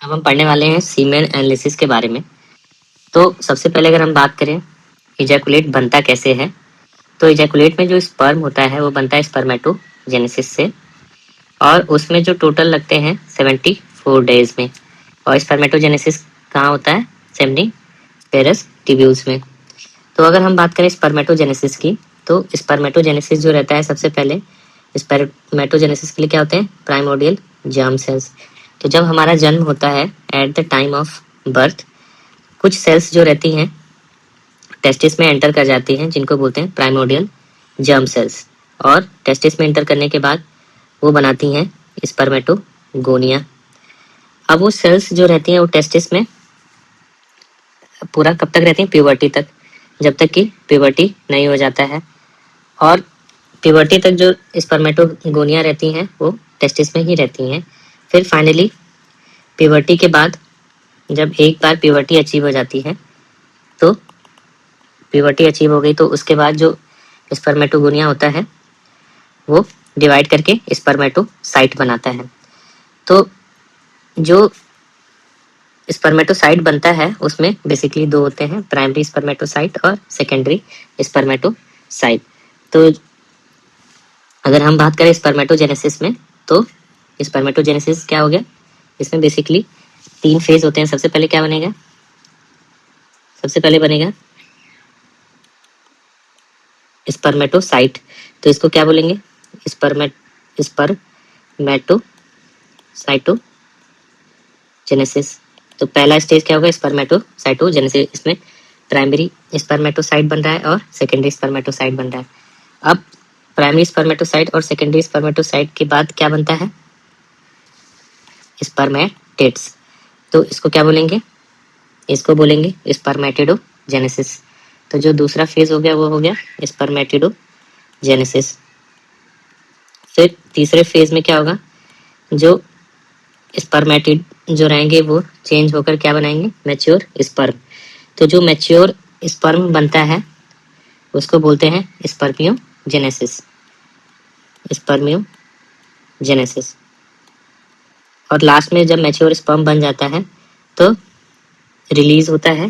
अब हम पढ़ने वाले हैं सीमेन एनालिसिस के बारे में। तो सबसे पहले अगर हम बात करें इजैकुलेट बनता कैसे है, तो इजैकुलेट में जो स्पर्म होता है वो बनता है स्पर्मेटोजेनेसिस से, और उसमें जो टोटल लगते हैं 74 डेज में। और स्पर्मेटोजेनेसिस कहाँ होता है? सेमनीफेरस ट्यूब्यूल्स में। तो अगर हम बात करें स्पर्मेटोजेनेसिस की, तो स्पर्मेटोजेनेसिस जो रहता है, सबसे पहले स्पर्मेटोजेनेसिस के लिए क्या होते हैं? Primordial germ cells. तो जब हमारा जन्म होता है at the time of birth, कुछ सेल्स जो रहती हैं टेस्टिस में एंटर कर जाती हैं, जिनको बोलते हैं प्राइमोर्डियल जर्म सेल्स। और टेस्टिस में एंटर करने के बाद वो बनाती हैं स्पर्मेटोगोनिया। अब वो सेल्स जो रहती हैं वो टेस्टिस में पूरा कब तक रहती हैं? प्यूबर्टी तक, जब तक कि प्यूबर्टी नहीं हो जाता है। और प्यूबर्टी तक जो स्पर्मेटोगोनिया रहती हैं वो टेस्टिस में ही रहती हैं। फिर फाइनली प्यूबर्टी के बाद, जब एक बार प्यूबर्टी अचीव हो जाती है, तो प्यूबर्टी अचीव हो गई तो उसके बाद जो स्पर्मेटोगोनिया होता है वो डिवाइड करके स्पर्मेटोसाइट बनाता है। तो जो स्पर्मेटोसाइट बनता है उसमें बेसिकली दो होते हैं, प्राइमरी स्पर्मेटोसाइट और सेकेंडरी स्पर्मेटोसाइट। तो अगर हम बात करें स्पर्मेटोजेनेसिस में, तो स्पर्मेटोजेनेसिस क्या हो गया? इसमें बेसिकली 3 फेज होते हैं। सबसे पहले क्या बनेगा? सबसे पहले बनेगा स्पर्मेटोसाइट। तो इसको क्या बोलेंगे? स्पर्मेटोसाइटोजेनेसिस। तो पहला स्टेज क्या होगा? स्पर्मेटोसाइटोजेनेसिस। इसमें प्राइमरी स्पर्मेटोसाइट बन रहा है और सेकेंडरी स्पर्मेटोसाइट बन रहा है। अब प्राइमरी स्पर्मेटोसाइट और सेकेंडरी स्पर्मेटोसाइट के बाद क्या बनता है? स्पर्मेटिड्स। तो इसको क्या बोलेंगे? इसको बोलेंगे स्पर्मेटिडोजेनेसिस। तो जो दूसरा फेज हो गया वो हो गया स्पर्मेटिडोजेनेसिस। फिर तीसरे फेज में क्या होगा? जो स्पर्मेटिड जो रहेंगे वो चेंज होकर क्या बनाएंगे? Mature sperm. तो जो मैच्योर स्पर्म बनता है उसको बोलते हैं स्पर्मियोजेनेसिस। स्पर्मियोजेनेसिस। और लास्ट में जब मैच्योर स्पर्म बन जाता है तो रिलीज होता है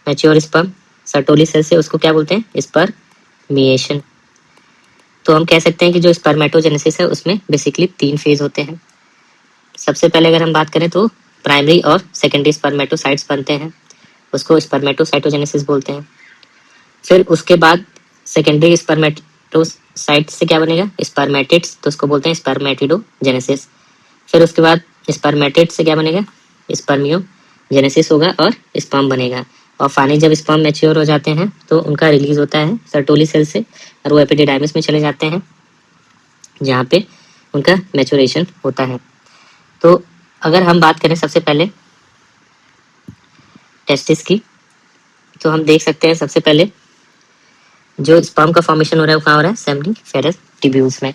मैच्योर स्पर्म सर्टोली सेल से, उसको क्या बोलते हैं? स्पर्मिएशन। तो हम कह सकते हैं कि जो स्पर्मेटोजेनेसिस है उसमें बेसिकली 3 फेज होते हैं। सबसे पहले अगर हम बात करें तो प्राइमरी और सेकेंडरी स्पर्मेटोसाइट्स बनते हैं, उसको स्पर्मेटोसाइटोजेनेसिस बोलते हैं। फिर उसके बाद सेकेंडरी स्पर्मेटोसाइट से क्या बनेगा? स्पर्मेटिड्स। तो उसको बोलते हैं स्पर्मेटिडोजेनेसिस। फिर उसके बाद स्पर्मेटिड से क्या बनेगा? स्पर्मियोजेनेसिस होगा और स्पर्म बनेगा। और फाइनली जब स्पर्म मैच्योर हो जाते हैं तो उनका रिलीज होता है सर्टोली सेल से, और वो एपिडिडाइमिस में चले जाते हैं जहाँ पे उनका मैच्योरेशन होता है। तो अगर हम बात करें सबसे पहले टेस्टिस की, तो हम देख सकते हैं सबसे पहले जो स्पर्म का फॉर्मेशन हो रहा है वो कहाँ हो रहा है? सेमनीफेरस ट्यूब्यूल्स में।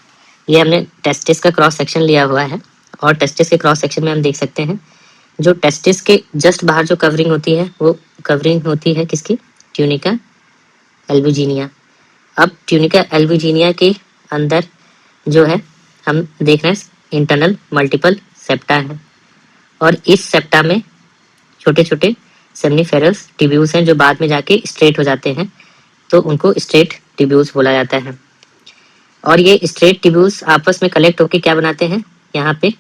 ये हमने टेस्टिस का क्रॉस सेक्शन लिया हुआ है, और टेस्टिस के क्रॉस सेक्शन में हम देख सकते हैं जो टेस्टिस के जस्ट बाहर जो कवरिंग होती है वो कवरिंग होती है किसकी? Tunica albuginea. अब ट्यूनिका एल्बुजिनिया के अंदर जो है हम देख रहे हैं इंटरनल मल्टीपल सेप्टा है, और इस सेप्टा में छोटे छोटे सेमनीफेरस ट्यूब्यूल्स हैं जो बाद में जाके स्ट्रेट हो जाते हैं, तो उनको स्ट्रेट ट्यूब्यूल्स बोला जाता है। और ये स्ट्रेट ट्यूब्यूल्स आपस में कलेक्ट होकर क्या बनाते हैं? यहाँ पे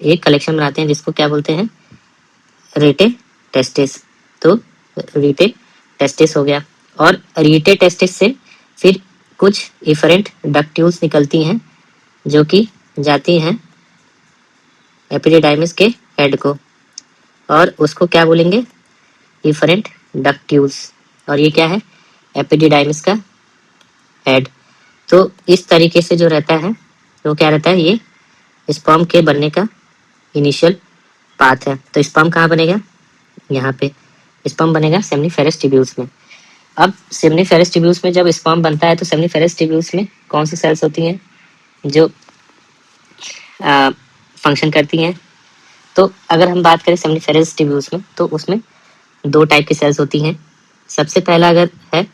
एक कलेक्शन बनाते हैं जिसको क्या बोलते हैं? रेटे टेस्टिस। तो रीटे टेस्टिस हो गया, और रीटे टेस्टिस से फिर कुछ इफरेंट डक्ट्यूल्स निकलती हैं जो कि जाती हैं एपिडिडाइमिस के हेड को, और उसको क्या बोलेंगे? Efferent ductules. और ये क्या है? एपिडिडाइमिस का हेड। तो इस तरीके से जो रहता है वो क्या रहता है? ये स्पर्म के बनने का इनिशियल पाथ है। तो स्पर्म कहाँ बनेगा? यहाँ पे स्पर्म बनेगा सेमनीफेरस ट्यूब्यूल्स में। अब सेमनीफेरस ट्यूब्यूल्स में जब स्पर्म बनता है तो सेमनीफेरस ट्यूब्यूल्स में कौन सी सेल्स होती हैं जो फंक्शन करती हैं? तो अगर हम बात करें सेमनीफेरस ट्यूब्यूल्स में, तो उसमें 2 टाइप की सेल्स होती हैं। सबसे पहला अगर है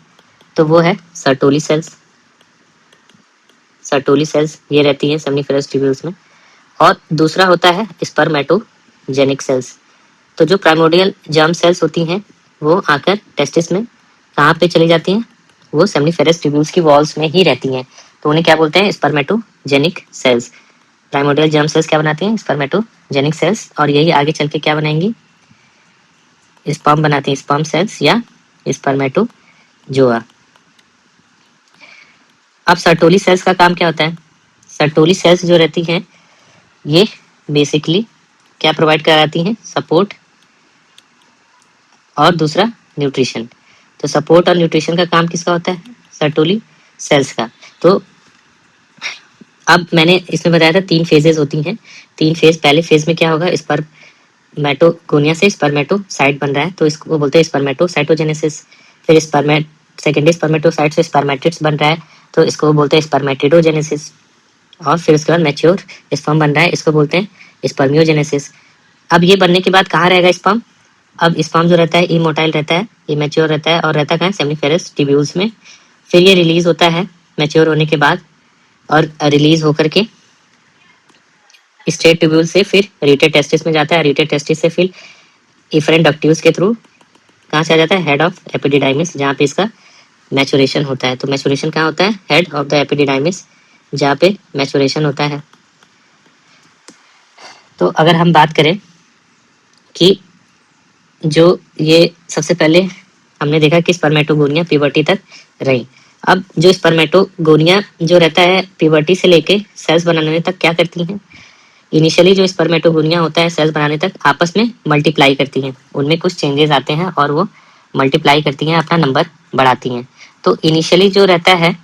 तो वो है सर्टोली सेल्स। सर्टोली सेल्स ये रहती हैं सेमनीफेरस ट्यूब्यूल्स में। और दूसरा होता है स्पर्मेटोजेनिक सेल्स। तो जो प्राइमोर्डियल जर्म सेल्स होती हैं वो आकर टेस्टिस में कहाँ पे चली जाती हैं, वो सेमनीफेरस ट्यूब्यूल्स की वॉल्स में ही रहती हैं। तो उन्हें क्या बोलते हैं, स्पर्मेटोजेनिक सेल्स। प्राइमोर्डियल जर्म सेल्स क्या बनाती हैं, स्पर्मेटोजेनिक सेल्स, और यही आगे चल के क्या बनाएंगी, स्पर्म बनाती हैं, स्पर्म सेल्स या स्पर्मेटोजोआ। अब सर्टोली सेल्स का काम क्या होता है, सर्टोली सेल्स जो रहती हैं ये बेसिकली क्या प्रोवाइड कराती हैं, सपोर्ट और दूसरा न्यूट्रिशन। तो सपोर्ट और न्यूट्रिशन का काम किसका होता है, सर्टोली सेल्स का। तो अब मैंने इसमें बताया था 3 फेजेस होती हैं, 3 फेज। पहले फेज में क्या होगा, स्पर्मेटोगोनिया से स्पर्मेटोसाइट बन रहा है, तो इसको बोलते हैं स्पर्मेटोसाइटोजेनेसिस। फिर सेकेंडरी स्पर्मेटोसाइट से स्पर्मेटिड्स बन रहा है, तो इसको बोलते हैं स्पर्मेटिडोजेनेसिस। और फिर उसके बाद मैच्योर स्पर्म बन रहा है, इसको बोलते हैं स्पर्मियोजेनेसिस। अब ये बनने के बाद कहाँ रहेगा स्पर्म, अब स्पर्म जो रहता है इमोटाइल रहता है, ये मैच्योर रहता है और रहता कहाँ, सेमनीफेरस ट्यूब्यूल्स में। फिर ये रिलीज होता है मैच्योर होने के बाद, और रिलीज होकर के स्ट्रेट ट्यूब्यूल से फिर रीटेड टेस्टिस में जाता है, रीटेड टेस्टिस से फिर इफरेंट डक्ट्यूल्स के थ्रू कहाँ से आ जाता है, हेड ऑफ एपिडिडाइमिस, जहाँ पे इसका मैचुरेशन होता है। तो मैचुरेशन कहाँ होता है, हेड ऑफ द एपिडिडाइमिस, जहाँ पे मैचुरेशन होता है। तो अगर हम बात करें कि जो ये सबसे पहले हमने देखा कि स्पर्मेटोगोनिया प्यूबर्टी तक रही। अब जो स्पर्मेटोगोनिया जो रहता है प्यूबर्टी से लेके सेल्स बनाने तक क्या करती हैं, इनिशियली जो स्पर्मेटोगोनिया होता है सेल्स बनाने तक आपस में मल्टीप्लाई करती हैं, उनमें कुछ चेंजेस आते हैं और वो मल्टीप्लाई करती हैं, अपना नंबर बढ़ाती हैं। तो इनिशियली जो रहता है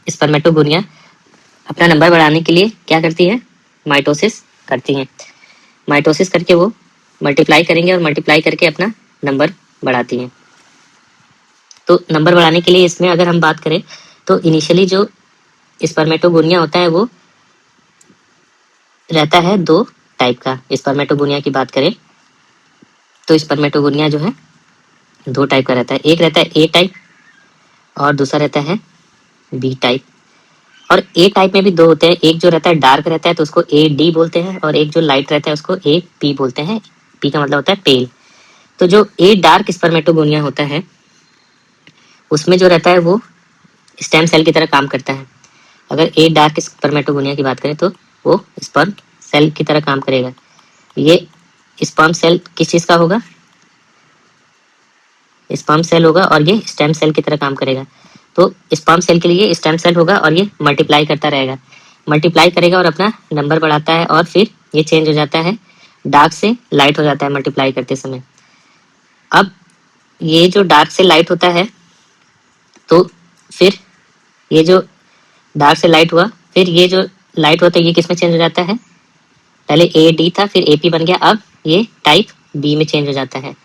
स्पर्मेटोगोनिया अपना नंबर बढ़ाने के लिए क्या करती है, माइटोसिस करती हैं। माइटोसिस करके वो मल्टीप्लाई करेंगे और मल्टीप्लाई करके अपना नंबर बढ़ाती हैं। तो नंबर बढ़ाने के लिए इसमें अगर हम बात करें तो इनिशियली जो स्पर्मेटोगोनिया होता है वो रहता है 2 टाइप का। स्पर्मेटोगोनिया की बात करें तो स्पर्मेटोगोनिया जो है 2 टाइप का रहता है, एक रहता है ए टाइप और दूसरा रहता है बी टाइप। और ए टाइप में भी 2 होते हैं, एक जो रहता है डार्क रहता है तो उसको ए डी बोलते हैं, और एक जो लाइट रहता है उसको ए पी बोलते हैं। पी का मतलब होता है पेल। तो जो ए डार्क स्पर्मेटोगोनिया होता है उसमें जो रहता है वो स्टेम सेल की तरह काम करता है। अगर ए डार्क स्पर्मेटोगोनिया की बात करें तो वो स्पर्म सेल की तरह काम करेगा। ये स्पर्म सेल किस चीज का होगा, स्पर्म सेल होगा, और ये स्टेम सेल की तरह काम करेगा। तो स्पर्म सेल के लिए स्टेम सेल होगा और ये मल्टीप्लाई करता रहेगा, मल्टीप्लाई करेगा और अपना नंबर बढ़ाता है, और फिर ये चेंज हो जाता है, डार्क से लाइट हो जाता है मल्टीप्लाई करते समय। अब ये जो डार्क से लाइट होता है तो फिर ये जो डार्क से लाइट हुआ, फिर ये जो लाइट होता है ये किस में चेंज हो जाता है, पहले ए डी था फिर ए पी बन गया, अब ये टाइप बी में चेंज हो जाता है।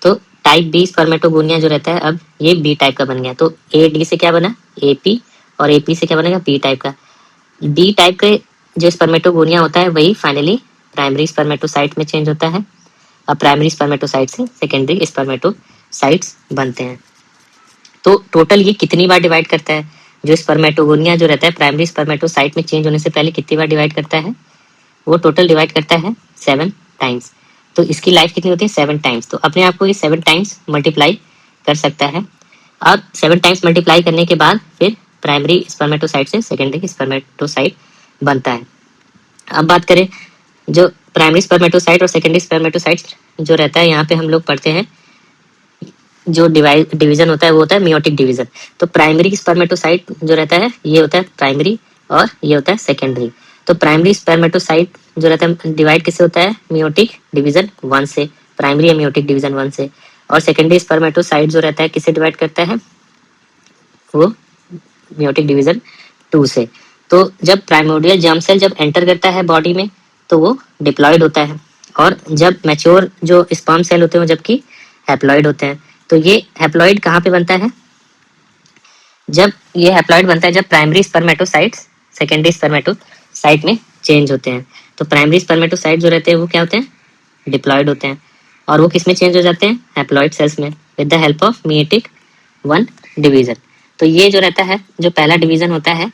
तो टाइप बी स्पर्मेटोगोनिया जो रहता है अब ये बी टाइप का बन गया। तो ए डी से क्या बना, ए पी, और ए पी से क्या बनेगा, बी टाइप का। बी टाइप के जो स्पर्मेटोगोनिया होता है वही फाइनली प्राइमरी स्पर्मेटोसाइट में चेंज होता है। अब प्राइमरी स्पर्मेटोसाइट से सेकेंडरी स्पर्मेटोसाइट्स बनते हैं। तो टोटल ये कितनी बार डिवाइड करता है, जो स्पर्मेटोगोनिया जो रहता है प्राइमरी स्पर्मेटोसाइट में चेंज होने से पहले कितनी बार डिवाइड करता है, वो टोटल डिवाइड करता है 7 टाइम्स। तो इसकी लाइफ कितनी होती है, 7 टाइम्स। तो अपने आप को ये 7 टाइम्स मल्टीप्लाई कर सकता है, और 7 टाइम्स मल्टीप्लाई करने के बाद फिर प्राइमरी स्पर्मेटोसाइट से सेकेंडरी स्पर्मेटोसाइट बनता है। अब बात करें जो प्राइमरी स्पर्मेटोसाइट और सेकेंडरी स्पर्मेटोसाइट जो रहता है, यहाँ पे हम लोग पढ़ते हैं जो डिवीजन होता है वो होता है मियोटिक डिवीजन। तो प्राइमरी स्पर्मेटोसाइट जो रहता है ये होता है प्राइमरी और ये होता है सेकेंडरी। तो प्राइमरी स्पर्मेटोसाइट जो रहता है डिवाइड किससे होता है, मियोटिक डिवीजन 1 से, प्राइमरी या मियोटिक डिवीजन 1 से। और सेकेंडरी स्पर्मेटोसाइट जो रहता है किससे डिवाइड करता है, वो मियोटिक डिवीजन 2 से। तो जब प्राइमोर्डियल जर्म सेल जब एंटर करता है बॉडी में तो वो डिप्लॉयड होता है, और जब मैच्योर जो स्पर्म सेल होते हैं वो जबकि हैप्लॉयड होते हैं। तो ये हैप्लॉयड कहाँ पे बनता है, जब ये हैप्लॉयड बनता है जब प्राइमरी स्पर्मेटोसाइट्स सेकेंडरी स्पर्मेटोसाइट में चेंज होते हैं। तो प्राइमरी स्पर्मेटोसाइट जो रहते हैं वो क्या होते हैं, डिप्लॉयड होते हैं, और वो किस में चेंज हो जाते हैं, हैप्लॉयड सेल्स में, with the help of meiotic 1 division. तो ये जो रहता है जो पहला डिवीजन होता है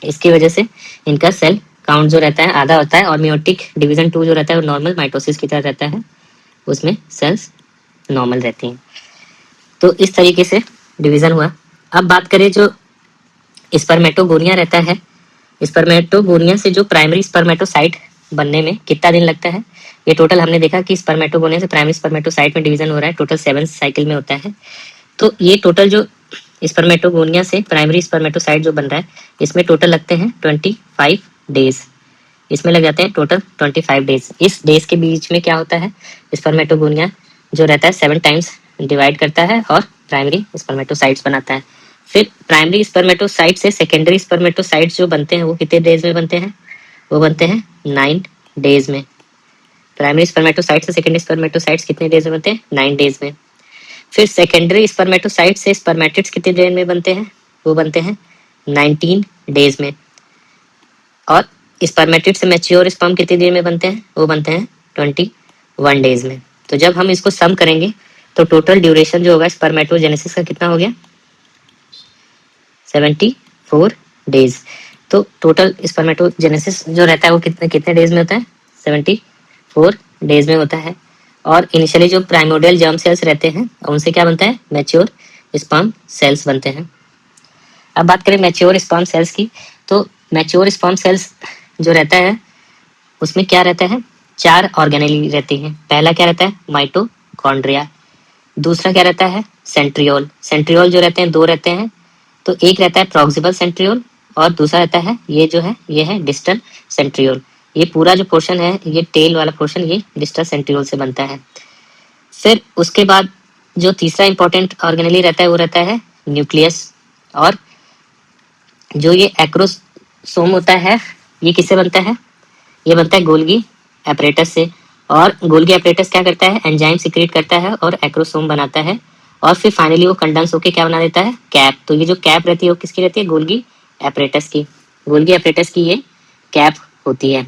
इसकी वजह से इनका सेल काउंट जो रहता है आधा होता है, और मियोटिक डिवीजन 2 जो रहता है वो नॉर्मल माइटोसिस की तरह रहता है, उसमें सेल्स नॉर्मल रहती हैं। तो इस तरीके से डिवीजन हुआ। अब बात करें जो स्पर्मेटोगोनिया रहता है, स्पर्मेटोगोनिया से जो प्राइमरी स्पर्मेटोसाइट बनने में कितना दिन लगता है, ये टोटल हमने देखा कि स्पर्मेटोगोनिया से प्राइमरी स्पर्मेटोसाइट में डिवीजन हो रहा है, टोटल 7 साइकिल में होता है। तो ये टोटल जो स्पर्मेटोगोनिया से प्राइमरी स्पर्मेटोसाइट जो बन रहा है, इसमें टोटल लगते हैं 25 डेज, इसमें लग जाते हैं टोटल 25 डेज। इस डेज के बीच में क्या होता है, स्पर्मेटोगोनिया जो रहता है 7 टाइम्स डिवाइड करता है और प्राइमरी स्पर्मेटोसाइट्स बनाता है। फिर प्राइमरी स्पर्मेटोसाइट से सेकेंडरी स्पर्मेटोसाइट्स जो बनते हैं वो कितने डेज में बनते हैं, वो बनते हैं 9 डेज में। प्राइमरी स्पर्मेटोसाइट से सेकेंडरी स्पर्मेटोसाइट्स कितने डेज में बनते हैं, 9 डेज में। फिर सेकेंडरी स्पर्मेटोसाइट से स्पर्मेटिड्स कितने डेज में बनते हैं, वो बनते हैं 19 डेज में। और स्पर्मेटिड से मैच्योर स्पर्म कितने देर में बनते हैं, वो बनते हैं 21 डेज में। तो जब हम इसको सम करेंगे तो टोटल ड्यूरेशन जो होगा स्पर्मेटोजेनेसिस का कितना हो गया, 74 डेज। तो टोटल स्पर्मेटोजेनेसिस जो रहता है वो कितने कितने डेज में होता है, 74 डेज में होता है। और इनिशियली जो प्राइमोडियल जर्म सेल्स रहते हैं उनसे क्या बनता है, मैच्योर स्पर्म सेल्स बनते हैं। अब बात करें मैच्योर स्पर्म सेल्स की, तो मैच्योर स्पर्म सेल्स जो रहता है उसमें क्या रहता है, 4 ऑर्गेनेली रहती हैं। पहला क्या रहता है, माइटोकॉन्ड्रिया। दूसरा क्या रहता है, सेंट्रियोल। सेंट्रियोल जो रहते हैं 2 रहते हैं, तो एक रहता है प्रॉक्सिमल सेंट्रियोल और दूसरा रहता है ये है डिस्टल सेंट्रियोल। ये पूरा जो पोर्शन है, ये टेल वाला पोर्शन, ये डिस्टल सेंट्रियोल से बनता है। फिर उसके बाद जो तीसरा इंपॉर्टेंट ऑर्गेनेली रहता है वो रहता है न्यूक्लियस। और जो ये एक्रोसोम होता है ये किससे बनता है, ये बनता है गोल्गी एपरेटस से। और गोल्गी एपरेटस क्या करता है, एंजाइम सिक्रेट करता है और एक्रोसोम बनाता है, और फिर फाइनली वो कंडेंस होकर क्या बना देता है, कैप। तो ये जो कैप रहती है वो किसकी रहती है, गोल्गी एपरेटस की। गोल्गी एपरेटस की ये कैप होती है।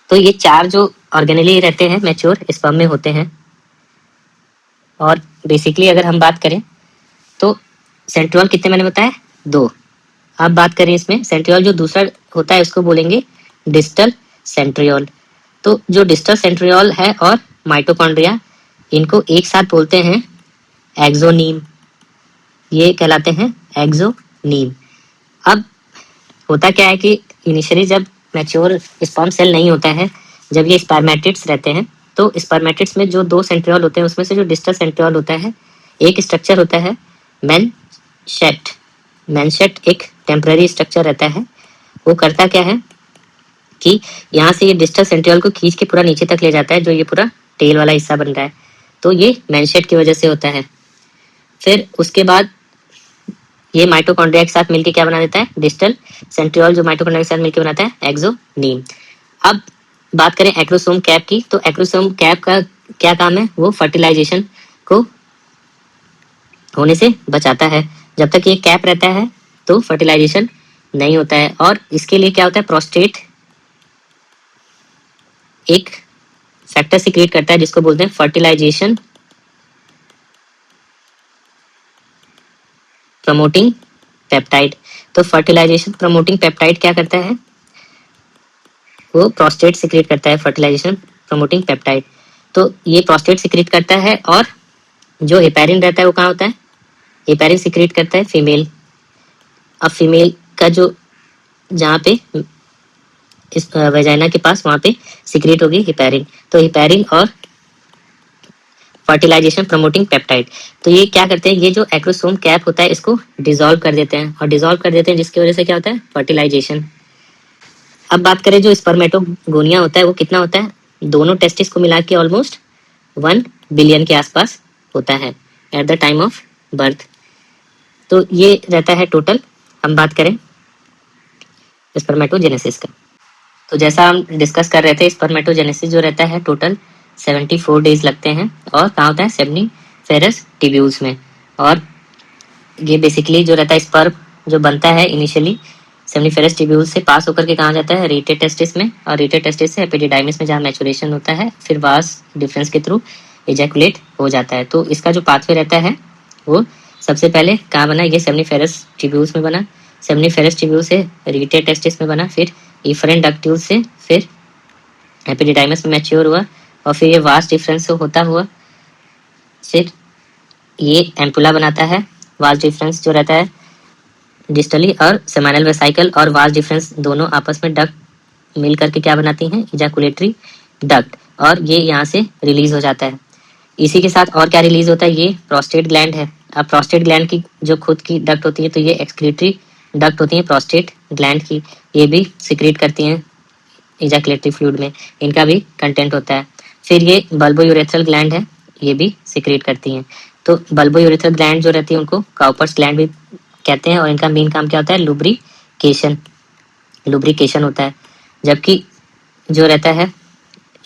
तो ये 4 जो ऑर्गेनेली रहते हैं मैच्योर स्पर्म में होते हैं। और बेसिकली अगर हम बात करें तो सेंट्रियोल कितने मैंने बताया, 2। अब बात करें इसमें सेंट्रियोल जो दूसरा होता है उसको बोलेंगे डिस्टल सेंट्रियोल। तो जो डिस्टल सेंट्रियोल है और माइटोकॉन्ड्रिया, इनको एक साथ बोलते हैं एक्सोनीम। ये कहलाते हैं एक्सोनीम। अब होता क्या है कि इनिशियली जब मैच्योर स्पर्म सेल नहीं होता है, जब ये स्पर्मेटिड्स रहते हैं, तो स्पर्मेटिड्स में जो 2 सेंट्रियोल होते हैं उसमें से जो डिस्टल सेंट्रियोल होता है, एक स्ट्रक्चर होता है मैनशेट। मैनशेट एक टेम्पररी स्ट्रक्चर रहता है। वो करता क्या है कि यहाँ से ये डिस्टल सेंट्रियोल को खींच के पूरा नीचे तक ले जाता है, जो ये पूरा टेल वाला हिस्सा बन रहा है। तो ये मैनशेट की वजह से होता है। फिर उसके बाद ये माइटोकॉन्ड्रिया के साथ मिलकर क्या बना देता है, डिस्टल सेंट्रियोल जो माइटोकॉन्ड्रिया के साथ मिलकर बनाता है एक्सोनीम। अब बात करें एक्रोसोम कैप की, तो एक्रोसोम कैप का क्या काम है, वो फर्टिलाइजेशन को होने से बचाता है। जब तक ये कैप रहता है तो फर्टिलाइजेशन नहीं होता है। और इसके लिए क्या होता है, प्रोस्टेट एक फैक्टर सिक्रेट करता है जिसको बोलते हैं फर्टिलाइजेशन प्रमोटिंग पेप्टाइड। तो फर्टिलाइजेशन प्रमोटिंग पेप्टाइड क्या करता है, वो प्रोस्टेट सिक्रेट करता है फर्टिलाइजेशन प्रमोटिंग पेप्टाइड। तो ये प्रोस्टेट सिक्रेट करता है। और जो हेपेरिन रहता है वो कहाँ होता है, हेपेरिन सिक्रेट करता है फीमेल। अब फीमेल का जो जहाँ पे इस वेजाइना के पास वहाँ पे सिक्रेट होगी हेपेरिन। तो हेपेरिन और फर्टिलाइजेशन प्रमोटिंग पेप्टाइड, तो ये क्या करते हैं, ये जो एक्रोसोम कैप होता है इसको डिसॉल्व कर देते हैं, और डिसॉल्व कर देते हैं जिसकी वजह से क्या होता है, फर्टिलाइजेशन। अब बात करें जो स्पर्मेटोगोनिया होता है वो कितना होता है, दोनों टेस्टिस को मिला के ऑलमोस्ट 1 बिलियन के आसपास होता है at the time of birth. तो ये रहता है टोटल। हम बात करें स्पर्मेटोजेनेसिस का, तो जैसा हम डिस्कस कर रहे थे, स्पर्मेटोजेनेसिस जो रहता है टोटल 74 डेज लगते हैं। और कहाँ होता है, सेमनीफेरस ट्यूब्यूल्स में। और ये बेसिकली जो रहता है स्पर्म जो बनता है इनिशियली सेमनीफेरस ट्यूब्यूल से पास होकर के कहाँ जाता है, रेटे टेस्टिस में। और रेटे टेस्टिस से एपिडिडाइमिस में जहाँ मैचुरेशन होता है, फिर वास डिफरेंस के थ्रू इजैकुलेट हो जाता है। तो इसका जो पाथवे रहता है वो सबसे पहले कहाँ बना, ये सेमनीफेरस ट्यूब्यूल्स में बना, सेमनीफेरस ट्यूब्यूल से रेटे टेस्टिस में बना, फिर इफरेंट डक्ट्यूल से फिर एपिडिडाइमस में मैच्योर हुआ और फिर ये वास्ट डिफरेंस होता हुआ फिर ये एम्पुला बनाता है। वास्ट डिफरेंस जो रहता है डिस्टली और सेमाइनल वेसाइकल और वास्ट डिफरेंस दोनों आपस में डक्ट मिल करके क्या बनाती हैं, इजैकुलेटरी डक्ट, और ये यहाँ से रिलीज हो जाता है। इसी के साथ और क्या रिलीज होता है, ये प्रोस्टेट ग्लैंड है। अब प्रोस्टेट ग्लैंड की जो खुद की डक्ट होती है तो ये एक्सक्रीटरी डक्ट होती है प्रोस्टेट ग्लैंड की, ये भी सिक्रीट करती हैं इजैकुलेटरी फ्लूइड में, इनका भी कंटेंट होता है। फिर ये बल्बोयूरेथ्रल ग्लैंड है, ये भी सिक्रीट करती हैं। तो बल्बोयूरेथ्रल ग्लैंड जो रहती है उनको काउपर्स ग्लैंड भी कहते हैं और इनका मेन काम क्या होता है, लुब्रिकेशन होता है। जबकि जो रहता है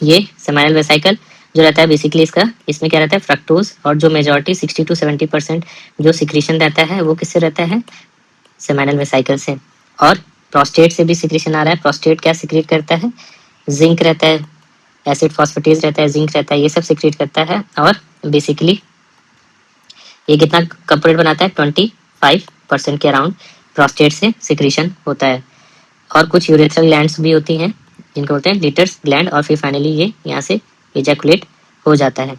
ये सेमाइनल वेसाइकल जो रहता है बेसिकली इसमें क्या रहता है, फ्रक्टोज, और जो मेजॉरिटी 60 to 70% जो सिक्रीशन रहता है वो किससे रहता है, सेमाइनल वेसाइकल से। और प्रोस्टेट से भी सिक्रीशन आ रहा है। प्रोस्टेट क्या सिक्रीट करता है, जिंक रहता है, एसिड फॉस्फेटेज रहता है, जिंक रहता है, ये सब सिक्रीट करता है। और बेसिकली ये कितना कंपोनेंट बनाता है, 25% के अराउंड प्रोस्टेट से सिक्रीशन होता है। और कुछ यूरेथ्रल ग्लैंड्स भी होती हैं जिनको बोलते हैं लिटर्स ग्लैंड, और फिर फाइनली ये यहाँ से इजैकुलेट हो जाता है।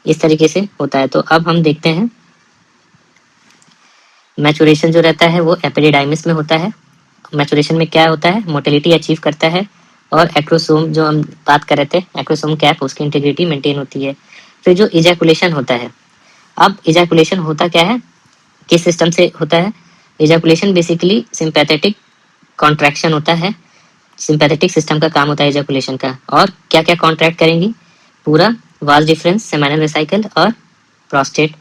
इस तरीके से होता है। तो अब हम देखते हैं मैचुरेशन जो रहता है वो एपिडिडाइमिस में होता है। मैचुरेशन में क्या होता है, मोटिलिटी अचीव करता है और एक्रोसोम जो हम बात कर रहे थे, एक्रोसोम कैप, उसकी इंटीग्रिटी मेंटेन होती है। फिर जो इजैकुलेशन होता है, अब इजैकुलेशन होता क्या है, किस सिस्टम से होता है, इजैकुलेशन बेसिकली सिंपैथेटिक कॉन्ट्रैक्शन होता है। सिंपैथेटिक सिस्टम का काम होता है इजैकुलेशन का। और क्या क्या कॉन्ट्रैक्ट करेंगी, पूरा वास डिफरेंस, सेमाइनल वेसाइकल और प्रोस्टेट।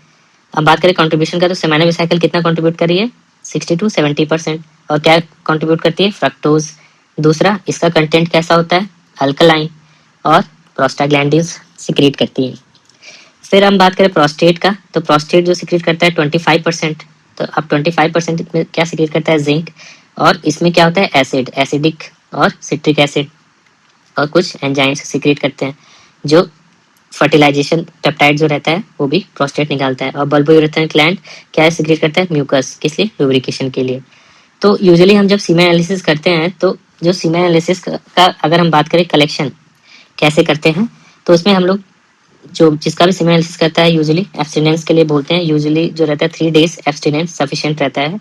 अब बात करें कंट्रीब्यूशन का, तो सेमाइनल वेसाइकल कितना कंट्रीब्यूट कर रही है, 60 to 70%। और क्या कंट्रीब्यूट करती है, फ्रक्टोज। दूसरा, इसका कंटेंट कैसा होता है, अल्कलाइन, और प्रोस्टाग्लैंडिन्स सिक्रीट करती है। फिर हम बात करें प्रोस्टेट का, तो प्रोस्टेट जो सिक्रीट करता है 25%। तो अब 25% में क्या सिक्रीट करता है, जिंक, और इसमें क्या होता है, एसिडिक और सिट्रिक एसिड, और कुछ एंजाइम्स सिक्रीट करते हैं जो फर्टिलाइजेशन पेप्टाइड जो रहता है वो भी प्रोस्टेट निकालता है। और बल्बोयूरेथ्रल ग्लैंड क्या सिक्रीट करता है, म्यूकस, किस लिए, लुब्रिकेशन के लिए। तो यूजुअली हम जब सीमेन एनालिसिस करते हैं, तो जो सीमेन एनालिसिस का अगर हम बात करें कलेक्शन कैसे करते हैं, तो उसमें हम लोग जो जिसका भी सीमेन एनालिसिस करता है यूजुअली एब्सटिनेंस के लिए बोलते हैं। यूजुअली जो रहता है 3 days एब्सटिनेंस सफिशिएंट रहता है,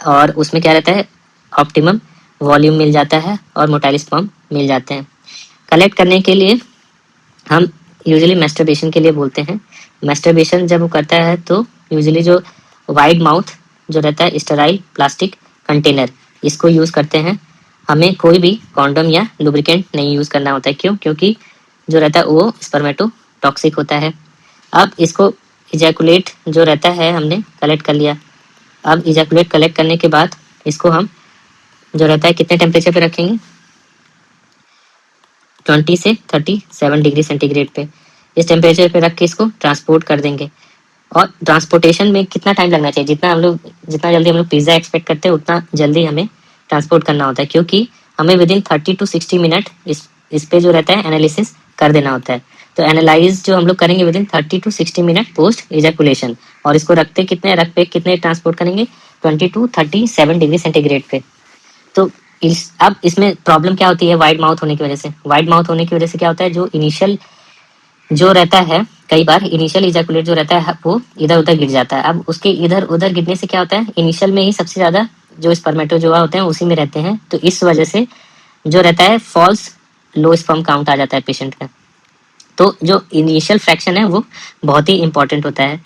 और उसमें क्या रहता है, ऑप्टिमम वॉल्यूम मिल जाता है और मोटाइल स्पर्म मिल जाते हैं। कलेक्ट करने के लिए हम यूजुअली मैस्टरबेशन के लिए बोलते हैं। मैस्टरबेशन जब वो करता है तो यूजुअली जो वाइड माउथ जो रहता है स्टेराइल प्लास्टिक कंटेनर, इसको यूज़ करते हैं। हमें कोई भी कॉन्डम या लुब्रिकेंट नहीं यूज़ करना होता है। क्यों, क्योंकि जो रहता है वो स्पर्मेटो टॉक्सिक होता है। अब इसको इजैकुलेट जो रहता है हमने कलेक्ट कर लिया। अब इजैकुलेट कलेक्ट करने के बाद इसको हम जो रहता है कितने टेम्परेचर पे रखेंगे, 20 से 37 डिग्री सेंटीग्रेड पे। इस टेम्परेचर पे रख के इसको ट्रांसपोर्ट कर देंगे। और ट्रांसपोर्टेशन में कितना टाइम लगना चाहिए, जितना जल्दी हम लोग पिज्ज़ा एक्सपेक्ट करते हैं उतना जल्दी हमें ट्रांसपोर्ट करना होता है, क्योंकि हमें विदिन 30 to 60 मिनट इस पे जो रहता है एनालिसिस कर देना होता है। तो एनालाइज जो हम लोग करेंगे within 30 to 60 minute post ejaculation, और इसको रख पे कितने ट्रांसपोर्ट करेंगे, 20 to 37 डिग्री सेंटीग्रेड पे। तो अब इसमें प्रॉब्लम क्या होती है, वाइड माउथ होने की वजह से। वाइड माउथ होने की वजह से क्या होता है, जो इनिशियल जो रहता है, कई बार इनिशियल इजैकुलेट जो रहता है वो इधर उधर गिर जाता है। अब उसके इधर उधर गिरने से क्या होता है, इनिशियल में ही सबसे ज्यादा जो स्पर्मेटोजोआ होते हैं उसी में रहते हैं, तो इस वजह से जो रहता है फॉल्स लो स्पर्म काउंट आ जाता है पेशेंट का। तो जो इनिशियल फ्रैक्शन है वो बहुत ही इंपॉर्टेंट होता है।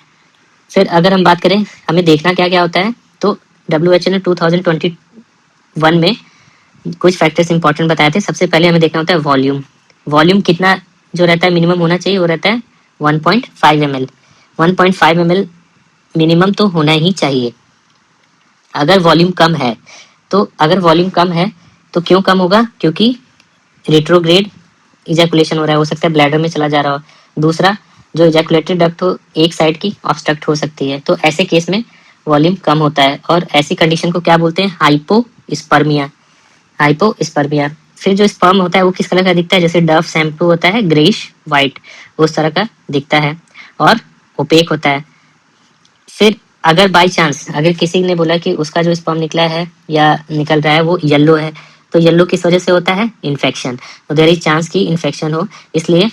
फिर अगर हम बात करें हमें देखना क्या क्या होता है, तो WHO ने 2021 में कुछ फैक्टर्स इंपॉर्टेंट बताए थे। सबसे पहले हमें देखना होता है वॉल्यूम। वॉल्यूम कितना जो रहता है मिनिमम होना चाहिए, वो रहता है 1.5 ml। 1.5 ml मिनिमम तो होना ही चाहिए। अगर वॉल्यूम कम है तो क्यों कम होगा, क्योंकि रेट्रोग्रेड इजैकुलेशन हो रहा है, हो सकता है ब्लैडर में चला जा रहा हो। दूसरा, जो इजैकुलेटरी डक्ट हो एक साइड की ऑब्स्ट्रक्ट हो सकती है, तो ऐसे केस में वॉल्यूम कम होता है। और ऐसी कंडीशन को क्या बोलते हैं, हाइपोस्पर्मिया। फिर जो स्पर्म होता है वो किस कलर का दिखता है, जैसे डव शैम्पू होता है ग्रेइश वाइट, उस तरह का दिखता है और ओपेक होता है। फिर अगर बाई चांस अगर किसी ने बोला कि उसका जो स्पर्म निकला है या निकल रहा है वो येलो है, तो येलो किस वजह से होता है? इन्फेक्शन। तो देयर इज चांस कि इन्फेक्शन हो, इसलिए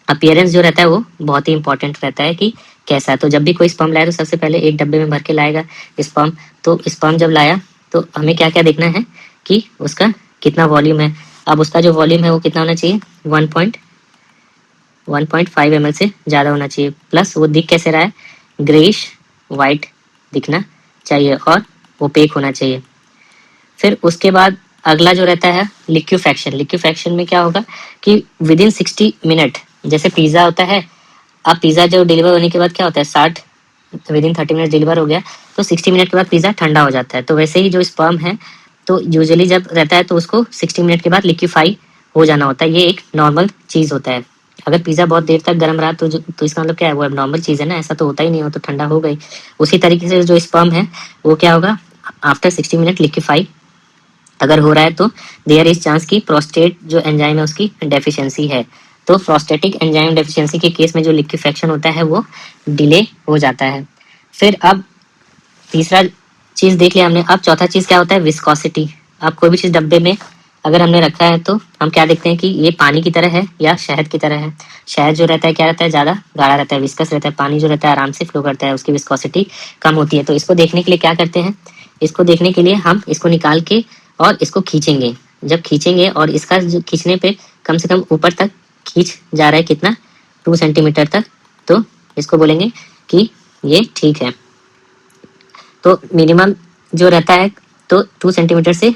अपीयरेंस जो रहता है वो बहुत ही इंपॉर्टेंट रहता है कि कैसा है। तो जब भी कोई स्पर्म लाए तो सबसे पहले एक डब्बे में भर के लाएगा स्पर्म। तो स्पर्म जब लाया तो हमें क्या क्या देखना है कि उसका कितना वॉल्यूम है। अब उसका जो वॉल्यूम है वो कितना होना चाहिए? 1.5 ml से ज़्यादा होना चाहिए। प्लस वो दिख कैसे रहा है? ग्रेइश वाइट दिखना चाहिए और ओपेक होना चाहिए। फिर उसके बाद अगला जो रहता है लिक्विफैक्शन। लिक्विफैक्शन में क्या होगा कि विद इन 60 मिनट, जैसे पिज़्ज़ा होता है, अब पिज़्ज़ा जो डिलीवर होने के बाद क्या होता है, 60 विद इन 30 मिनट डिलीवर हो गया तो 60 मिनट के बाद पिज़्ज़ा ठंडा हो जाता है। तो वैसे ही जो स्पर्म है तो यूजुअली जब रहता है तो उसको 60 मिनट के बाद लिक्विफाई हो जाना होता है। ये एक नॉर्मल चीज़ होता है। अगर पिज़्ज़ा बहुत देर तक गर्म रहा तो इसका मतलब क्या है? वो अब नॉर्मल चीज़ है ना, ऐसा तो होता ही नहीं हो तो ठंडा हो गई। उसी तरीके से जो स्पर्म है वो क्या होगा, आफ्टर 60 मिनट लिक्विफाई अगर हो रहा है तो देयर इज चांस की प्रोस्टेट जो एंजाइम है उसकी डेफिशिएंसी है। तो प्रोस्टेटिक एंजाइम डेफिशिएंसी के केस में जो लिक्विफेक्शन होता है वो डिले हो जाता है। फिर अब तीसरा चीज देख लिया हमने, अब चौथा चीज क्या होता है? विस्कोसिटी। अब कोई भी चीज डब्बे में अगर हमने रखा है तो हम क्या देखते हैं कि ये पानी की तरह है या शहद की तरह है। शहद जो रहता है क्या रहता है? ज्यादा गाढ़ा रहता है, विस्कस रहता है। पानी जो रहता है आराम से फ्लो करता है, उसकी विस्कोसिटी कम होती है। तो इसको देखने के लिए क्या करते हैं? इसको देखने के लिए हम इसको निकाल के और इसको खींचेंगे। जब खींचेंगे और इसका जो खींचने पे कम से कम ऊपर तक खींच जा रहा है, कितना? 2 सेंटीमीटर तक, तो इसको बोलेंगे कि ये ठीक है। तो मिनिमम जो रहता है तो 2 सेंटीमीटर से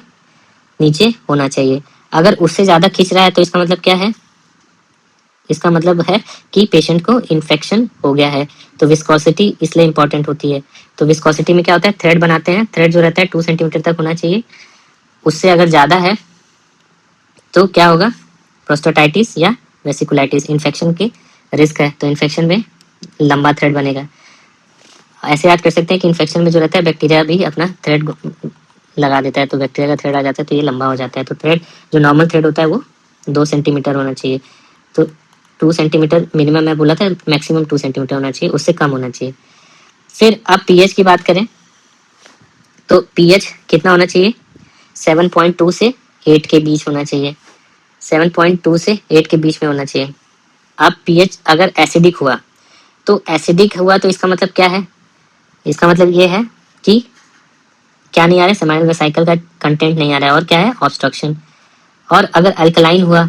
नीचे होना चाहिए। अगर उससे ज़्यादा खींच रहा है तो इसका मतलब क्या है? इसका मतलब है कि पेशेंट को इन्फेक्शन हो गया है। तो विस्कोसिटी इसलिए इंपॉर्टेंट होती है। तो विस्कोसिटी में क्या होता है? थ्रेड बनाते हैं, थ्रेड जो रहता है 2 सेंटीमीटर तक होना चाहिए। उससे अगर ज़्यादा है तो क्या होगा? प्रोस्टेटाइटिस या वेसिकुलाइटिस, इन्फेक्शन के रिस्क है। तो इन्फेक्शन में लंबा थ्रेड बनेगा। ऐसे याद कर सकते हैं कि इन्फेक्शन में जो रहता है बैक्टीरिया भी अपना थ्रेड लगा देता है, तो बैक्टीरिया का थ्रेड आ जाता है तो ये लंबा हो जाता है। तो थ्रेड जो नॉर्मल थ्रेड होता है वो 2 सेंटीमीटर होना चाहिए। तो 2 सेंटीमीटर मिनिमम, मैं बोला था मैक्सिमम 2 सेंटीमीटर होना चाहिए, उससे कम होना चाहिए। फिर अब पीएच की बात करें तो पीएच कितना होना चाहिए? 7.2 से 8 के बीच होना चाहिए। 7.2 से 8 के बीच में होना चाहिए। अब पीएच अगर एसिडिक हुआ तो एसिडिक हुआ तो इसका मतलब क्या है? इसका मतलब ये है कि क्या नहीं आ रहा है? सेमाइनल वेसिकल का कंटेंट नहीं आ रहा है। और क्या है? ऑब्स्ट्रक्शन। और अगर अल्कलाइन हुआ,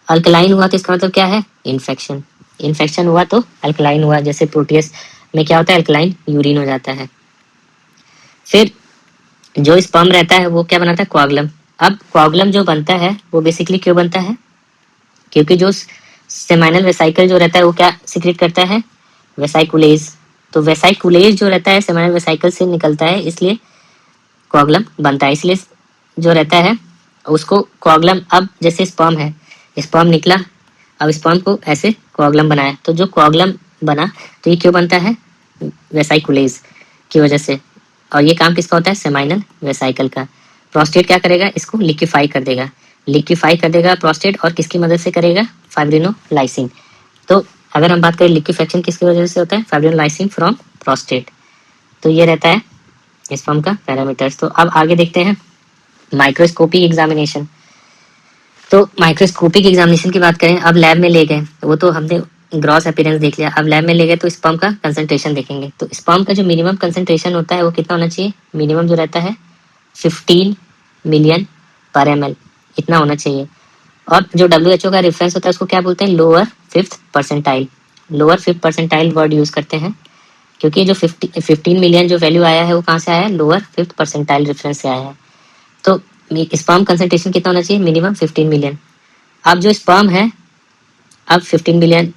अल्कलाइन हुआ तो इसका मतलब क्या है? इन्फेक्शन। इन्फेक्शन हुआ तो अल्कलाइन हुआ, जैसे प्रोटीएस में क्या होता है? अल्कलाइन यूरिन हो जाता है। फिर जो स्पर्म रहता है वो क्या बनाता है? कोआगुलम। अब कोआगुलम जो बनता है वो बेसिकली क्यों बनता है? क्योंकि जो सेमाइनल वेसिकल जो रहता है वो क्या सिक्रेट करता है? वेसाइकुलेज। तो वेसाइकुलेज जो रहता है सेमाइनल वेसिकल से निकलता है, इसलिए कोआगुलम बनता है। इसलिए जो रहता है उसको कोआगुलम, अब जैसे स्पर्म है, स्पर्म निकला, अब स्पर्म को ऐसे कोआगुलम बनाया, तो जो कोआगुलम बना तो ये क्यों बनता है? वेसाइकुलेज की वजह से। और ये काम किसका होता है? सेमाइनल वेसिकल का। प्रोस्टेट क्या करेगा? इसको लिक्विफाई कर देगा। लिक्विफाई कर देगा प्रोस्टेट, और किसकी मदद से करेगा? फाइब्रिनोलाइसिन। तो अगर हम बात करें लिक्विफेक्शन किसकी वजह से होता है? फाइब्रिनोलाइसिन फ्रॉम प्रोस्टेट। तो ये रहता है स्पर्म का पैरामीटर्स। तो अब आगे देखते हैं माइक्रोस्कोपिक एग्जामिनेशन। तो माइक्रोस्कोपिक एग्जामिनेशन की बात करें, अब लैब में ले गए, वो तो हमने ग्रॉस अपीयरेंस देख लिया। अब लैब में ले गए तो स्पर्म का कंसंट्रेशन देखेंगे। तो स्पर्म का जो मिनिमम कंसंट्रेशन होता है वो कितना होना चाहिए? मिनिमम जो रहता है 15 मिलियन पर ml, इतना होना चाहिए। और जो WHO का रेफरेंस होता है उसको क्या बोलते हैं? Lower fifth percentile. Lower fifth percentile word use करते हैं क्योंकि जो 15 मिलियन जो वैल्यू आया है वो कहाँ से आया है? लोअर फिफ्थ परसेंटाइल रेफरेंस से आया है। तो स्पर्म कंसंट्रेशन कितना होना चाहिए? Minimum 15 million. अब जो स्पर्म है, अब 15 मिलियन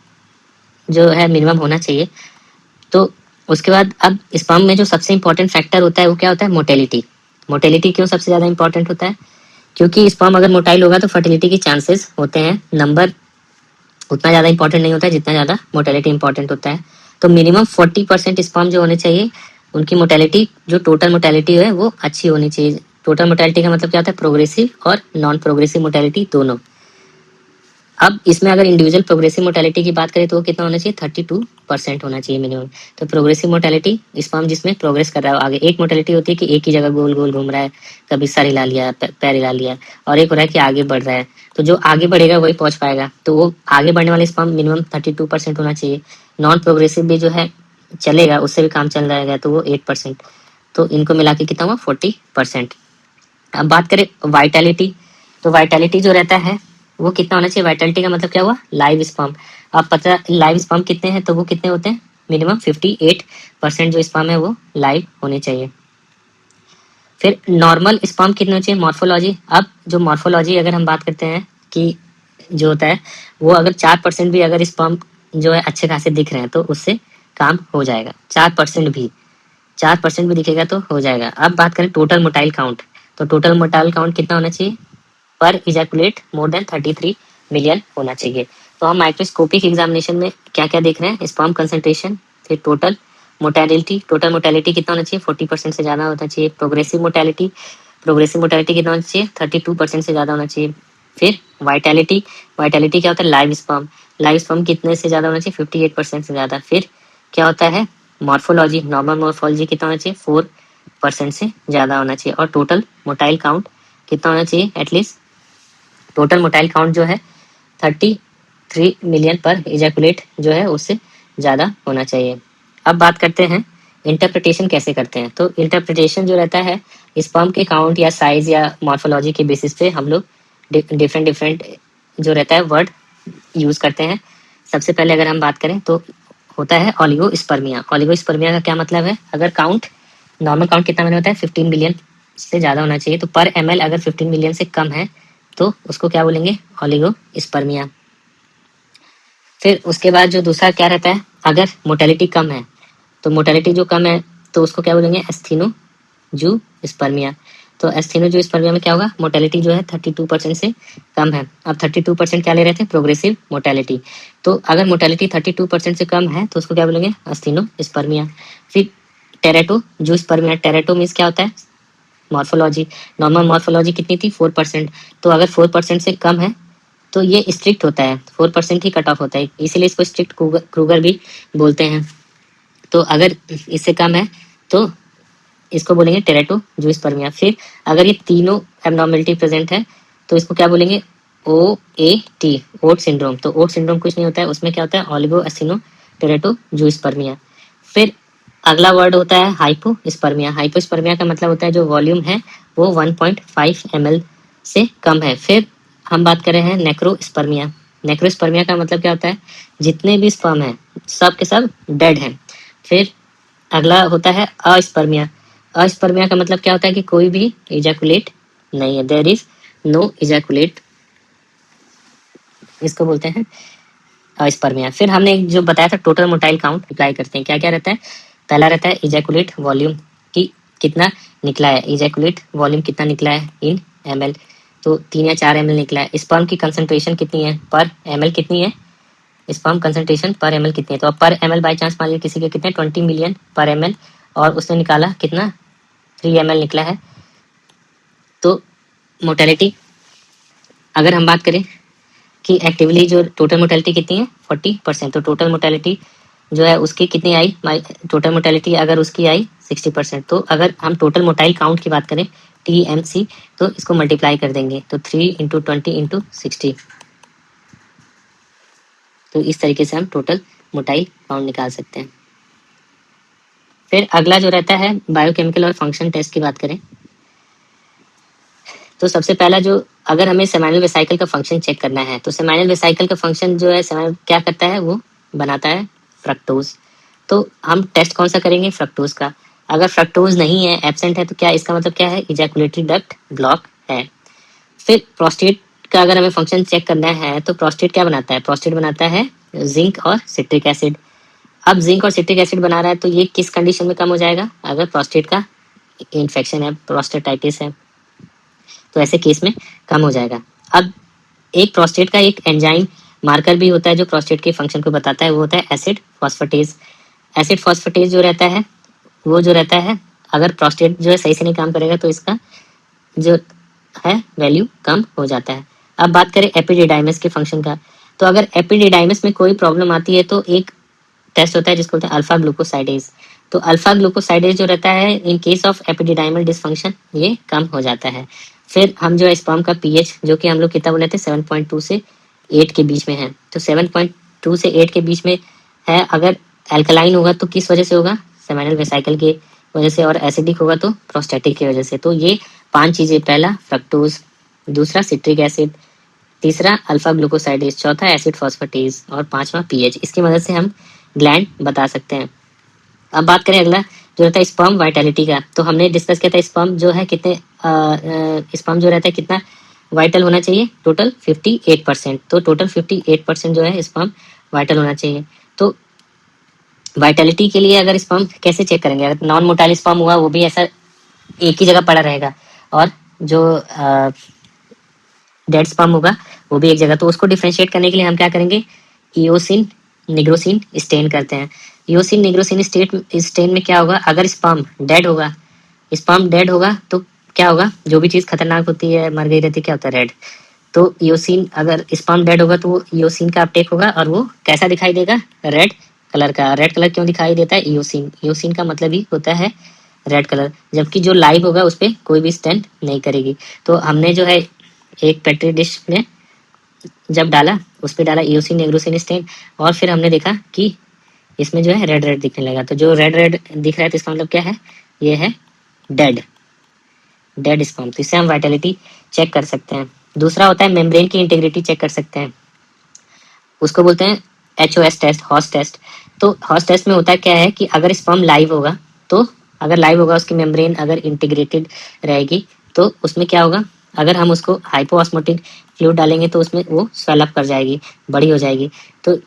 जो है मिनिमम होना चाहिए। तो उसके बाद अब स्पर्म में जो सबसे इंपॉर्टेंट फैक्टर होता है वो क्या होता है? मोटेलिटी। मोटेलिटी क्यों सबसे ज़्यादा इंपॉर्टेंट होता है? क्योंकि स्पर्म अगर मोटाइल होगा तो फर्टिलिटी के चांसेस होते हैं। नंबर उतना ज़्यादा इंपॉर्टेंट नहीं होता है जितना ज़्यादा मोटेलिटी इंपॉर्टेंट होता है। तो मिनिमम 40% स्पर्म जो होने चाहिए, उनकी मोटेलिटी जो टोटल मोटेलिटी है वो अच्छी होनी चाहिए। टोटल मोटेलिटी का मतलब क्या होता है? प्रोग्रेसिव और नॉन प्रोग्रेसिव मोटेलिटी दोनों। अब इसमें अगर इंडिविजुअल प्रोग्रेसिव मोटेलिटी की बात करें तो वो कितना होना चाहिए, 32% होना चाहिए मिनिमम। तो प्रोग्रेसिव मोटेलिटी स्पर्म जिसमें प्रोग्रेस कर रहा है आगे। एक मोटेलिटी होती है कि एक ही जगह गोल गोल घूम रहा है, कभी सर हिला लिया, पैर हिला लिया, और एक हो रहा है कि आगे बढ़ रहा है। तो जो आगे बढ़ेगा वही पहुंच पाएगा, तो वो आगे बढ़ने वाले स्पर्म मिनिमम 32% होना चाहिए। नॉन प्रोग्रेसिव भी जो है चलेगा, उससे भी काम चल जाएगा, तो वो 8%। तो इनको मिला के कितना हुआ, 40%। अब बात करें वाइटैलिटी, तो वाइटैलिटी जो रहता है वो कितना होना चाहिए, वाइटैलिटी का मतलब क्या हुआ, लाइव स्पर्म। अब पता लाइव स्पर्म कितने हैं, तो वो कितने होते हैं, मिनिमम 58% जो स्पर्म है वो लाइव होने चाहिए। फिर नॉर्मल स्पर्म कितने होने चाहिए, मॉर्फोलॉजी। अब जो मॉर्फोलॉजी अगर हम बात करते हैं कि जो होता है वो अगर 4% भी अगर स्पर्म जो है अच्छे खासे दिख रहे हैं तो उससे काम हो जाएगा। 4% भी दिखेगा तो हो जाएगा। अब बात करें टोटल मोटाइल काउंट, तो टोटल मोटाइल काउंट कितना होना चाहिए, पर इजैकुलेट मोर देन 33 मिलियन होना चाहिए। तो हम माइक्रोस्कोपिक एग्जामिनेशन में क्या क्या देख रहे हैं, स्पर्म कंसंट्रेशन, फिर टोटल मोटेलिटी, टोटल मोटेलिटी कितना होना चाहिए, 40% से ज़्यादा होना चाहिए। प्रोग्रेसिव मोटेलिटी कितना होना चाहिए, 32% से ज़्यादा होना चाहिए। फिर वाइटैलिटी, वाइटैलिटी क्या होता है, लाइव स्पर्म कितने से ज़्यादा होना चाहिए, 58% से ज़्यादा। फिर क्या होता है, मॉर्फोलॉजी, नॉर्मल मॉर्फोलॉजी कितना होना चाहिए, 4% से ज़्यादा होना चाहिए। और टोटल मोटाइल काउंट कितना होना चाहिए, एटलीस्ट टोटल मोटाइल काउंट जो है 33 मिलियन पर इजैकुलेट जो है उससे ज़्यादा होना चाहिए। अब बात करते हैं इंटरप्रिटेशन कैसे करते हैं। तो इंटरप्रिटेशन जो रहता है स्पर्म के काउंट या साइज या मॉर्फोलॉजी के बेसिस पे हम लोग डिफरेंट जो रहता है वर्ड यूज़ करते हैं। सबसे पहले अगर हम बात करें तो होता है ओलिगोस्पर्मिया। ओलिगोस्पर्मिया का क्या मतलब है, अगर काउंट नॉर्मल काउंट कितना मैंने होता है 15 मिलियन से ज़्यादा होना चाहिए, तो पर ml अगर 15 मिलियन से कम है तो उसको क्या बोलेंगे, ओलिगोस्पर्मिया। फिर उसके बाद जो दूसरा क्या रहता है, अगर मोटेलिटी कम है, तो मोटेलिटी जो कम है तो उसको क्या बोलेंगे, एस्थेनोजूस्पर्मिया। तो एस्थेनोजूस्पर्मिया में क्या होगा, मोटेलिटी जो है 32% से कम है। अब 32% क्या ले रहे थे, प्रोग्रेसिव मोटेलिटी। तो अगर मोटेलिटी 32% से कम है तो उसको क्या बोलेंगे, एस्थेनोस्पर्मिया। फिर टेरेटोजूस्पर्मिया, टेरेटो मीन्स क्या होता है, मॉर्फोलॉजी। नॉर्मल मॉर्फोलॉजी कितनी थी, 4%। तो अगर 4% से कम है तो ये स्ट्रिक्ट होता है, 4% ही कट ऑफ होता है, इसीलिए इसको स्ट्रिक्ट क्रूगर भी बोलते हैं। तो अगर इससे कम है तो इसको बोलेंगे टेरेटोजूस्पर्मिया। फिर अगर ये तीनों एबनॉर्मेलिटी प्रेजेंट है तो इसको क्या बोलेंगे, OAT, ओट सिंड्रोम। तो ओट सिंड्रोम कुछ नहीं होता है, उसमें क्या होता है, ओलिगोएसिनोटेरेटोजूस्पर्मिया। फिर अगला वर्ड होता है हाइपोस्पर्मिया। हाइपोस्पर्मिया का मतलब होता है जो वॉल्यूम है वो 1.5 ml से कम है। फिर हम बात कर रहे हैं नेक्रोस्पर्मिया। नेक्रोस्पर्मिया का मतलब क्या होता है, जितने भी स्पर्म हैं सब के सब डेड हैं। फिर अगला होता है अस्पर्मिया। अस्पर्मिया का मतलब क्या होता है कि कोई भी इजैकुलेट नहीं है, देयर इज नो इजैकुलेट, इसको बोलते हैं अस्पर्मिया। फिर हमने जो बताया था टोटल मोटाइल काउंट अप्लाई करते हैं, क्या क्या रहता है, पहला रहता है इजैकुलेट वॉल्यूम की कितना निकला है, इजैकुलेट वॉल्यूम कितना निकला है इन ml, तो 3 या 4 ml निकला है। स्पर्म की कंसंट्रेशन कितनी है पर ml, कितनी है स्पर्म कंसंट्रेशन पर ml कितनी है, तो अब पर ml बाई चांस मान लीजिए किसी के कितने 20 मिलियन पर ml और उसने निकाला कितना 3 ml निकला है। तो मोटेलिटी अगर हम बात करें कि एक्टिवली जो टोटल मोटेलिटी कितनी है 40%, तो टोटल मोटेलिटी जो है उसकी कितनी आई, टोटल मोटेलिटी अगर उसकी आई 60%, तो अगर हम टोटल मोटाइल काउंट की बात करें TMC तो इसको मल्टीप्लाई कर देंगे, तो 3 × 20 × 60। तो इस तरीके से हम टोटल मोटाइल काउंट निकाल सकते हैं। फिर अगला जो रहता है बायोकेमिकल और फंक्शन टेस्ट की बात करें तो सबसे पहला जो अगर हमें सेमाइनल वेसाइकल का फंक्शन चेक करना है तो सेमाइनल वेसाइकल का फंक्शन जो है क्या करता है, वो बनाता है फ्रक्टोज। तो हम टेस्ट कौन सा करेंगे, फ्रक्टोज का। अगर फ्रक्टोज नहीं है, एब्सेंट है, तो क्या इसका मतलब क्या है, इजैकुलेटरी डक्ट ब्लॉक है। फिर प्रोस्टेट का अगर हमें फंक्शन चेक करना है तो प्रोस्टेट क्या बनाता है, प्रोस्टेट बनाता है जिंक और सिट्रिक एसिड। अब जिंक और सिट्रिक एसिड बना रहा है तो ये किस कंडीशन में कम हो जाएगा, अगर प्रोस्टेट का इन्फेक्शन है, प्रोस्टेटाइटिस है, तो ऐसे केस में कम हो जाएगा। अब एक प्रोस्टेट का एक एंजाइम मार्कर भी होता है जो प्रोस्टेट के फंक्शन को बताता है, वो होता है एसिड फॉस्फेटेज। एसिड फॉस्फेटेज जो रहता है वो जो रहता है अगर प्रोस्टेट जो है सही से नहीं काम करेगा तो इसका जो है वैल्यू कम हो जाता है। अब बात करें एपिडिडाइमस के फंक्शन का, तो अगर एपिडिडाइमिस में कोई प्रॉब्लम आती है तो एक टेस्ट होता है जिसको बोलते हैं अल्फा ग्लूकोसाइडेज। तो अल्फा ग्लूकोसाइडेज जो रहता है इन केस ऑफ एपिडिडाइमल डिसफंक्शन ये कम हो जाता है। फिर हम जो है स्पर्म का पीएच जो कि हम लोग कितना बोले थे 7.2 से 8 के बीच में है, तो 7.2 से 8 के बीच में है। अगर एल्कलाइन होगा तो किस वजह से होगा, सेमिनल वेसिकल की वजह से, और एसिडिक होगा तो प्रोस्टेटिक की वजह से। तो ये 5 चीजें, पहला फ्रक्टोज, दूसरा सिट्रिक एसिड, तीसरा अल्फा ग्लूकोसाइडेज, चौथा एसिड फॉस्फेटेज और पांचवा पीएच। इसकी मदद से हम ग्लैंड बता सकते हैं। अब बात करें अगला जो रहता है स्पर्म वाइटलिटी का, तो हमने डिस्कस किया था स्पर्म जो है कितने स्पर्म जो रहता है कितना वाइटल होना चाहिए, टोटल 58%। तो टोटल 58% जो है स्पर्म वाइटल होना चाहिए। तो वाइटलिटी के लिए अगर स्पर्म कैसे चेक करेंगे, अगर नॉन मोटाइल स्पर्म हुआ वो भी ऐसा एक ही जगह पड़ा रहेगा, और जो डेड स्पर्म होगा वो भी एक जगह, तो उसको डिफ्रेंशिएट करने के लिए हम क्या करेंगे, इयोसिन निग्रोसिन स्टेन करते हैं। इयोसिन निग्रोसिन स्टेन में क्या होगा, अगर स्पर्म डेड होगा तो क्या होगा, जो भी चीज खतरनाक होती है मर गई रहती है क्या होता है, रेड। तो इयोसिन, अगर स्पर्म डेड होगा तो वो इयोसिन का अपटेक होगा और वो कैसा दिखाई देगा, रेड कलर का। रेड कलर क्यों दिखाई देता है, इयोसिन, इयोसिन का मतलब ही होता है रेड कलर। जबकि जो लाइव होगा उस पर कोई भी स्टेन नहीं करेगी। तो हमने जो है एक पेट्री डिश में जब डाला, उस पर डाला इयोसिन निग्रोसिन स्टेन, और फिर हमने देखा कि इसमें जो है रेड रेड दिखने लगा। तो जो रेड रेड दिख रहा है तो इसका मतलब क्या है, ये है डेड स्पर्म। तो इससे हम वाइटलिटी चेक कर सकते हैं। दूसरा होता है मेम्ब्रेन की इंटीग्रिटी चेक कर सकते हैं, उसको बोलते हैं HOS टेस्ट, हॉस टेस्ट। तो हॉस टेस्ट में होता है क्या है कि अगर स्पर्म लाइव होगा तो, अगर लाइव होगा उसकी मेम्ब्रेन अगर इंटीग्रेटेड रहेगी तो उसमें क्या होगा, अगर हम उसको हाइपोऑस्मोटिक फ्लूइड डालेंगे तो उसमें वो स्वेल अप कर जाएगी, बड़ी हो जाएगी। तो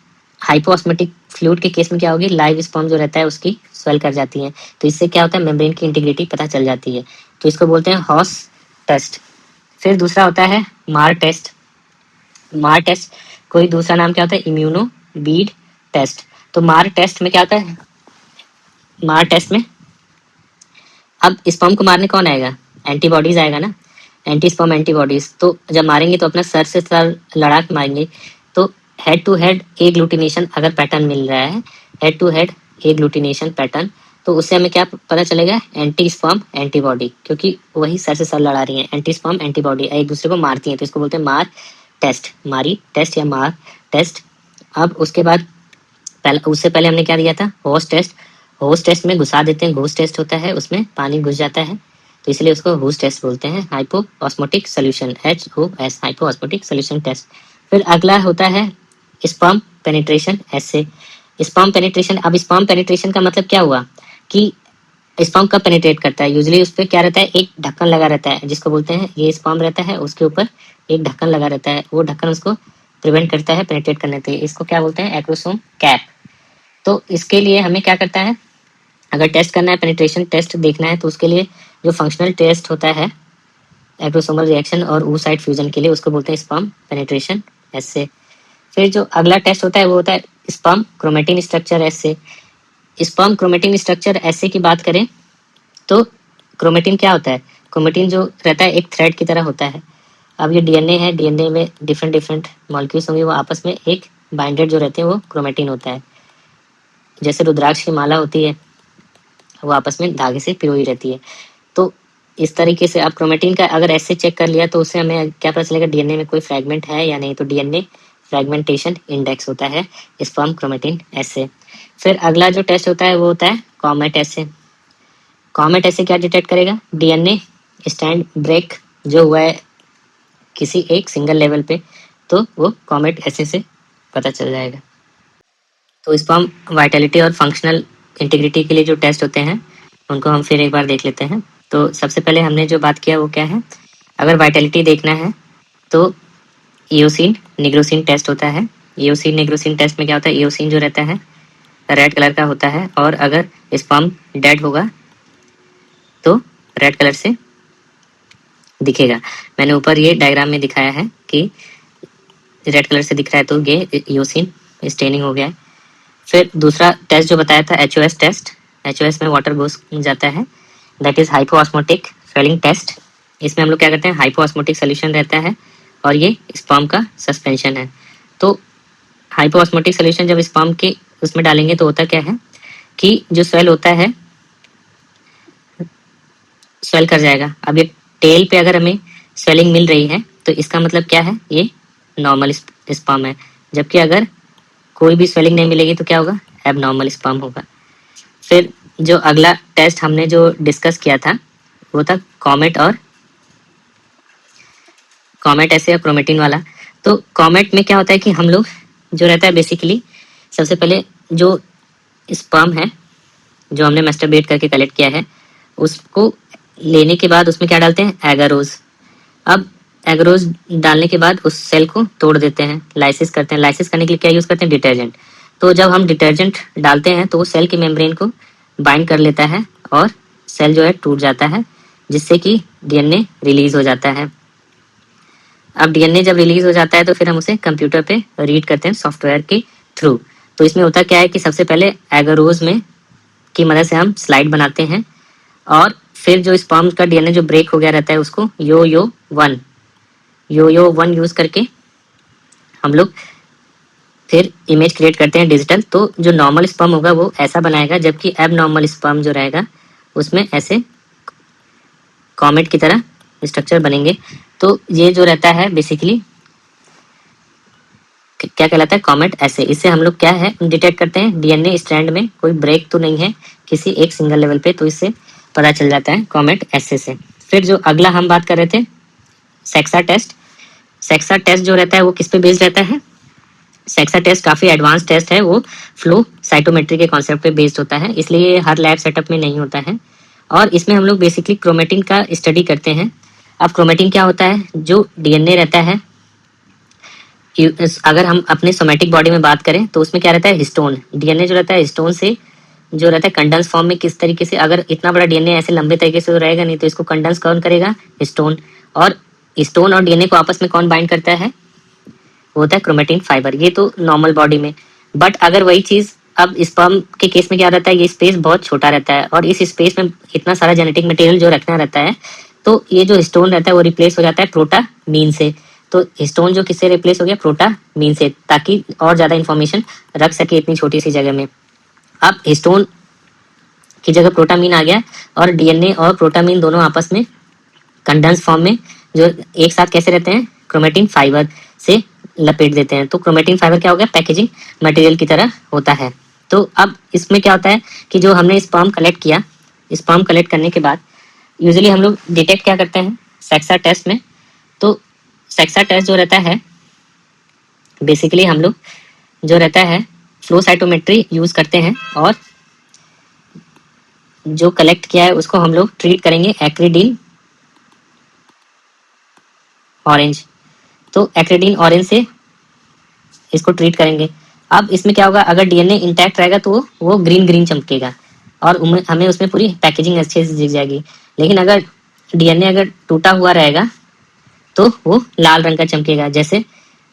हाइपोऑस्मोटिक फ्लूइड के केस में क्या होगी, लाइव स्पर्म जो रहता है उसकी स्वेल कर जाती है। तो इससे क्या होता है, मेम्ब्रेन की इंटीग्रिटी पता चल जाती है। तो इसको बोलते हैं हॉस टेस्ट। फिर दूसरा होता है मार टेस्ट। मार टेस्ट कोई दूसरा नाम क्या होता है, इम्यूनो बीड टेस्ट। तो मार टेस्ट में क्या होता है, मार टेस्ट में अब स्पर्म को मारने कौन आएगा, एंटीबॉडीज आएगा ना, एंटी स्पर्म एंटीबॉडीज। तो जब मारेंगे तो अपना सर से सर लड़ा के मारेंगे। तो हेड टू हेड एग्लूटिनेशन अगर पैटर्न मिल रहा है, head to head agglutination pattern, तो उससे हमें क्या पता चलेगा, एंटी स्पर्म एंटीबॉडी, क्योंकि वही सर से सर लड़ा रही है। एंटी स्पर्म एंटीबॉडी एक दूसरे को मारती है, तो इसको बोलते हैं मार टेस्ट, मारी टेस्ट या मार टेस्ट। अब उसके बाद उससे पहले हमने क्या दिया था, होस्ट टेस्ट। होस्ट टेस्ट में घुसा देते हैं, घूस टेस्ट होता है, उसमें पानी घुस जाता है, तो इसलिए उसको हुस टेस्ट बोलते हैं। हाइपोऑस्मोटिक सोल्यूशन, HOS, हाइपोऑस्मोटिक सोल्यूशन टेस्ट। फिर अगला होता है स्पर्म पेनिट्रेशन एसे। स्पर्म पेनिट्रेशन, अब स्पर्म पेनिट्रेशन का मतलब क्या हुआ कि स्पर्म कब पेनिट्रेट करता है, यूजुअली उस पर क्या रहता है, एक ढक्कन लगा रहता है जिसको बोलते हैं, ये स्पर्म रहता है उसके ऊपर एक ढक्कन लगा रहता है, वो ढक्कन उसको प्रिवेंट करता है पेनिट्रेट करने से। इसको क्या बोलते हैं, एक्रोसोम कैप। तो इसके लिए हमें क्या करता है, अगर टेस्ट करना है, पेनिट्रेशन टेस्ट देखना है, तो उसके लिए जो फंक्शनल टेस्ट होता है एक्रोसोमल रिएक्शन और oocyte फ्यूजन के लिए, उसको बोलते हैं स्पर्म पेनिट्रेशन एसे। फिर जो अगला टेस्ट होता है वो होता है स्पर्म क्रोमेटिन स्ट्रक्चर एसे। स्पर्म क्रोमेटिन स्ट्रक्चर एसे की बात करें तो क्रोमेटिन क्या होता है, क्रोमेटिन जो रहता है एक थ्रेड की तरह होता है। अब ये डीएनए है, डीएनए में डिफरेंट डिफरेंट मॉलिक्यूल्स होंगे, वो आपस में एक बाइंडेड जो रहते हैं वो क्रोमेटिन होता है। जैसे रुद्राक्ष की माला होती है, वो आपस में धागे से पिरोई रहती है। तो इस तरीके से आप क्रोमेटिन का अगर ऐसे चेक कर लिया तो उससे हमें क्या पता चलेगा, डीएनए में कोई फ्रैगमेंट है या नहीं। तो डीएनए फ्रैगमेंटेशन इंडेक्स होता है स्पर्म क्रोमेटिन ऐसे। फिर अगला जो टेस्ट होता है वो होता है कॉमेट ऐसे। कॉमेट ऐसे क्या डिटेक्ट करेगा, डीएनए स्टैंड ब्रेक जो हुआ है किसी एक सिंगल लेवल पे, तो वो कॉमेट ऐसे से पता चल जाएगा। तो स्पर्म वाइटलिटी और फंक्शनल इंटीग्रिटी के लिए जो टेस्ट होते हैं उनको हम फिर एक बार देख लेते हैं। तो सबसे पहले हमने जो बात किया वो क्या है, अगर वाइटलिटी देखना है तो इयोसिन निग्रोसिन टेस्ट होता है। इयोसिन निग्रोसिन टेस्ट में क्या होता है, इयोसिन जो रहता है रेड कलर का होता है, और अगर स्पर्म डेड होगा तो रेड कलर से दिखेगा। मैंने ऊपर ये डायग्राम में दिखाया है कि रेड कलर से दिख रहा है, तो ये इयोसिन स्टेनिंग हो गया है। फिर दूसरा टेस्ट जो बताया था HOS टेस्ट, HOS में वाटर घुस जाता है, दैट इज हाइपोऑस्मोटिक स्वेलिंग टेस्ट। इसमें हम लोग क्या करते हैं, हाइपोऑस्मोटिक सोल्यूशन रहता है और ये स्पर्म का सस्पेंशन है। तो हाइपोऑस्मोटिक सोल्यूशन जब स्पर्म के उसमें डालेंगे तो होता क्या है कि जो स्वेल होता है स्वेल कर जाएगा। अब ये टेल पे अगर हमें स्वेलिंग मिल रही है तो इसका मतलब क्या है, ये नॉर्मल स्पर्म है। जबकि अगर कोई भी स्वेलिंग नहीं मिलेगी तो क्या होगा, एबनॉर्मल स्पर्म होगा। फिर जो अगला टेस्ट हमने जो डिस्कस किया था वो था कॉमेट ऐसे या क्रोमेटिन वाला। तो कॉमेट में क्या होता है कि हम लोग जो रहता है बेसिकली सबसे पहले जो स्पर्म है जो हमने मैस्टरबेट करके कलेक्ट किया है उसको लेने के बाद उसमें क्या डालते हैं, एगारोज। अब एगारोज डालने के बाद उस सेल को तोड़ देते हैं, लाइसिस करते हैं। लाइसिस करने के लिए क्या यूज करते हैं, डिटर्जेंट। तो जब हम डिटर्जेंट डालते हैं तो वो सेल की मेम्ब्रेन को बाइंड कर लेता है और सेल जो है टूट जाता है, जिससे कि डीएनए रिलीज हो जाता है। अब डीएनए जब रिलीज हो जाता है तो फिर हम उसे कंप्यूटर पे रीड करते हैं सॉफ्टवेयर के थ्रू। तो इसमें होता क्या है कि सबसे पहले एगारोज में की मदद से हम स्लाइड बनाते हैं और फिर जो स्पर्म का डीएनए जो ब्रेक हो गया रहता है उसको यो वन यूज करके हम लोग फिर इमेज क्रिएट करते हैं डिजिटल। तो जो नॉर्मल स्पर्म होगा वो ऐसा बनाएगा, जबकि एब नॉर्मल स्पर्म जो रहेगा उसमें ऐसे कॉमेट की तरह स्ट्रक्चर बनेंगे। तो ये जो रहता है बेसिकली क्या कहलाता है, कॉमेट ऐसे। इससे हम लोग क्या है डिटेक्ट करते हैं डीएनए स्ट्रैंड में कोई ब्रेक तो नहीं है किसी एक सिंगल लेवल पे, तो इससे पता चल जाता है कॉमेट ऐसे से। फिर जो अगला हम बात कर रहे थे सेक्सा टेस्ट। सेक्सा टेस्ट जो रहता है वो किस पे बेस्ड रहता है, सेक्सा टेस्ट काफी एडवांस टेस्ट है, वो फ्लो साइटोमेट्री के कॉन्सेप्ट पे बेस्ड होता है, इसलिए हर लैब सेटअप में नहीं होता है। और इसमें हम लोग बेसिकली क्रोमेटिन का स्टडी करते हैं। अब क्रोमेटिन क्या होता है, जो डीएनए रहता है अगर हम अपने सोमेटिक बॉडी में बात करें तो उसमें क्या रहता है, हिस्टोन। डीएनए जो रहता है हिस्टोन से जो रहता है कंडेंस फॉर्म में किस तरीके से, अगर इतना बड़ा डीएनए ऐसे लंबे तरीके से रहेगा नहीं तो इसको कंडेंस कौन करेगा, हिस्टोन। और हिस्टोन और डीएनए को आपस में कौन बाइंड करता है, वो होता है क्रोमेटिन फाइबर। ये तो नॉर्मल बॉडी में। बट अगर वही चीज अब स्पर्म के केस में क्या रहता है, ये स्पेस बहुत छोटा रहता है और इस स्पेस में इतना सारा जेनेटिक मटेरियल जो रखना रहता है, तो ये जो हिस्टोन रहता है वो रिप्लेस हो जाता है प्रोटामीन से। तो हिस्टोन जो किससे रिप्लेस हो गया, प्रोटामीन से, ताकि और ज्यादा इंफॉर्मेशन रख सके इतनी छोटी सी जगह में। अब हिस्टोन की जगह प्रोटामीन आ गया और डीएनए और प्रोटामीन दोनों आपस में कंडेंस फॉर्म में जो एक साथ कैसे रहते हैं, क्रोमेटिन फाइबर से लपेट देते हैं। तो क्रोमेटिन फाइबर क्या हो गया, पैकेजिंग मटेरियल की तरह होता है। तो अब इसमें क्या होता है कि जो हमने स्पर्म कलेक्ट किया, स्पर्म कलेक्ट करने के बाद यूजुअली हम लोग डिटेक्ट क्या करते हैं सेक्सा टेस्ट में। तो सेक्सा टेस्ट जो रहता है बेसिकली हम लोग जो रहता है फ्लो साइटोमेट्री यूज करते हैं और जो कलेक्ट किया है उसको हम लोग ट्रीट करेंगे एक्रिडीन ऑरेंज। तो एक्रिडीन ऑरेंज से इसको ट्रीट करेंगे। अब इसमें क्या होगा, अगर डीएनए इंटैक्ट रहेगा तो वो ग्रीन ग्रीन चमकेगा और हमें उसमें पूरी पैकेजिंग अच्छे से दिख जाएगी। लेकिन अगर डीएनए अगर टूटा हुआ रहेगा तो वो लाल रंग का चमकेगा। जैसे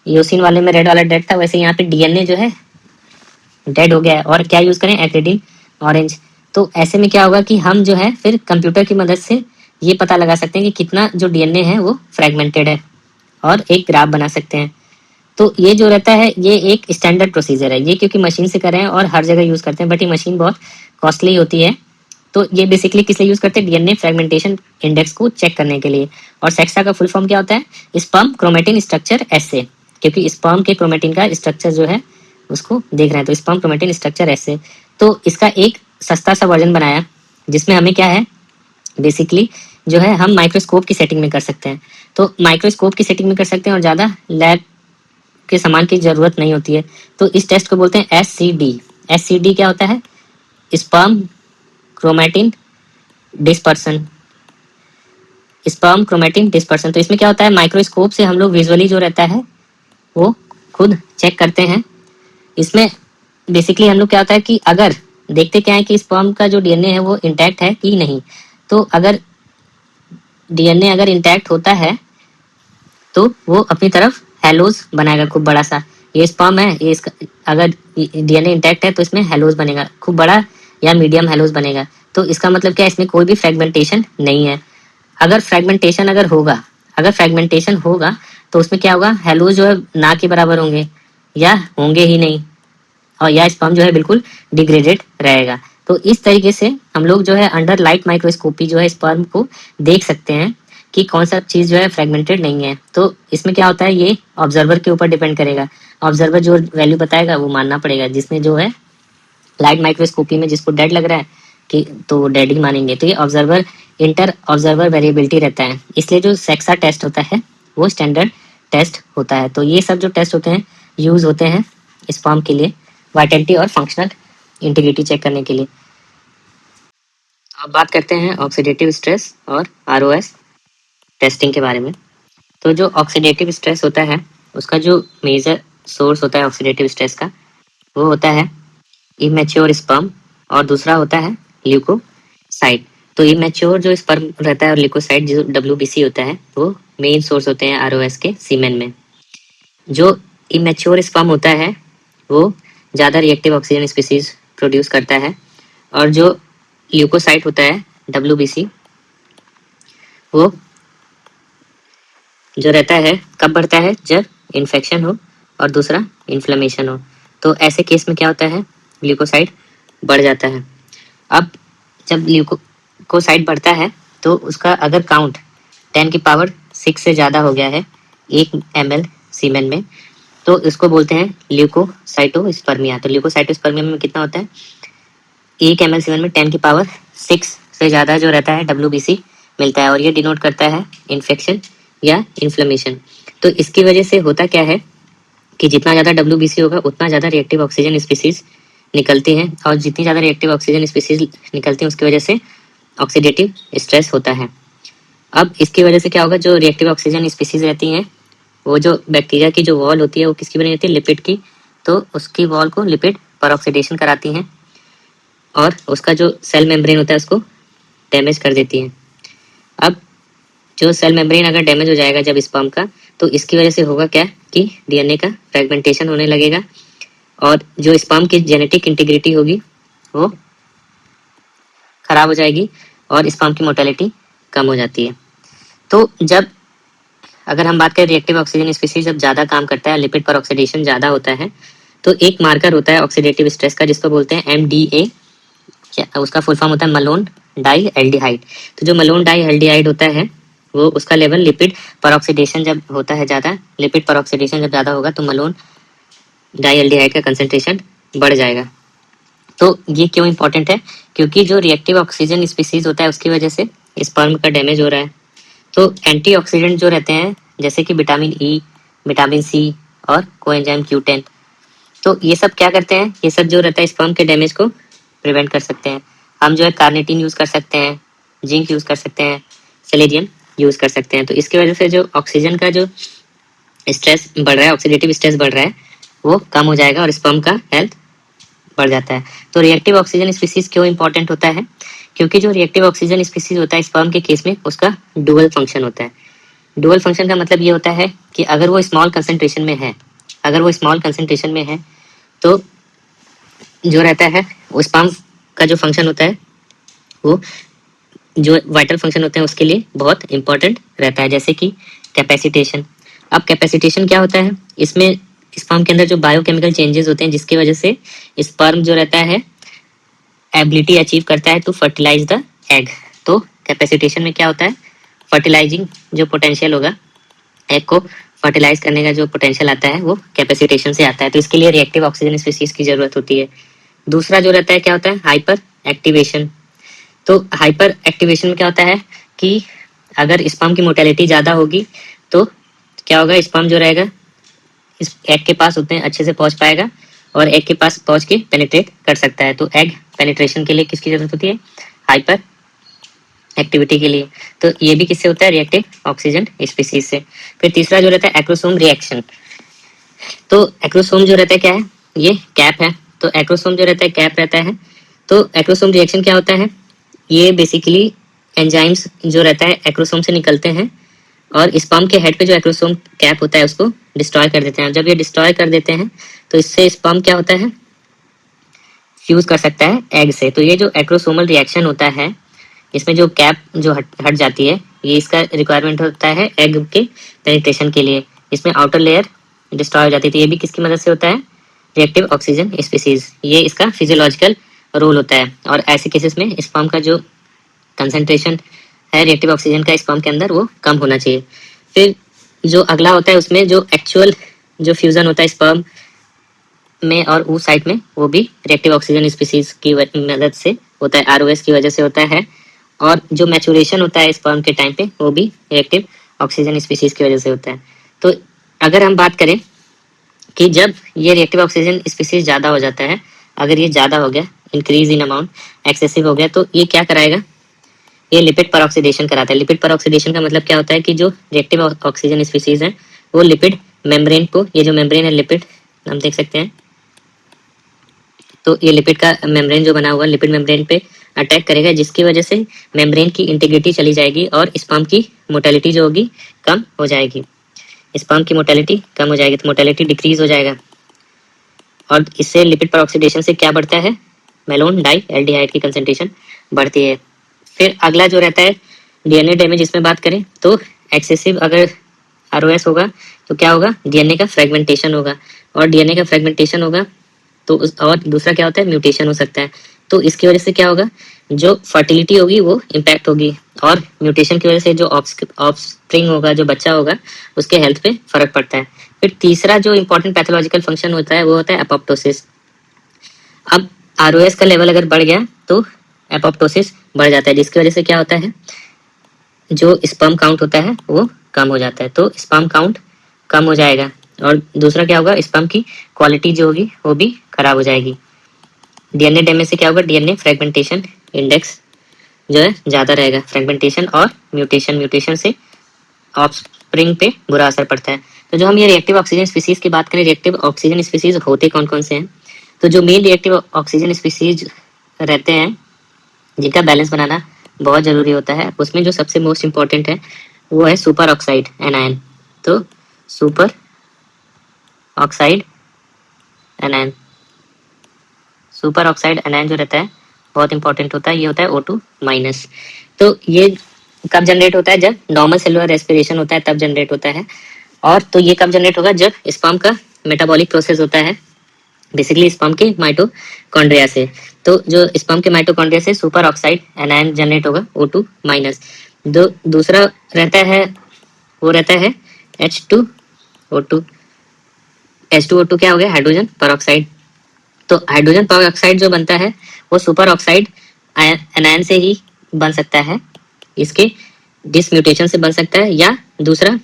योसिन वाले में रेड वाला डेड था, वैसे यहाँ पे डीएनए जो है डेड हो गया है और क्या यूज करें, एक्रिडीन ऑरेंज। तो ऐसे में क्या होगा कि हम जो है फिर कंप्यूटर की मदद से ये पता लगा सकते हैं कि कितना जो डीएनए है वो फ्रेगमेंटेड है और एक ग्राफ बना सकते हैं। तो ये जो रहता है ये एक स्टैंडर्ड प्रोसीजर है, ये क्योंकि मशीन से कर रहे हैं और हर जगह यूज करते हैं, बट ये मशीन बहुत कॉस्टली होती है। तो ये बेसिकली किस लिए यूज करते हैं, डीएनए फ्रेगमेंटेशन इंडेक्स को चेक करने के लिए। और सेक्सा का फुल फॉर्म क्या होता है, स्पर्म क्रोमेटिन स्ट्रक्चर ऐसे, क्योंकि स्पर्म के क्रोमेटिन का स्ट्रक्चर जो है उसको देख रहे हैं, तो स्पर्म क्रोमेटिन स्ट्रक्चर ऐसे। तो इसका एक सस्ता सा वर्जन बनाया जिसमें हमें क्या है बेसिकली जो है हम माइक्रोस्कोप की सेटिंग में कर सकते हैं। तो माइक्रोस्कोप की सेटिंग में कर सकते हैं और ज़्यादा लैब के सामान की जरूरत नहीं होती है। तो इस टेस्ट को बोलते हैं SCD। SCD क्या होता है, sperm chromatin dispersion. Sperm chromatin dispersion. तो इसमें क्या होता है, माइक्रोस्कोप से हम लोग विजुअली जो रहता है वो खुद चेक करते हैं। इसमें बेसिकली हम लोग क्या होता है कि अगर देखते क्या है कि स्पर्म का जो डीएनए है वो इंटैक्ट है कि नहीं। तो अगर डीएनए अगर इंटैक्ट होता है तो वो अपनी तरफ हेलोज बनाएगा खूब बड़ा सा। ये स्पर्म है, ये इसका अगर डीएनए इंटैक्ट है तो इसमें हेलोज बनेगा खूब बड़ा या मीडियम हेलोज बनेगा। तो इसका मतलब क्या है, इसमें कोई भी फ्रेगमेंटेशन नहीं है। अगर फ्रेगमेंटेशन होगा तो उसमें क्या होगा, हेलोज जो है ना के बराबर होंगे या होंगे ही नहीं, और या स्पर्म जो है बिल्कुल डिग्रेडेड रहेगा। तो इस तरीके से हम लोग जो है अंडर लाइट माइक्रोस्कोपी जो है स्पर्म को देख सकते हैं कि कौन सा चीज़ जो है फ्रेगमेंटेड नहीं है। तो इसमें क्या होता है, ये ऑब्जर्वर के ऊपर डिपेंड करेगा। ऑब्जर्वर जो वैल्यू बताएगा वो मानना पड़ेगा, जिसमें जो है लाइट माइक्रोस्कोपी में जिसको डेड लग रहा है कि तो वो डेड ही मानेंगे। तो ये ऑब्जर्वर इंटर ऑब्जर्वर वेरिएबिलिटी रहता है, इसलिए जो सेक्सा टेस्ट होता है वो स्टैंडर्ड टेस्ट होता है। तो ये सब जो टेस्ट होते हैं यूज होते हैं स्पर्म के लिए वाइटलिटी और फंक्शनल इंटीग्रिटी चेक करने के लिए। अब बात करते हैं ऑक्सीडेटिव स्ट्रेस और आरओएस टेस्टिंग के बारे में। तो जो ऑक्सीडेटिव स्ट्रेस होता है उसका जो मेजर सोर्स होता है ऑक्सीडेटिव स्ट्रेस का, वो होता है इमेच्योर स्पर्म, और दूसरा होता है ल्यूकोसाइट। तो इमेच्योर जो स्पर्म रहता है और ल्यूकोसाइट जो WBC होता है वो मेन सोर्स होते हैं आरओएस के सीमेन में। जो इमेच्योर स्पर्म होता है वो ज़्यादा रिएक्टिव ऑक्सीजन स्पीसीज प्रोड्यूस करता है, और जो ल्यूकोसाइट होता है WBC वो जो रहता है कब बढ़ता है, जब इन्फेक्शन हो और दूसरा इन्फ्लेमेशन हो। तो ऐसे केस में क्या होता है, ल्यूकोसाइट बढ़ जाता है। अब जब ल्यूकोसाइट बढ़ता है तो उसका अगर काउंट 10⁶ से ज़्यादा हो गया है 1 ml सीमेन में, तो इसको बोलते हैं ल्यूकोसाइटोस्पर्मिया। तो ल्यूकोसाइटोस्पर्मिया में कितना होता है, 1 ml सीमेन में 10⁶ से ज़्यादा जो रहता है WBC मिलता है, और ये डिनोट करता है इन्फेक्शन या इन्फ्लेमेशन। तो इसकी वजह से होता क्या है कि जितना ज़्यादा WBC होगा उतना ज़्यादा रिएक्टिव ऑक्सीजन स्पीसीज निकलती हैं, और जितनी ज़्यादा रिएक्टिव ऑक्सीजन स्पीसीज निकलती हैं उसकी वजह से ऑक्सीडेटिव स्ट्रेस होता है। अब इसकी वजह से क्या होगा, जो रिएक्टिव ऑक्सीजन स्पीसीज रहती हैं वो जो बैक्टीरिया की जो वॉल होती है वो किसकी बनी रहती है, लिपिड की। तो उसकी वॉल को लिपिड परऑक्सीडेशन कराती हैं और उसका जो सेल मेम्ब्रेन होता है उसको डैमेज कर देती हैं। अब जो सेल मेम्ब्रेन अगर डैमेज हो जाएगा जब स्पर्म का, तो इसकी वजह से होगा क्या कि DNA का फ्रेगमेंटेशन होने लगेगा, और जो स्पर्म की जेनेटिक इंटीग्रिटी होगी वो खराब हो जाएगी और स्पर्म की मोर्टेलिटी कम हो जाती है। तो जब अगर हम बात करें रिएक्टिव ऑक्सीजन स्पीसीज जब ज़्यादा काम करता है, लिपिड पर ऑक्सीडेशन ज़्यादा होता है, तो एक मार्कर होता है ऑक्सीडेटिव स्ट्रेस का जिसको बोलते हैं MDA, उसका फुल फॉर्म होता है मलोन डाई एल्डिहाइड। तो जो मलोन डाई एल्डिहाइड होता है वो उसका लेवल लिपिड पर ऑक्सीडेशन जब होता है ज़्यादा, लिपिड पर ऑक्सीडेशन जब ज़्यादा होगा तो मलोन डाई एल्डिहाइड का कंसंट्रेशन बढ़ जाएगा। तो ये क्यों इंपॉर्टेंट है, क्योंकि जो रिएक्टिव ऑक्सीजन स्पीसीज होता है उसकी वजह से स्पर्म का डैमेज हो रहा है। तो एंटीऑक्सीडेंट जो रहते हैं जैसे कि विटामिन E, विटामिन C और कोएंजाइम Q10, तो ये सब क्या करते हैं, ये सब जो रहता है स्पर्म के डैमेज को प्रिवेंट कर सकते हैं। हम जो है कार्निटीन यूज़ कर सकते हैं, जिंक यूज़ कर सकते हैं, सेलेनियम यूज़ कर सकते हैं। तो इसकी वजह से जो ऑक्सीजन का जो स्ट्रेस बढ़ रहा है, ऑक्सीडेटिव स्ट्रेस बढ़ रहा है, वो कम हो जाएगा और स्पर्म का हेल्थ बढ़ जाता है। तो रिएक्टिव ऑक्सीजन स्पीसीज क्यों इंपॉर्टेंट होता है, क्योंकि जो रिएक्टिव ऑक्सीजन स्पीसीज होता है स्पर्म के केस में उसका डुअल फंक्शन होता है। डुअल फंक्शन का मतलब ये होता है कि अगर वो स्मॉल कंसंट्रेशन में है, तो जो रहता है वो स्पर्म का जो फंक्शन होता है वो जो वाइटल फंक्शन होते हैं उसके लिए बहुत इंपॉर्टेंट रहता है, जैसे कि कैपेसिटेशन। अब कैपेसिटेशन क्या होता है, इसमें स्पर्म के अंदर जो बायोकेमिकल चेंजेस होते हैं जिसकी वजह से स्पर्म जो रहता है एबिलिटी अचीव करता है टू फर्टिलाइज द एग। तो कैपेसिटेशन में क्या होता है, फर्टिलाइजिंग जो पोटेंशियल होगा, एग को फर्टिलाइज करने का जो पोटेंशियल आता है वो कैपेसिटेशन से आता है। तो इसके लिए रिएक्टिव ऑक्सीजन स्पीसीज की जरूरत होती है। दूसरा जो रहता है क्या होता है, हाइपर एक्टिवेशन। तो हाइपर एक्टिवेशन में क्या होता है कि अगर स्पर्म की मोर्टेलिटी ज़्यादा होगी तो क्या होगा, स्पर्म जो रहेगा इस एग के पास उतने अच्छे से पहुंच पाएगा और एग के पास पहुंच के पेनिट्रेट कर सकता है। तो एग पेनिट्रेशन के लिए किसकी जरूरत होती है, हाइपर एक्टिविटी के लिए। तो ये भी किससे होता है, रिएक्टिव ऑक्सीजन स्पीसीज से। फिर तीसरा जो रहता है एक्रोसोम रिएक्शन। तो एक्रोसोम जो रहता है क्या है, ये कैप है। तो एक्रोसोम जो रहता है कैप रहता है। तो एक्रोसोम रिएक्शन क्या होता है, ये बेसिकली एंजाइम्स जो रहता है एक्रोसोम से निकलते हैं और स्पर्म के हेड पे जो एक्रोसोम कैप होता है उसको डिस्ट्रॉय कर देते हैं। जब ये डिस्ट्रॉय कर देते हैं तो इससे स्पर्म क्या होता है, फ्यूज कर सकता है एग से। तो ये जो एक्रोसोमल रिएक्शन होता है इसमें जो कैप जो हट जाती है, ये इसका रिक्वायरमेंट होता है एग के पेनिट्रेशन के लिए। इसमें आउटर लेयर डिस्ट्रॉय हो जाती थी। ये भी किसकी मदद से होता है? Reactive oxygen species. ये इसका फिजियोलॉजिकल रोल होता है। और ऐसे केसेस में स्पर्म का जो कंसंट्रेशन है रिएक्टिव ऑक्सीजन का स्पर्म के अंदर वो कम होना चाहिए। फिर जो अगला होता है उसमें जो एक्चुअल जो फ्यूजन होता है स्पर्म में और उस साइड में, वो भी रिएक्टिव ऑक्सीजन स्पीसीज की मदद से होता है, आरओएस की वजह से होता है। और जो मैचुरेशन होता है स्पर्म के टाइम पे वो भी रिएक्टिव ऑक्सीजन स्पीसीज की वजह से होता है। तो अगर हम बात करें कि जब ये रिएक्टिव ऑक्सीजन स्पीसीज ज़्यादा हो जाता है, अगर ये ज़्यादा हो गया, इंक्रीज इन अमाउंट, एक्सेसिव हो गया, तो ये क्या कराएगा? ये लिपिड पर ऑक्सीडेशन कराता है। लिपिड पर ऑक्सीडेशन का मतलब क्या होता है कि जो रिएक्टिव ऑक्सीजन स्पीसीज है वो लिपिड मेम्ब्रेन को, ये जो मेम्ब्रेन है लिपिड हम देख सकते हैं, तो ये लिपिड का मेम्ब्रेन जो बना हुआ लिपिड मेम्ब्रेन पे अटैक करेगा, जिसकी वजह से मेम्ब्रेन की इंटीग्रिटी चली जाएगी और स्पर्म की मोटेलिटी जो होगी कम हो जाएगी। स्पर्म की मोटेलिटी कम हो जाएगी, तो मोटेलिटी डिक्रीज हो जाएगा। और इससे लिपिड पर ऑक्सीडेशन से क्या बढ़ता है? मेलोन डाई एल्डिहाइड की कंसंट्रेशन बढ़ती है। फिर अगला जो रहता है डीएनए डैमेज, इसमें बात करें तो एक्सेसिव अगर आरओएस होगा तो क्या होगा? डीएनए का फ्रेगमेंटेशन होगा। और डीएनए का फ्रेगमेंटेशन होगा तो और दूसरा क्या होता है? म्यूटेशन हो सकता है। तो इसकी वजह से क्या होगा? जो फर्टिलिटी होगी वो इम्पैक्ट होगी, और म्यूटेशन की वजह से जो ऑफस्प्रिंग होगा, जो बच्चा होगा, उसके हेल्थ पे फर्क पड़ता है। फिर तीसरा जो इंपॉर्टेंट पैथोलॉजिकल फंक्शन होता है वो होता है एपोप्टोसिस। अब आरओएस का लेवल अगर बढ़ गया तो एपोप्टोसिस बढ़ जाता है, जिसकी वजह से क्या होता है? जो स्पर्म काउंट होता है वो कम हो जाता है। तो स्पर्म काउंट कम हो जाएगा, और दूसरा क्या होगा? स्पर्म की क्वालिटी जो होगी वो भी खराब हो जाएगी। डीएनए डैमेज से क्या होगा? डीएनए फ्रेगमेंटेशन इंडेक्स जो है ज़्यादा रहेगा। फ्रेगमेंटेशन और म्यूटेशन से ऑफस्प्रिंग पे बुरा असर पड़ता है। तो जो हम ये रिएक्टिव ऑक्सीजन स्पीसीज की बात करें, रिएक्टिव ऑक्सीजन स्पीसीज होते कौन कौन से हैं? तो जो मेन रिएक्टिव ऑक्सीजन स्पीसीज रहते हैं जिनका बैलेंस बनाना बहुत ज़रूरी होता है, उसमें जो सबसे मोस्ट इम्पॉर्टेंट है वो है सुपर ऑक्साइड एनायन। तो super oxide anion, super oxide anion जो रहता है बहुत इंपॉर्टेंट होता है। ये होता है O2 माइनस। तो ये कब जनरेट होता है? जब नॉर्मल सेलुलर रेस्पिरेशन होता है तब जनरेट होता है। और तो ये कब जनरेट होगा? जब स्पर्म का मेटाबॉलिक प्रोसेस होता है, बेसिकली स्पर्म के माइटोकॉन्ड्रिया से। तो जो स्पर्म के माइटोकॉन्ड्रिया से सुपर ऑक्साइड एनायन जनरेट होगा O2 माइनस। दूसरा रहता है वो रहता है H2O2। H2O2 क्या हो गया? Hydrogen peroxide. तो हाइड्रोजन परऑक्साइड जो बनता है वो सुपर ऑक्साइड एनायन से ही बन सकता है, इसके डिसम्यूटेशन से बन सकता है, या दूसरा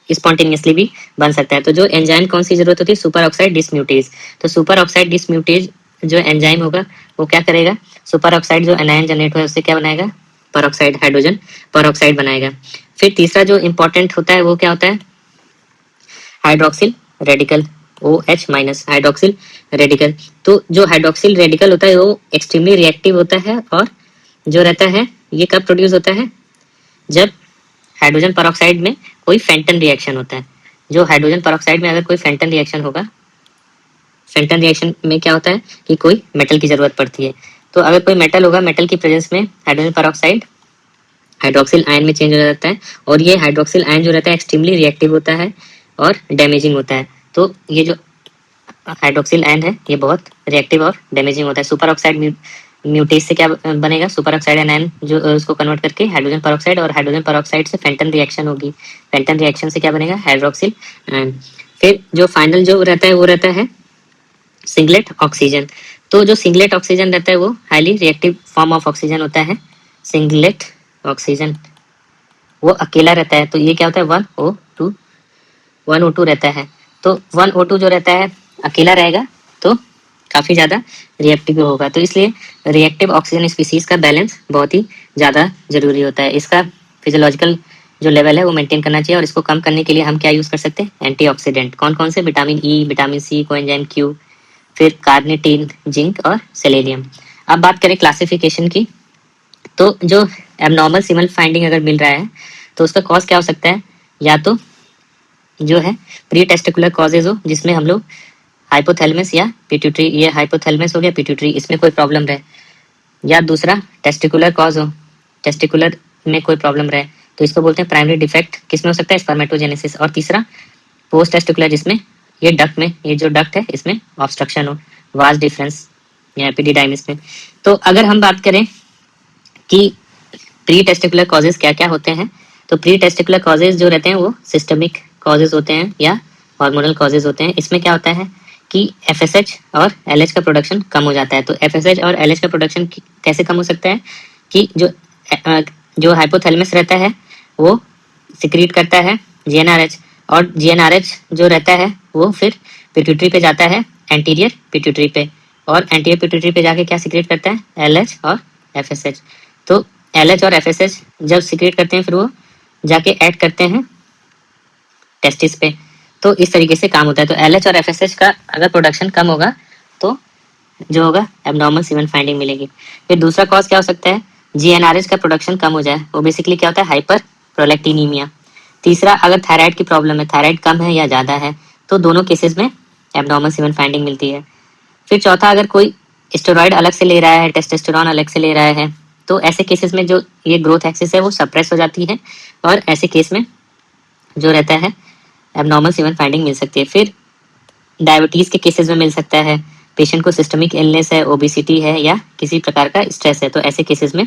स्पॉन्टेनियसली भी बन सकता है। तो जो एंजाइम कौन सी जरूरत होती है? Super oxide dismutase. तो सुपर ऑक्साइड डिसम्यूटेज जो एंजाइम होगा वो क्या करेगा? सुपर ऑक्साइड जो एनायन जनरेट हुआ है उससे क्या बनाएगा? परऑक्साइड, हाइड्रोजन परऑक्साइड बनाएगा। फिर तीसरा जो इंपॉर्टेंट होता है वो क्या होता है? Hydroxyl radical, OH minus, hydroxyl radical. तो जो हाइड्रोक्सिल रेडिकल होता है वो एक्सट्रीमली रिएक्टिव होता है, और जो रहता है ये कब प्रोड्यूस होता है? जब हाइड्रोजन परऑक्साइड में कोई फेंटन रिएक्शन होता है। जो हाइड्रोजन परऑक्साइड में अगर कोई फेंटन रिएक्शन होगा, फेंटन रिएक्शन में क्या होता है कि कोई मेटल की जरूरत पड़ती है। तो अगर कोई मेटल होगा, मेटल की प्रेजेंस में हाइड्रोजन परऑक्साइड हाइड्रोक्सिल आयन में चेंज हो जाता है, और ये हाइड्रोक्सिल आयन जो रहता है एक्सट्रीमली रिएक्टिव होता है और डैमेजिंग होता है। तो ये जो हाइड्रोक्सिल आयन है ये बहुत रिएक्टिव और डैमेजिंग होता है। सुपर ऑक्साइड म्यूटेज से क्या बनेगा? सुपर ऑक्साइड एनायन जो उसको कन्वर्ट करके हाइड्रोजन परऑक्साइड, और हाइड्रोजन परऑक्साइड से फेंटन रिएक्शन होगी। फेंटन रिएक्शन से क्या बनेगा? Hydroxyl ion. फिर जो फाइनल जो रहता है वो रहता है सिंगलेट ऑक्सीजन। तो जो सिंगलेट ऑक्सीजन रहता है वो highly reactive form of oxygen होता है। सिंगलेट ऑक्सीजन वो अकेला रहता है, तो ये क्या होता है? 1O2 रहता है। तो 1O2 जो रहता है अकेला रहेगा तो काफ़ी ज़्यादा रिएक्टिव होगा। तो इसलिए रिएक्टिव ऑक्सीजन स्पीसीज का बैलेंस बहुत ही ज़्यादा ज़रूरी होता है। इसका फिजियोलॉजिकल जो लेवल है वो मेंटेन करना चाहिए, और इसको कम करने के लिए हम क्या यूज़ कर सकते हैं? एंटीऑक्सीडेंट। कौन कौन से? Vitamin E, vitamin C, coenzyme Q, फिर कार्निटीन, जिंक और सेलेनियम। अब बात करें क्लासिफिकेशन की, तो जो एबनॉर्मल सीमन फाइंडिंग अगर मिल रहा है तो उसका कॉज क्या हो सकता है? या तो जो है प्री टेस्टिकुलर कॉजेज हो, जिसमें हम लोग हाइपोथैलेमस या पिट्यूटरी, ये हाइपोथैलेमस हो गया, पिट्यूटरी इसमें कोई प्रॉब्लम रहे, या दूसरा टेस्टिकुलर कॉज हो, टेस्टिकुलर में कोई प्रॉब्लम रहे, तो इसको बोलते हैं प्राइमरी डिफेक्ट। किसमें हो सकता है? स्पर्मेटोजेनेसिस। और तीसरा पोस्ट टेस्टिकुलर जिसमें ये डक्ट में, ये जो डक्ट है इसमें ऑब्स्ट्रक्शन हो, वाज डिफरेंस या एपिडिडाइमिस में। तो अगर हम बात करें कि प्री टेस्टिकुलर कॉजेज क्या क्या होते हैं, तो प्री टेस्टिकुलर कॉजेज जो रहते हैं वो सिस्टमिक कॉजेज होते हैं या हार्मोनल कॉजेज होते हैं। इसमें क्या होता है कि एफएसएच और एलएच का प्रोडक्शन कम हो जाता है। तो एफएसएच और एलएच का प्रोडक्शन कैसे कम हो सकता है कि जो हाइपोथैलेमस रहता है वो सिक्रीट करता है जीएनआरएच, और जीएनआरएच जो रहता है वो फिर पिट्यूटरी पे जाता है, एंटीरियर पिट्यूटरी पे, और एंटीरियर पिट्यूटरी पे जाके क्या सिक्रीट करता है, एलएच और एफएसएच। तो एलएच और एफएसएच जब सिक्रीट करते हैं फिर वो जाके ऐड करते हैं टेस्टिस पे। तो इस तरीके से काम होता है। तो एलएच और एफएसएच का अगर प्रोडक्शन कम होगा तो जो होगा एब्नॉर्मल सीमेन फाइंडिंग मिलेगी। फिर दूसरा कॉज क्या हो सकता है, जीएनआरएच का प्रोडक्शन कम हो जाए, वो बेसिकली क्या होता है, हाइपर प्रोलैक्टिनीमिया। तीसरा, अगर थायराइड की प्रॉब्लम है, थायराइड कम है या ज़्यादा है, तो दोनों केसेस में एब्नॉर्मल सीमेन फाइंडिंग मिलती है। फिर चौथा, अगर कोई स्टेरॉइड अलग से ले रहा है, टेस्टोस्टेरोन अलग से ले रहा है, तो ऐसे केसेस में जो ये ग्रोथ एक्सिस है वो सप्रेस हो जाती है, और ऐसे केस में जो रहता है एब्नॉर्मल सीमेन फाइंडिंग मिल सकती है। फिर डायबिटीज़ के केसेस में मिल सकता है, पेशेंट को सिस्टमिक इलनेस है, ओबेसिटी है या किसी प्रकार का स्ट्रेस है, तो ऐसे केसेस में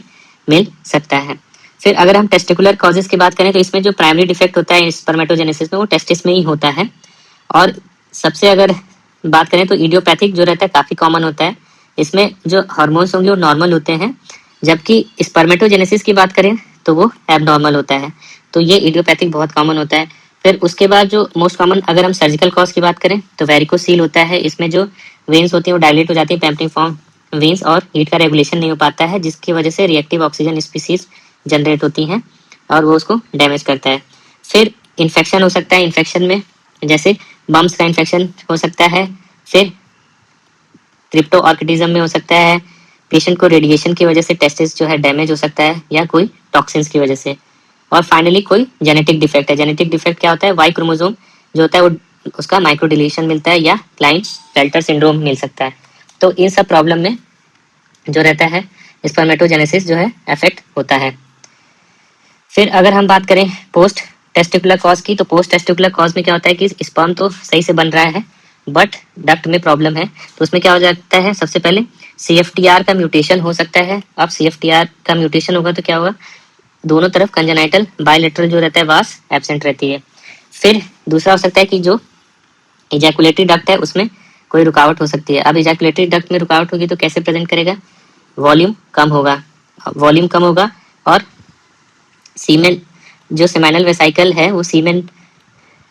मिल सकता है। फिर अगर हम टेस्टिकुलर कॉजेज की बात करें तो इसमें जो प्राइमरी डिफेक्ट होता है स्पर्मेटोजेनेसिस में वो टेस्टिस में ही होता है। और सबसे अगर बात करें तो इडियोपैथिक जो रहता है काफ़ी कॉमन होता है। इसमें जो हार्मोन्स होंगे वो नॉर्मल होते हैं, जबकि स्पर्मेटोजेनेसिस की बात करें तो वो एबनॉर्मल होता है। तो ये इडियोपैथिक बहुत कॉमन होता है। फिर उसके बाद जो मोस्ट कॉमन अगर हम सर्जिकल कॉज की बात करें तो वेरिकोसील होता है। इसमें जो वेन्स होती हैं वो डायलेट हो जाती है, पैम्पनिफॉर्म वेन्स, और हीट का रेगुलेशन नहीं हो पाता है, जिसकी वजह से रिएक्टिव ऑक्सीजन स्पीसीज जनरेट होती हैं और वो उसको डैमेज करता है। फिर इन्फेक्शन हो सकता है, इन्फेक्शन में जैसे बम्स का इन्फेक्शन हो सकता है, फिर क्रिप्टो ऑर्किडिज्म में हो सकता है, पेशेंट को रेडिएशन की वजह से टेस्टिस जो है डैमेज हो सकता है या कोई टॉक्सिन्स की वजह से, और फाइनली कोई जेनेटिक डिफेक्ट है। जेनेटिक डिफेक्ट क्या होता है, वाई क्रोमोसोम जो होता है वो उसका माइक्रो डिलीशन मिलता है या क्लाइन फेल्टर सिंड्रोम मिल सकता है। तो इन सब प्रॉब्लम में जो रहता है स्पर्मेटोजेनेसिस जो है अफेक्ट होता है। फिर अगर हम बात करें पोस्ट टेस्टिकुलर कॉज की, तो पोस्ट टेस्टिकुलर कॉज में क्या होता है कि स्पर्म तो सही से बन रहा है बट डक्ट में प्रॉब्लम है। तो उसमें क्या हो जाता है, सबसे पहले CFTR का म्यूटेशन हो सकता है। अब CFTR का म्यूटेशन होगा तो क्या होगा, दोनों तरफ कंजेनाइटल बायलेटरल जो रहता है वास एब्सेंट रहती है। फिर दूसरा हो सकता है कि जो इजैकुलेटरी डक्ट है उसमें कोई रुकावट हो सकती है। अब इजैकुलेटरी डक्ट में रुकावट होगी तो कैसे प्रेजेंट करेगा, वॉल्यूम कम होगा, वॉल्यूम कम होगा, और सीमेन जो सेमाइनल वेसाइकल है वो सीमेन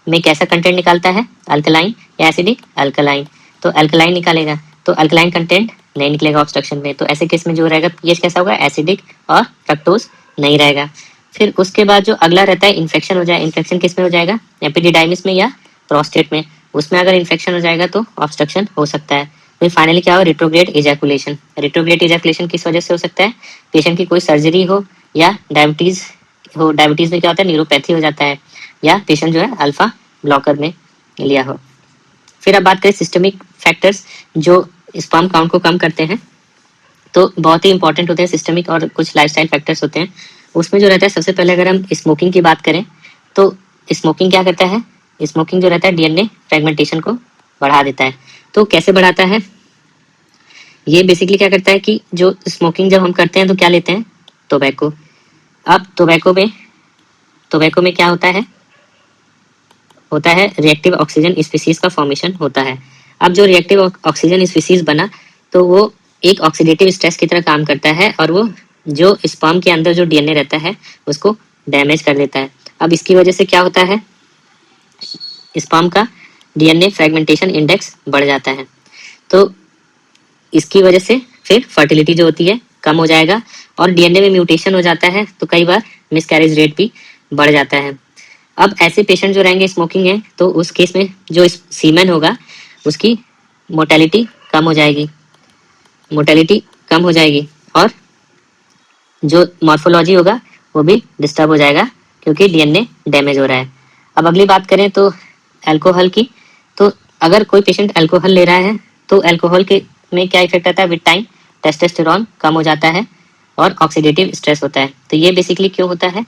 में कैसा कंटेंट निकालता है, अल्कलाइन या एसिडिक, अल्कलाइन। तो अल्कलाइन निकालेगा तो अल्कलाइन कंटेंट नहीं निकलेगा ऑब्स्ट्रक्शन में। तो ऐसे केस में जो रहेगा पीएच कैसा होगा, एसिडिक, और फ्रक्टोज नहीं रहेगा। फिर उसके बाद जो अगला रहता है इन्फेक्शन हो जाए, इन्फेक्शन किस में हो जाएगा, एपिडिडाइमिस में या प्रोस्टेट में। उसमें अगर इन्फेक्शन हो जाएगा तो ऑब्स्ट्रक्शन हो सकता है। फिर फाइनली क्या हो, रिट्रोग्रेड इजैकुलेशन। रिट्रोग्रेड इजैकुलेशन किस वजह से हो सकता है, पेशेंट की कोई सर्जरी हो या डायबिटीज हो। डायबिटीज में क्या होता है, न्यूरोपैथी हो जाता है, या पेशेंट जो है अल्फा ब्लॉकर में लिया हो। फिर अब बात करें सिस्टमिक फैक्टर्स जो स्पर्म काउंट को कम करते हैं, तो बहुत ही इंपॉर्टेंट होते हैं सिस्टमिक, और कुछ लाइफस्टाइल फैक्टर्स होते हैं। उसमें जो रहता है सबसे पहले अगर हम स्मोकिंग की बात करें तो स्मोकिंग क्या करता है, स्मोकिंग जो रहता है डीएनए फ्रेगमेंटेशन को बढ़ा देता है। तो कैसे बढ़ाता है, ये बेसिकली क्या करता है कि जो स्मोकिंग जब हम करते हैं तो क्या लेते हैं, टोबैको। अब टोबैको में क्या होता है रिएक्टिव ऑक्सीजन स्पीसीज का फॉर्मेशन होता है। अब जो रिएक्टिव ऑक्सीजन स्पीसीज बना तो वो एक ऑक्सीडेटिव स्ट्रेस की तरह काम करता है, और वो जो स्पर्म के अंदर जो डीएनए रहता है उसको डैमेज कर देता है। अब इसकी वजह से क्या होता है, स्पर्म का डीएनए फ्रेगमेंटेशन इंडेक्स बढ़ जाता है। तो इसकी वजह से फिर फर्टिलिटी जो होती है कम हो जाएगा, और डीएनए में म्यूटेशन हो जाता है तो कई बार मिसकैरेज रेट भी बढ़ जाता है। अब ऐसे पेशेंट जो रहेंगे स्मोकिंग है तो उस केस में जो सीमेन होगा उसकी मोर्टेलिटी कम हो जाएगी, और जो मॉर्फोलॉजी होगा वो भी डिस्टर्ब हो जाएगा क्योंकि डीएनए डैमेज हो रहा है। अब अगली बात करें तो अल्कोहल की, तो अगर कोई पेशेंट अल्कोहल ले रहा है तो अल्कोहल के में क्या इफेक्ट आता है, विद टाइम टेस्टोस्टेरोन कम हो जाता है और ऑक्सीडेटिव स्ट्रेस होता है। तो ये बेसिकली क्यों होता है,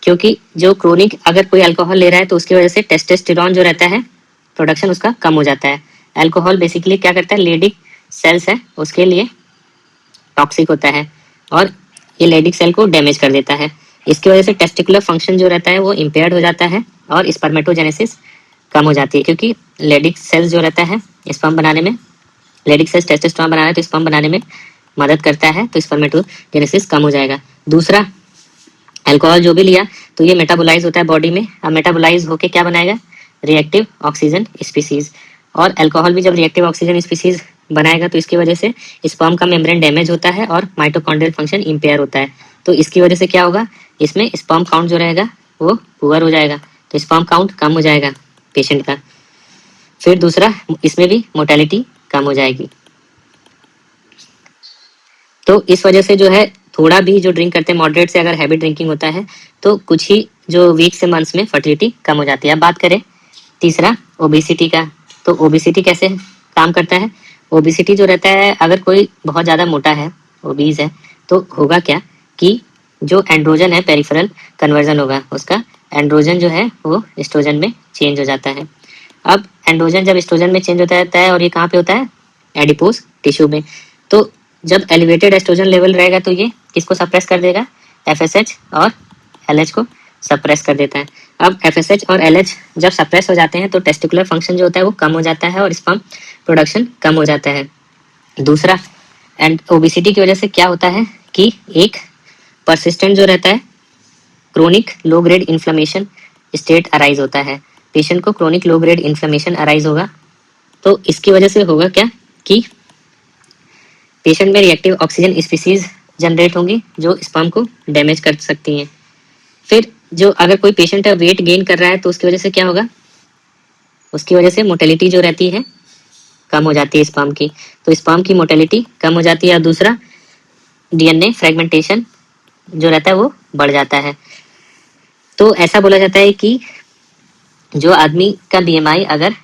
क्योंकि जो क्रोनिक अगर कोई अल्कोहल ले रहा है तो उसकी वजह से टेस्टोस्टेरोन जो रहता है प्रोडक्शन उसका कम हो जाता है। अल्कोहल बेसिकली क्या करता है, लेडिक सेल्स है उसके लिए टॉक्सिक होता है और ये लेडिक सेल को डैमेज कर देता है। इसकी वजह से टेस्टिकुलर फंक्शन जो रहता है वो इम्पेयर्ड हो जाता है और स्पर्मेटोजेनेसिस कम हो जाती है, क्योंकि लेडिक सेल्स जो रहता है स्पर्म बनाने में, लेडिक सेल्स टेस्टोस्टेरोन बनाने तो स्पर्म बनाने में मदद करता है, तो स्पर्मेटोजेनेसिस कम हो जाएगा। दूसरा, अल्कोहल जो भी लिया तो ये मेटाबोलाइज होता है बॉडी में। अब मेटाबोलाइज होके क्या बनाएगा, रिएक्टिव ऑक्सीजन स्पीसीज। और अल्कोहल भी जब रिएक्टिव ऑक्सीजन स्पीसीज बनाएगा तो इसकी वजह से स्पर्म का मेम्ब्रेन डैमेज होता है और माइटोकॉन्ड्रियल फंक्शन इम्पेयर होता है। तो इसकी वजह से क्या होगा, इसमें स्पर्म काउंट जो रहेगा वो पुअर हो जाएगा, तो स्पर्म काउंट कम हो जाएगा पेशेंट का। फिर दूसरा, इसमें भी मोर्टेलिटी कम हो जाएगी। तो इस वजह से जो है थोड़ा भी जो ड्रिंक करते हैं मॉडरेट से अगर हैवी ड्रिंकिंग होता है तो कुछ ही जो वीक से मंथ्स में फर्टिलिटी कम हो जाती है। अब बात करें तीसरा, ओबेसिटी का। तो ओबेसिटी कैसे काम करता है, ओबेसिटी जो रहता है अगर कोई बहुत ज़्यादा मोटा है, ओबीज है, तो होगा क्या कि जो एंड्रोजन है पेरिफेरल कन्वर्जन होगा, उसका एंड्रोजन जो है वो एस्ट्रोजन में चेंज हो जाता है। अब एंड्रोजन जब एस्ट्रोजन में चेंज होता रहता है और ये कहाँ पे होता है, एडिपोज टिश्यू में। तो जब एलिवेटेड एस्ट्रोजन लेवल रहेगा तो ये किसको सप्रेस कर देगा, एफएसएच और एलएच को सप्रेस कर देता है। अब एफएसएच और एलएच जब सप्रेस हो जाते हैं तो टेस्टिकुलर फंक्शन जो होता है वो कम हो जाता है और स्पर्म प्रोडक्शन कम हो जाता है। दूसरा, एंड ओबेसिटी की वजह से क्या होता है कि एक परसिस्टेंट जो रहता है chronic low grade inflammation state arise होता है। पेशेंट को chronic low grade inflammation arise होगा तो इसकी वजह से होगा क्या कि पेशेंट में रिएक्टिव ऑक्सीजन स्पीसीज जनरेट होंगी जो स्पर्म को डैमेज कर सकती हैं। फिर जो अगर कोई पेशेंट है वेट गेन कर रहा है तो उसकी वजह से क्या होगा, उसकी वजह से मोटेलिटी जो रहती है कम हो जाती है स्पर्म की, तो स्पर्म की मोटेलिटी कम हो जाती है। और दूसरा, डीएनए फ्रेगमेंटेशन जो रहता है वो बढ़ जाता है। तो ऐसा बोला जाता है कि जो आदमी का बीएमआई अगर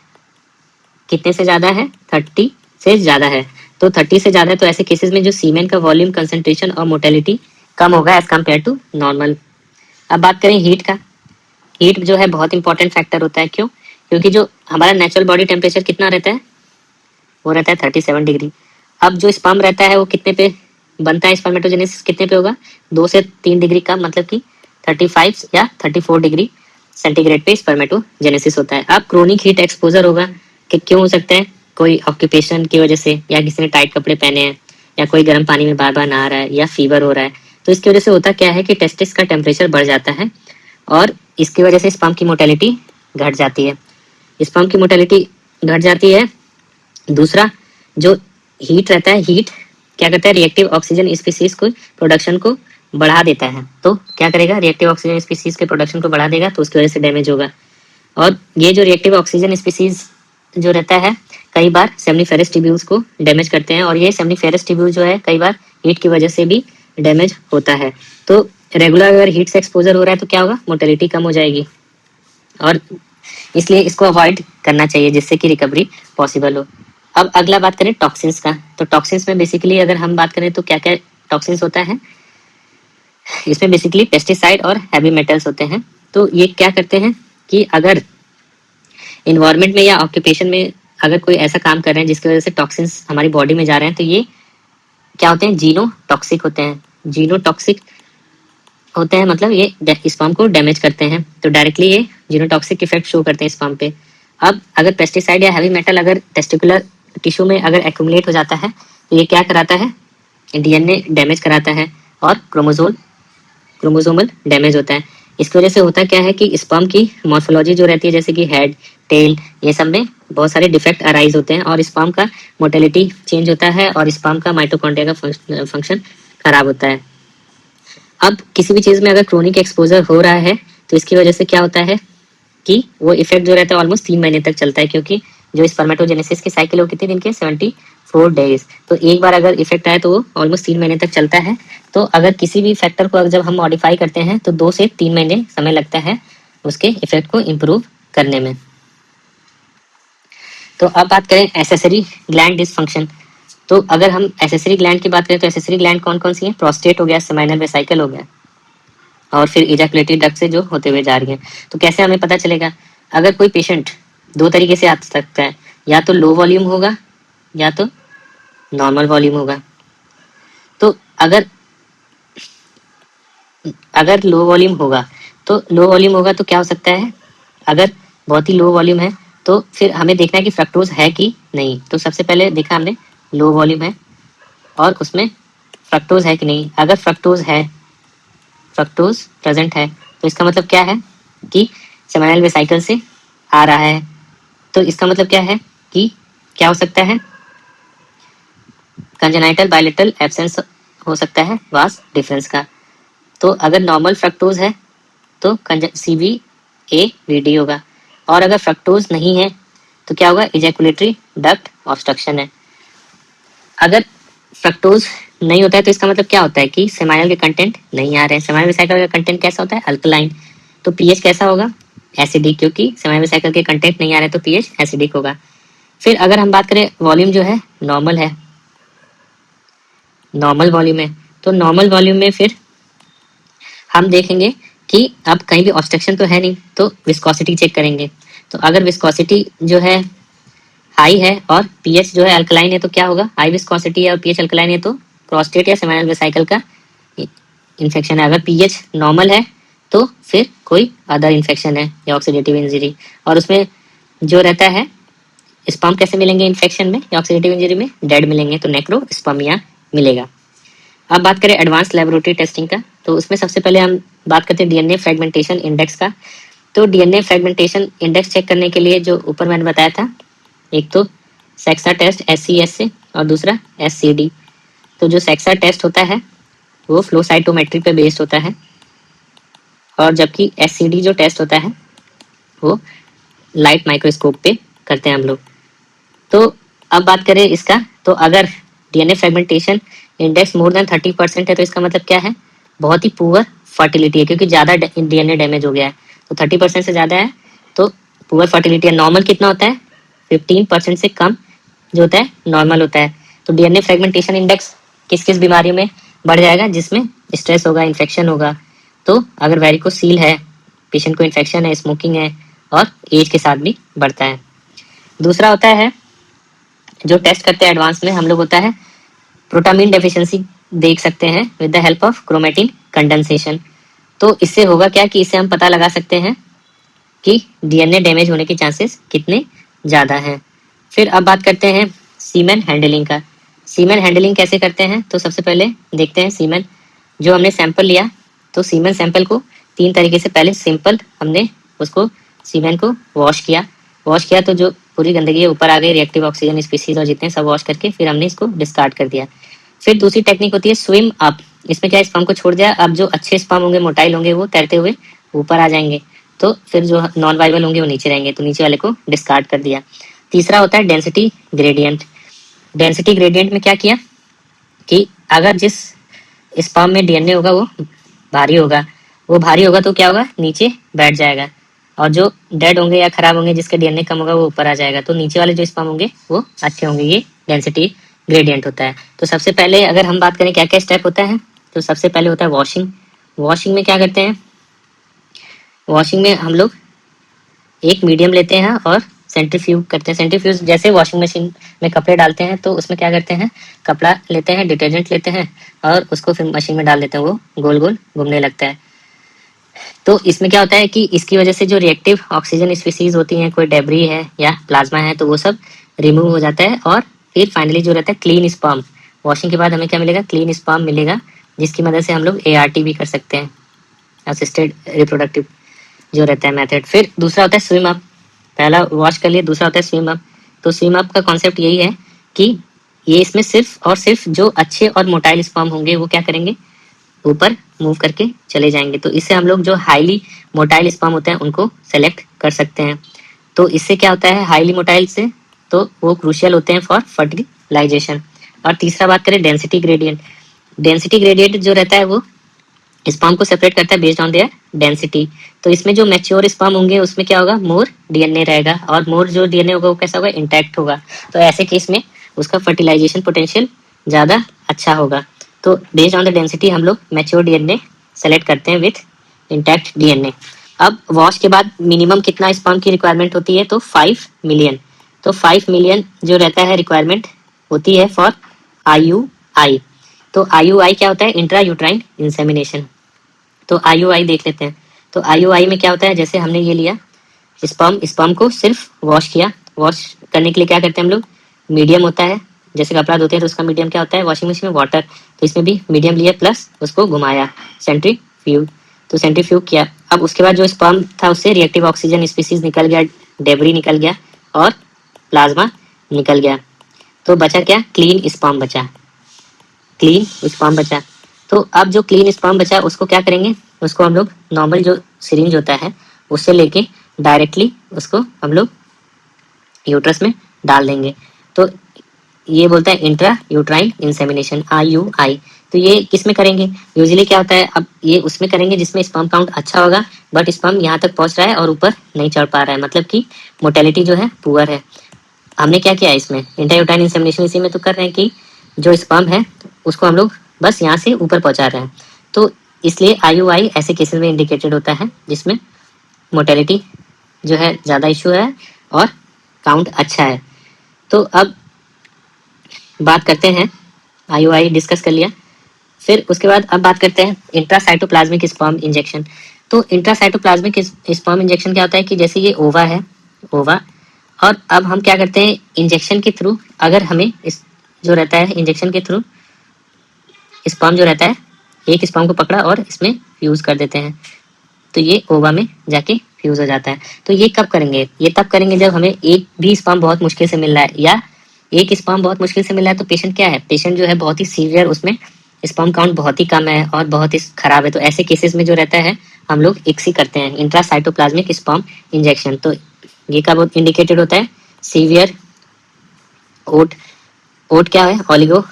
कितने से ज़्यादा है, 30 से ज़्यादा है, तो 30 से ज़्यादा है तो ऐसे केसेस में जो सीमेन का वॉल्यूम कंसंट्रेशन और मोटेलिटी कम होगा एज कम्पेयर टू नॉर्मल। अब बात करें हीट का। हीट जो है बहुत इंपॉर्टेंट फैक्टर होता है, क्यों, क्योंकि जो हमारा नेचुरल बॉडी टेम्परेचर कितना रहता है, वो रहता है 37 डिग्री। अब जो स्पर्म रहता है वो कितने पे बनता है, स्पर्मेटोजेनेसिस कितने पे होगा, 2 से 3 डिग्री का, मतलब कि 35 या 34 डिग्री सेंटीग्रेड पे स्पर्मेटोजेनेसिस होता है। अब क्रोनिक हीट एक्सपोजर होगा कि क्यों हो सकता है, कोई ऑक्यूपेशन की वजह से, या किसी ने टाइट कपड़े पहने हैं, या कोई गर्म पानी में बार बार नहा रहा है, या फीवर हो रहा है, तो इसकी वजह से होता क्या है कि टेस्टिस का टेम्परेचर बढ़ जाता है और इसकी वजह से स्पर्म की मोटेलिटी घट जाती है। स्पर्म की मोटेलिटी घट जाती है। दूसरा, जो हीट रहता है, हीट क्या करता है, रिएक्टिव ऑक्सीजन स्पीसीज को प्रोडक्शन को बढ़ा देता है। तो क्या करेगा, रिएक्टिव ऑक्सीजन स्पीसीज के प्रोडक्शन को बढ़ा देगा तो उसकी वजह से डैमेज होगा। और ये जो रिएक्टिव ऑक्सीजन स्पीसीज जो रहता है कई बार सेमनीफेरस ट्यूब्यूल्स को डैमेज करते हैं और ये सेमनीफेरस ट्यूब्यूल जो है कई बार हीट की वजह से भी डैमेज होता है। तो रेगुलर अगर हीट से एक्सपोजर हो रहा है तो क्या होगा, मोटेलिटी कम हो जाएगी और इसलिए इसको अवॉइड करना चाहिए जिससे कि रिकवरी पॉसिबल हो। अब अगला बात करें टॉक्सिन्स का। तो टॉक्सिन्स में बेसिकली अगर हम बात करें तो क्या क्या टॉक्सिन्स होता है, इसमें बेसिकली पेस्टिसाइड और हैवी मेटल्स होते हैं। तो ये क्या करते हैं कि अगर इन्वायरमेंट में या ऑक्यूपेशन में अगर कोई ऐसा काम कर रहे हैं जिसकी वजह से टॉक्सिन्स हमारी बॉडी में जा रहे हैं तो ये क्या होते हैं, जीनोटॉक्सिक होते हैं। जीनोटॉक्सिक होते हैं मतलब ये स्पर्म को डैमेज करते हैं, तो डायरेक्टली ये जीनोटॉक्सिक इफेक्ट शो करते हैं स्पर्म पे। अब अगर पेस्टिसाइड या हैवी मेटल अगर टेस्टिकुलर टिश्यू में अगर एक्यूमुलेट हो जाता है तो ये क्या कराता है, डीएनए डैमेज कराता है और क्रोमोसोमल डैमेज होता है। इसकी वजह से होता क्या है कि स्पर्म की मॉर्फोलॉजी जो रहती है जैसे कि हेड, टेल, ये सब में बहुत सारे डिफेक्ट अराइज होते हैं और स्पर्म का मोटेलिटी चेंज होता है और स्पर्म का माइटोकॉन्ड्रिया का फंक्शन खराब होता है। अब किसी भी चीज़ में अगर क्रोनिक एक्सपोजर हो रहा है तो इसकी वजह से क्या होता है कि वो इफेक्ट जो रहता है ऑलमोस्ट 3 महीने तक चलता है, क्योंकि जो स्पर्मेटोजेनेसिस की साइकिल वो कितने दिन के, 74 डेज। तो एक बार अगर इफेक्ट आए तो वो ऑलमोस्ट 3 महीने तक चलता है। तो अगर किसी भी फैक्टर को जब हम मॉडिफाई करते हैं तो 2 से 3 महीने समय लगता है उसके इफेक्ट को इम्प्रूव करने में। तो अब बात करें एसेसरी ग्लैंड डिसफंक्शन। तो अगर हम एसेसरी ग्लैंड की बात करें तो एसेसरी ग्लैंड कौन कौन सी है, प्रोस्टेट हो गया, सेमाइनल वेसिकल हो गया और फिर इजैकुलेटरी डक्ट से जो होते हुए जा रही हैं। तो कैसे हमें पता चलेगा? अगर कोई पेशेंट दो तरीके से आ सकता है, या तो लो वॉल्यूम होगा या तो नॉर्मल वॉल्यूम होगा। तो अगर अगर लो वॉल्यूम होगा तो क्या हो सकता है? अगर बहुत ही लो वॉल्यूम है तो फिर हमें देखना है कि फ्रक्टोज है कि नहीं। तो सबसे पहले देखा हमने लो वॉल्यूम है और उसमें फ्रक्टोज है कि नहीं। अगर फ्रक्टोज प्रेजेंट है तो इसका मतलब क्या है कि सेमिनल वेसिकल से आ रहा है। तो इसका मतलब क्या है कि क्या हो सकता है? कंजेनाइटल बायलेटरल एब्सेंस हो सकता है वास डिफरेंस का। तो अगर नॉर्मल फ्रक्टोज है तो CVAVD होगा, और अगर फ्रक्टोज नहीं है तो क्या होगा? इजैकुलेटरी डक्ट ऑब्स्ट्रक्शन है। अगर फ्रक्टोज नहीं होता है तो इसका मतलब क्या होता है कि सेमाइनल के कंटेंट नहीं आ रहे हैं। सेमाइनल वेसिकल का कंटेंट कैसा होता है? अल्कलाइन। तो पीएच कैसा होगा? एसिडिक, क्योंकि सेमाइनल वेसिकल के कंटेंट नहीं आ रहे तो पीएच एसिडिक होगा। फिर अगर हम बात करें वॉल्यूम जो है नॉर्मल है, नॉर्मल वॉल्यूम है, तो नॉर्मल वॉल्यूम में फिर हम देखेंगे कि अब कहीं भी ऑब्स्ट्रक्शन तो है नहीं, तो विस्कोसिटी चेक करेंगे। तो अगर विस्कोसिटी जो है हाई है और पीएच जो है अल्कलाइन है तो क्या होगा? हाई विस्कोसिटी है और पीएच अल्कलाइन है तो प्रोस्टेट या सेमिनल वेसिकल का इन्फेक्शन है। अगर पीएच नॉर्मल है तो फिर कोई अदर इन्फेक्शन है या ऑक्सीडेटिव इंजरी। और उसमें जो रहता है स्पर्म कैसे मिलेंगे इन्फेक्शन में या ऑक्सीडेटिव इंजरी में? डेड मिलेंगे, तो नेक्रोस्पर्मिया मिलेगा। अब बात करें एडवांस लेबोरेटरी टेस्टिंग का, तो उसमें सबसे पहले हम बात करते हैं डीएनए फ्रेगमेंटेशन इंडेक्स का। तो डीएनए फ्रेगमेंटेशन इंडेक्स चेक करने के लिए जो ऊपर मैंने बताया था, एक तो सेक्सा टेस्ट SCS से और दूसरा SCD। तो जो सेक्सा टेस्ट होता है वो फ्लो साइटोमेट्री पे बेस्ड होता है, और जबकि SCD जो टेस्ट होता है वो लाइट माइक्रोस्कोप पे करते हैं हम लोग। तो अब बात करें इसका, तो अगर DNA fragmentation index more than 30% है तो इसका मतलब क्या है? बहुत ही पुअर फर्टिलिटी है, क्योंकि ज़्यादा डीएनए डैमेज हो गया है। तो 30% से ज़्यादा है तो पुअर फर्टिलिटी है। नॉर्मल कितना होता है? 15% से कम जो होता है नॉर्मल होता है। तो डीएनए फ्रेगमेंटेशन इंडेक्स किस किस बीमारियों में बढ़ जाएगा? जिसमें स्ट्रेस होगा, इन्फेक्शन होगा। तो अगर वेरिकोसील है, पेशेंट को इन्फेक्शन है, स्मोकिंग है, और एज के साथ भी बढ़ता है। दूसरा होता है जो टेस्ट करते हैं एडवांस में हम लोग, होता है प्रोटामिन डेफिशिएंसी देख सकते हैं with the help of chromatin condensation. तो इससे होगा क्या कि इससे हम पता लगा सकते हैं कि डीएनए डैमेज होने के चांसेस कितने ज़्यादा हैं। फिर अब बात करते हैं सीमेन हैंडलिंग का। सीमेन हैंडलिंग कैसे करते हैं? तो सबसे पहले देखते हैं सीमेन जो हमने सैंपल लिया, तो सीमेन सैंपल को 3 तरीके से पहले सिंपल हमने उसको सीमेन को वॉश किया तो जो पूरी गंदगी है ऊपर आ गई, रिएक्टिव ऑक्सीजन स्पीसीज और जितने सब वॉश करके फिर हमने इसको डिस्कार्ड कर दिया। फिर दूसरी टेक्निक होती है स्विम अप। इसमें क्या, स्पर्म को छोड़ दिया, अब जो अच्छे स्पर्म होंगे, मोटाइल होंगे, वो तैरते हुए ऊपर आ जाएंगे, तो फिर जो नॉन वाइबल होंगे वो नीचे रहेंगे, तो नीचे वाले को डिस्कार्ड कर दिया। तीसरा होता है डेंसिटी ग्रेडियंट। डेंसिटी ग्रेडियंट में क्या किया कि अगर जिस स्पर्म में डीएनए होगा वो भारी होगा तो क्या होगा? नीचे बैठ जाएगा, और जो डेड होंगे या खराब होंगे, जिसके डीएनए कम होगा, वो ऊपर आ जाएगा। तो नीचे वाले जो स्पर्म होंगे वो अच्छे होंगे। ये डेंसिटी ग्रेडियंट होता है। तो सबसे पहले अगर हम बात करें क्या क्या स्टेप होता है, तो सबसे पहले होता है वॉशिंग। वॉशिंग में क्या करते हैं? वॉशिंग में हम लोग एक मीडियम लेते हैं और सेंट्रीफ्यूज करते हैं। सेंट्रीफ्यूज जैसे वॉशिंग मशीन में कपड़े डालते हैं तो उसमें क्या करते हैं? कपड़ा लेते हैं, डिटर्जेंट लेते हैं और उसको फिर मशीन में डाल देते हैं, वो गोल गोल घूमने लगता है। तो इसमें क्या होता है कि इसकी वजह से जो रिएक्टिव ऑक्सीजन स्पीसीज होती हैं, कोई डेब्री है या प्लाज्मा है, तो वो सब रिमूव हो जाता है, और फिर फाइनली जो रहता है क्लीन स्पर्म। वॉशिंग के बाद हमें क्या मिलेगा? क्लीन स्पर्म मिलेगा, जिसकी मदद से हम लोग ART भी कर सकते हैं, असिस्टेड रिप्रोडक्टिव जो रहता है मेथड। फिर दूसरा होता है स्विम अप। पहला वॉश कर लिए, दूसरा होता है स्विम अप। तो स्विम अप का कॉन्सेप्ट यही है कि ये इसमें सिर्फ और सिर्फ जो अच्छे और मोटाइल स्पर्म होंगे वो क्या करेंगे? ऊपर मूव करके चले जाएंगे। तो इससे हम लोग जो हाईली मोटाइल स्पर्म होते हैं उनको सेलेक्ट कर सकते हैं। तो इससे क्या होता है हाईली मोटाइल से? तो वो क्रूशियल होते हैं फॉर फर्टिलाइजेशन। और तीसरा बात करें डेंसिटी ग्रेडियंट। डेंसिटी ग्रेडियंट जो रहता है वो स्पर्म को सेपरेट करता है बेस्ड ऑन देयर डेंसिटी। तो इसमें जो मैच्योर स्पर्म होंगे उसमें क्या होगा? मोर डीएनए रहेगा, और मोर जो डीएनए होगा वो कैसा होगा? इंटैक्ट होगा। तो ऐसे केस में उसका फर्टिलाइजेशन पोटेंशियल ज़्यादा अच्छा होगा। तो बेस्ड ऑन द डेंसिटी हम लोग मैच्योर डीएनए सेलेक्ट करते हैं विथ इंटैक्ट डीएनए। अब वॉश के बाद मिनिमम कितना स्पर्म की रिक्वायरमेंट होती है, तो 5 मिलियन। तो 5 मिलियन जो रहता है रिक्वायरमेंट होती है फॉर आईयूआई। तो आईयूआई क्या होता है, इंट्रा यूट्राइन इंसेमिनेशन। तो आईयूआई देख लेते हैं। तो आईयूआई में क्या होता है, जैसे हमने ये लिया स्पर्म को सिर्फ वॉश किया। वॉश करने के लिए क्या करते हैं हम लोग, मीडियम होता है, जैसे कपड़ा धोते हैं तो उसका मीडियम क्या होता है, वॉशिंग मशीन में वाटर। तो इसमें भी मीडियम लिया प्लस उसको घुमाया, सेंट्रीफ्यूग। तो सेंट्रीफ्यूग किया। अब उसके बाद जो स्पर्म था उससे रिएक्टिव ऑक्सीजन स्पीसीज निकल गया, डेबरी निकल गया और प्लाज्मा निकल गया। तो बचा क्या, क्लीन स्पर्म बचा, क्लीन स्पर्म बचा। तो अब जो क्लीन स्पर्म बचा उसको क्या करेंगे, उसको हम लोग नॉर्मल जो सिरिंज होता है उससे लेके डायरेक्टली उसको हम लोग यूट्रस में डाल देंगे। तो ये बोलता है इंट्रा यूट्राइन इंसेमिनेशन, आईयूआई। तो ये किस में करेंगे, यूजुअली क्या होता है, अब ये उसमें करेंगे जिसमें स्पर्म काउंट अच्छा होगा बट स्पर्म यहाँ तक पहुंच रहा है और ऊपर नहीं चढ़ पा रहा है, मतलब कि मोटेलिटी जो है पुअर है। हमने क्या किया है इसमें, इंट्रा यूट्राइन इंसेमिनेशन इसी में तो कर रहे हैं कि जो स्पर्म है उसको हम लोग बस यहाँ से ऊपर पहुंचा रहे हैं। तो इसलिए आईयूआई ऐसे केसेस में इंडिकेटेड होता है जिसमें मोटेलिटी जो है ज़्यादा इशू है और काउंट अच्छा है। तो अब बात करते हैं, आईयूआई डिस्कस कर लिया, फिर उसके बाद अब बात करते हैं इंट्रासाइटोप्लाज्मिक स्पर्म इंजेक्शन। तो इंट्रासाइटोप्लाज्मिक स्पर्म इंजेक्शन क्या होता है कि जैसे ये ओवा है, ओवा, और अब हम क्या करते हैं इंजेक्शन के थ्रू, अगर हमें इस जो रहता है इंजेक्शन के थ्रू स्पर्म जो रहता है, एक स्पर्म को पकड़ा और इसमें फ्यूज कर देते हैं, तो ये ओवा में जाके फ्यूज हो जाता है। तो ये कब करेंगे, ये तब करेंगे जब हमें एक भी स्पर्म बहुत मुश्किल से मिल रहा है, या एक स्पर्म बहुत मुश्किल से मिल रहा है तो पेशेंट क्या है, पेशेंट जो है बहुत ही सीवियर, उसमें स्पर्म काउंट बहुत ही कम है और बहुत ही खराब है। तो ऐसे केसेस में जो रहता है हम लोग इक्सी करते हैं, इंट्रासाइटोप्लाज्मिक स्पर्म इंजेक्शन। तो ये कब इंडिकेटेड होता है, सीवियर ओट, ओट क्या है, ओलिगो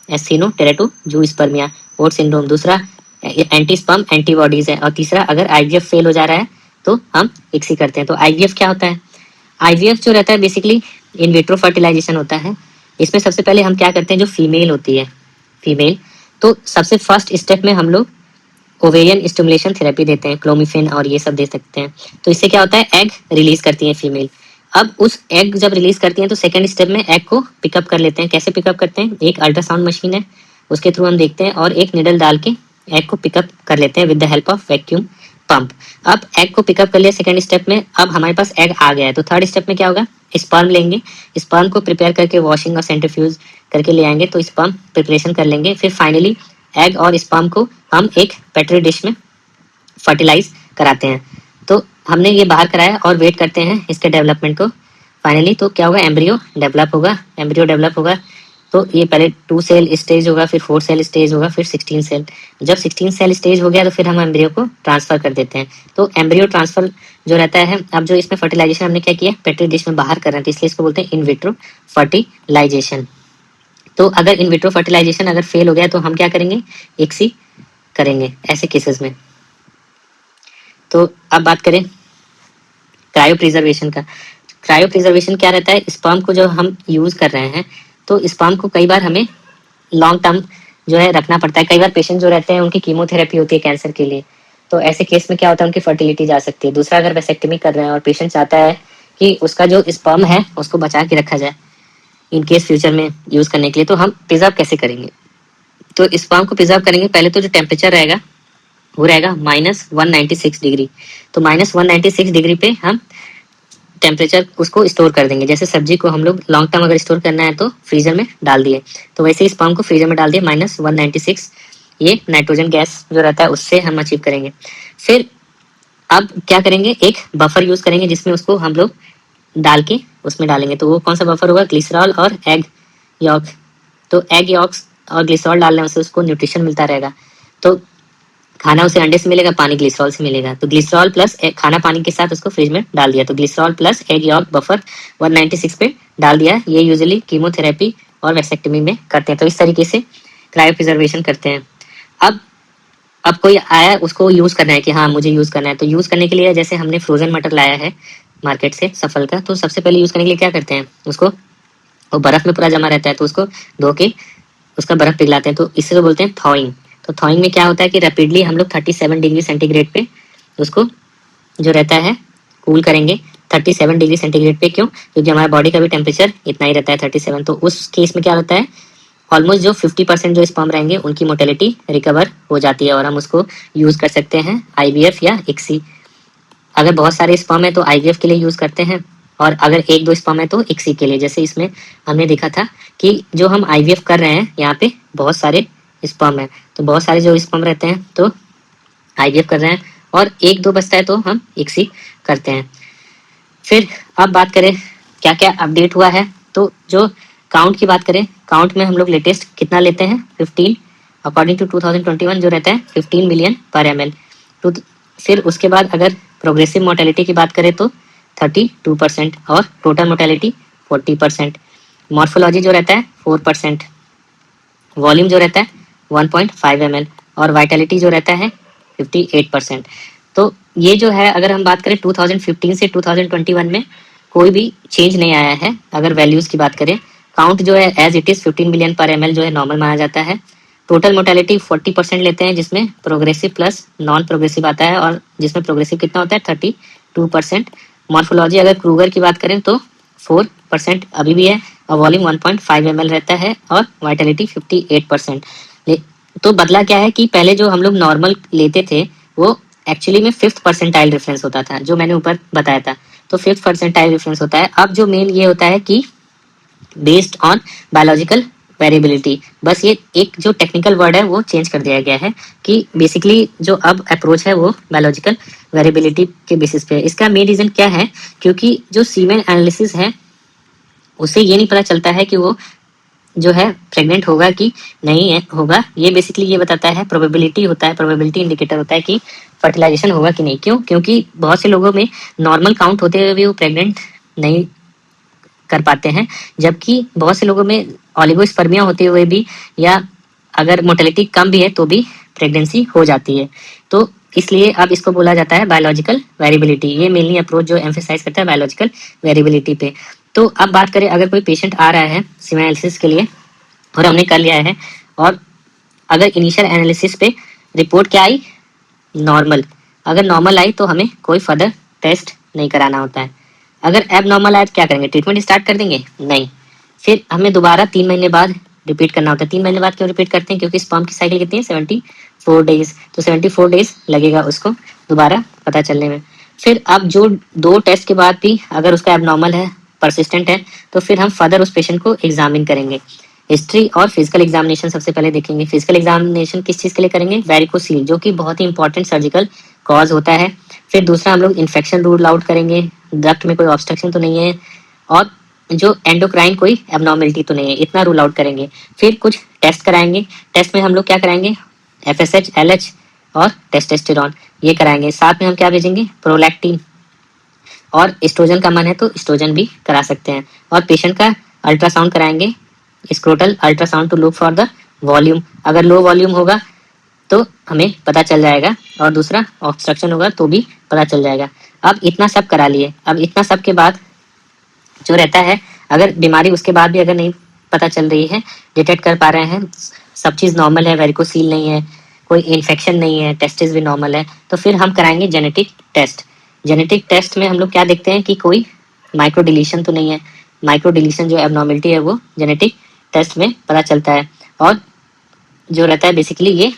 एसिनो टेरेटो जूस्पर्मिया ओट सिंड्रोम। दूसरा एंटी स्पर्म एंटीबॉडीज है, और तीसरा अगर आईवीएफ फेल हो जा रहा है तो हम इक्सी करते हैं। तो आईवीएफ क्या होता है, आईवीएफ जो रहता है बेसिकली इन विट्रो फर्टिलाइजेशन होता है। इसमें सबसे पहले हम क्या करते हैं, जो फीमेल होती है, फीमेल, तो सबसे फर्स्ट स्टेप में हम लोग ओवेरियन स्टिमुलेशन थेरेपी देते हैं, क्लोमिफेन और ये सब दे सकते हैं। तो इससे क्या होता है, एग रिलीज करती है फीमेल। अब उस एग जब रिलीज करती हैं तो सेकंड स्टेप में एग को पिकअप कर लेते हैं। कैसे पिकअप करते हैं, एक अल्ट्रासाउंड मशीन है उसके थ्रू हम देखते हैं और एक निडल डाल के एग को पिकअप कर लेते हैं with the help of vacuum pump. अब एग को पिकअप कर लिया सेकंड स्टेप में, अब हमारे पास एग आ गया है। तो थर्ड स्टेप में क्या होगा, स्पर्म लेंगे, स्पर्म को प्रिपेयर करके वॉशिंग और सेंट्रीफ्यूज करके ले आएंगे, तो स्पर्म प्रिपरेशन कर लेंगे। फिर फाइनली एग और स्पर्म को हम एक पेट्री डिश में फर्टिलाइज कराते हैं। तो हमने ये बाहर कराया और वेट करते हैं इसके डेवलपमेंट को। फाइनली तो क्या होगा, एम्ब्रियो डेवलप होगा, एम्ब्रियो डेवलप होगा। तो ये पहले 2 सेल स्टेज होगा, फिर 4 सेल स्टेज होगा, फिर 16 सेल। जब 16 सेल स्टेज हो गया तो फिर हम एम्ब्रियो को ट्रांसफर कर देते हैं। तो एम्ब्रियो ट्रांसफर जो रहता है, अब जो इसमें फर्टिलाइजेशन हमने क्या किया, पेट्री डिश में बाहर कर रहे हैं, तो इसलिए इसको बोलते हैं इन विट्रो फर्टिलाइजेशन। तो अगर इन विट्रो फर्टिलाइजेशन अगर फेल हो गया तो हम क्या करेंगे, इक्सी करेंगे ऐसे केसेस में। तो अब बात करें क्रायो प्रिजर्वेशन का। क्रायो प्रिजर्वेशन क्या रहता है, स्पर्म को जो हम यूज कर रहे हैं तो स्पर्म को कई बार हमें लॉन्ग टर्म जो है रखना पड़ता है। कई बार पेशेंट जो रहते हैं उनकी कीमोथेरेपी होती है कैंसर के लिए, तो ऐसे केस में क्या होता है, उनकी फर्टिलिटी जा सकती है। दूसरा, अगर वेसेक्टमी कर रहे हैं और पेशेंट चाहता है कि उसका जो स्पर्म है उसको बचा के रखा जाए इन केस फ्यूचर में यूज करने के लिए, तो हम प्रिजर्व कैसे करेंगे। तो स्पर्म को प्रिजर्व करेंगे, पहले तो जो टेम्परेचर रहेगा वो रहेगा -196 डिग्री। तो -196 डिग्री पे हम टेम्परेचर उसको स्टोर कर देंगे। जैसे सब्जी को हम लोग लॉन्ग टर्म अगर स्टोर करना है तो फ्रीजर में डाल दिए, तो वैसे ही स्पर्म को फ्रीजर में डाल दिए -196। ये नाइट्रोजन गैस जो रहता है उससे हम अचीव करेंगे। फिर अब क्या करेंगे, एक बफर यूज करेंगे जिसमें उसको हम लोग डाल के उसमें डालेंगे। तो वो कौन सा बफर होगा, ग्लिसरॉल और एग यॉक। तो एग यॉक्स और ग्लिसरॉल डालने से उसको न्यूट्रिशन मिलता रहेगा। तो खाना उसे अंडे से मिलेगा, पानी ग्लिसरॉल से मिलेगा। तो ग्लिसरॉल प्लस खाना पानी के साथ उसको फ्रिज में डाल दिया, तो glycerol plus egg York buffer 196 पे डाल दिया। ये यूजुअली कीमोथेरेपी और वैसेक्टमी में करते हैं। तो इस तरीके से क्रायो प्रिजर्वेशन करते हैं। अब कोई आया उसको यूज करना है कि हाँ मुझे यूज करना है, तो यूज करने के लिए जैसे हमने फ्रोजन मटर लाया है मार्केट से सफल का, तो सबसे पहले यूज करने के लिए क्या करते हैं, उसको वो बर्फ में पूरा जमा रहता है तो उसको धो के उसका बर्फ पिघलाते हैं, तो इससे तो बोलते हैं थॉइंग। तो थॉइंग में क्या होता है कि रैपिडली हम लोग 37 डिग्री सेंटीग्रेड पे उसको जो रहता है कूल करेंगे 37 डिग्री सेंटीग्रेड पे। क्यों? क्योंकि हमारा बॉडी का भी टेम्परेचर इतना ही रहता है 37। तो उस केस में क्या होता है, ऑलमोस्ट जो 50% जो स्पर्म रहेंगे उनकी मोटेलिटी रिकवर हो जाती है और हम उसको यूज कर सकते हैं आईवीएफ या इक्सी। अगर बहुत सारे स्पर्म है तो आईवीएफ के लिए यूज करते हैं, और अगर एक दो स्पर्म है तो इक्सी के लिए। जैसे इसमें हमने देखा था कि जो हम आईवीएफ कर रहे हैं यहाँ पे बहुत सारे स्पर्म है, तो बहुत सारे जो स्पर्म रहते हैं तो आईवीएफ कर रहे हैं, और एक दो बचता है तो हम इक्सी करते हैं। फिर अब बात करें क्या क्या अपडेट हुआ है, तो जो काउंट की बात करें, काउंट में हम लोग लेटेस्ट कितना लेते हैं 15 अकॉर्डिंग टू 2021 जो रहता है 15 मिलियन पर ml। तो फिर उसके बाद अगर प्रोग्रेसिव मोर्टेलिटी की बात करें तो 32% और टोटल मोर्टेलिटी 40%। मॉर्फोलॉजी जो रहता है 4%, वॉल्यूम जो रहता है 1.5 ml और वाइटलिटी जो रहता है 58%। तो ये जो है अगर हम बात करें 2015 से 2021 में कोई भी चेंज नहीं आया है। अगर वैल्यूज की बात करें, काउंट जो है एज इट इज 15 मिलियन पर ml जो है नॉर्मल माना जाता है। टोटल मोर्टेलिटी 40% लेते हैं, जिसमें प्रोग्रेसिव प्लस नॉन प्रोग्रेसिव आता है, और जिसमें प्रोग्रेसिव कितना होता है 32%। मॉर्फोलॉजी अगर क्रूगर की बात करें तो 4% अभी भी है, और वॉल्यूम 1.5 ml रहता है, और वाइटलिटी 58%। तो बदला क्या है कि पहले जो हम लोग नॉर्मल लेते थे वो एक्चुअली में 5th परसेंटाइल रेफरेंस होता था, जो मैंने ऊपर बताया था। तो 5th परसेंटाइल रेफरेंस होता है। अब जो मेन ये होता है कि बेस्ड ऑन बायोलॉजिकल वेरिएबिलिटी, बस ये एक जो टेक्निकल वर्ड है वो चेंज कर दिया गया है कि बेसिकली जो अब अप्रोच है वो बायोलॉजिकल वेरिएबिलिटी के बेसिस पे है। इसका मेन रीजन क्या है, क्योंकि जो सीमेन एनालिसिस है उससे ये नहीं पता चलता है कि वो जो है प्रेग्नेंट होगा कि नहीं है होगा। ये बेसिकली ये बताता है, प्रोबेबिलिटी होता है, प्रोबेबिलिटी इंडिकेटर होता है कि फर्टिलाइजेशन होगा कि नहीं। क्यों? क्योंकि बहुत से लोगों में नॉर्मल काउंट होते हुए भी वो प्रेग्नेंट नहीं कर पाते हैं, जबकि बहुत से लोगों में ऑलिगोस्पर्मिया होते हुए भी या अगर मोर्टेलिटी कम भी है तो भी प्रेगनेंसी हो जाती है। तो इसलिए अब इसको बोला जाता है बायोलॉजिकल वेरिएबिलिटी। ये मेनली अप्रोच जो एम्फेसाइज करता है बायोलॉजिकल वेरिएबिलिटी पे। तो अब बात करें, अगर कोई पेशेंट आ रहा है सीमेन एनालिसिस के लिए और हमने कर लिया है, और अगर इनिशियल एनालिसिस पे रिपोर्ट क्या आई, नॉर्मल, अगर नॉर्मल आई तो हमें कोई फर्दर टेस्ट नहीं कराना होता है। अगर एब नॉर्मल आया तो क्या करेंगे, ट्रीटमेंट स्टार्ट कर देंगे? नहीं, फिर हमें दोबारा 3 महीने बाद रिपीट करना होता है। 3 महीने बाद क्यों रिपीट करते हैं? क्योंकि स्पर्म की साइकिल कितनी है 74 डेज, तो 74 डेज लगेगा उसको दोबारा पता चलने में। फिर अब जो 2 टेस्ट के बाद भी अगर उसका एबनॉर्मल है, परसिस्टेंट है, तो फिर हम फर्दर उस पेशेंट को एग्जामिन करेंगे। हिस्ट्री और फिजिकल एग्जामिनेशन सबसे पहले देखेंगे। फिजिकल एग्जामिनेशन किस चीज के लिए करेंगे? वेरिकोसील, जो कि बहुत ही इंपॉर्टेंट सर्जिकल कॉज होता है। फिर दूसरा हम लोग इन्फेक्शन रूल आउट करेंगे, डक्ट में कोई ऑब्स्ट्रक्शन तो नहीं है, और जो एंडोक्राइन कोई एबनॉर्मेलिटी तो नहीं है, इतना रूल आउट करेंगे। फिर कुछ टेस्ट कराएंगे। टेस्ट में हम लोग क्या कराएंगे? FSH, LH और टेस्टोस्टेरोन, ये कराएंगे। साथ में हम क्या भेजेंगे? प्रोलैक्टिन, और एस्ट्रोजन का मन है तो एस्ट्रोजन भी करा सकते हैं। और पेशेंट का अल्ट्रासाउंड कराएंगे, scrotal ultrasound to look for the volume. अगर लो वॉल्यूम होगा तो हमें पता चल जाएगा, और दूसरा ऑब्स्ट्रक्शन होगा तो भी पता चल जाएगा। अब इतना सब करा लिए। अब इतना सब के बाद जो रहता है, अगर बीमारी उसके बाद भी अगर नहीं पता चल रही है, डिटेक्ट कर पा रहे हैं, सब चीज़ नॉर्मल है, वेरिकोसील नहीं है, कोई इन्फेक्शन नहीं है, टेस्टिस भी नॉर्मल है, तो फिर हम कराएंगे जेनेटिक टेस्ट। जेनेटिक टेस्ट में हम लोग क्या देखते हैं कि कोई माइक्रो डिलीशन तो नहीं है। माइक्रो डिलीशन जो एबनॉर्मेलिटी है वो जेनेटिक टेस्ट में पता चलता है। और जो रहता है बेसिकली ये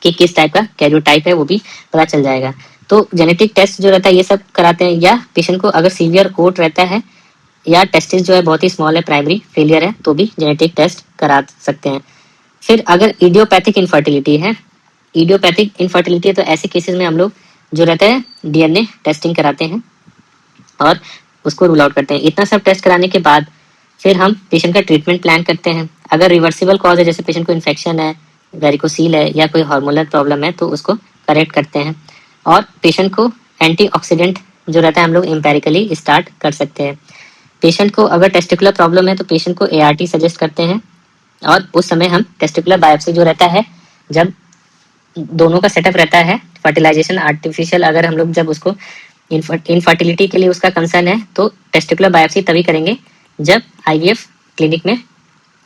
कि किस टाइप का कैरियोटाइप है वो भी पता चल जाएगा। तो जेनेटिक टेस्ट जो रहता है ये सब कराते हैं। या पेशेंट को अगर सीवियर ओट रहता है या टेस्टिस जो है बहुत ही स्मॉल है, प्राइमरी फेलियर है, तो भी जेनेटिक टेस्ट करा सकते हैं। फिर अगर इडियोपैथिक इनफर्टिलिटी है, इडियोपैथिक इनफर्टिलिटी है तो ऐसे केसेस में हम लोग जो रहता है DNA टेस्टिंग कराते हैं और उसको रूल आउट करते हैं। इतना सब टेस्ट कराने के बाद फिर हम पेशेंट का ट्रीटमेंट प्लान करते हैं। अगर रिवर्सिबल कॉज है, जैसे पेशेंट को इन्फेक्शन है, वेरिकोसील है, या कोई हार्मोनल प्रॉब्लम है, तो उसको करेक्ट करते हैं। और पेशेंट को एंटीऑक्सीडेंट जो रहता है हम लोग एम्पेरिकली स्टार्ट कर सकते हैं। पेशेंट को अगर टेस्टिकुलर प्रॉब्लम है तो पेशेंट को ART सजेस्ट करते हैं, और उस समय हम टेस्टिकुलर बायोप्सी जो रहता है, जब दोनों का सेटअप रहता है फर्टिलाइजेशन आर्टिफिशियल, अगर हम लोग जब उसको इनफर्टिलिटी के लिए उसका कंसर्न है तो टेस्टिकुलर बायोप्सी तभी करेंगे जब IVF क्लिनिक में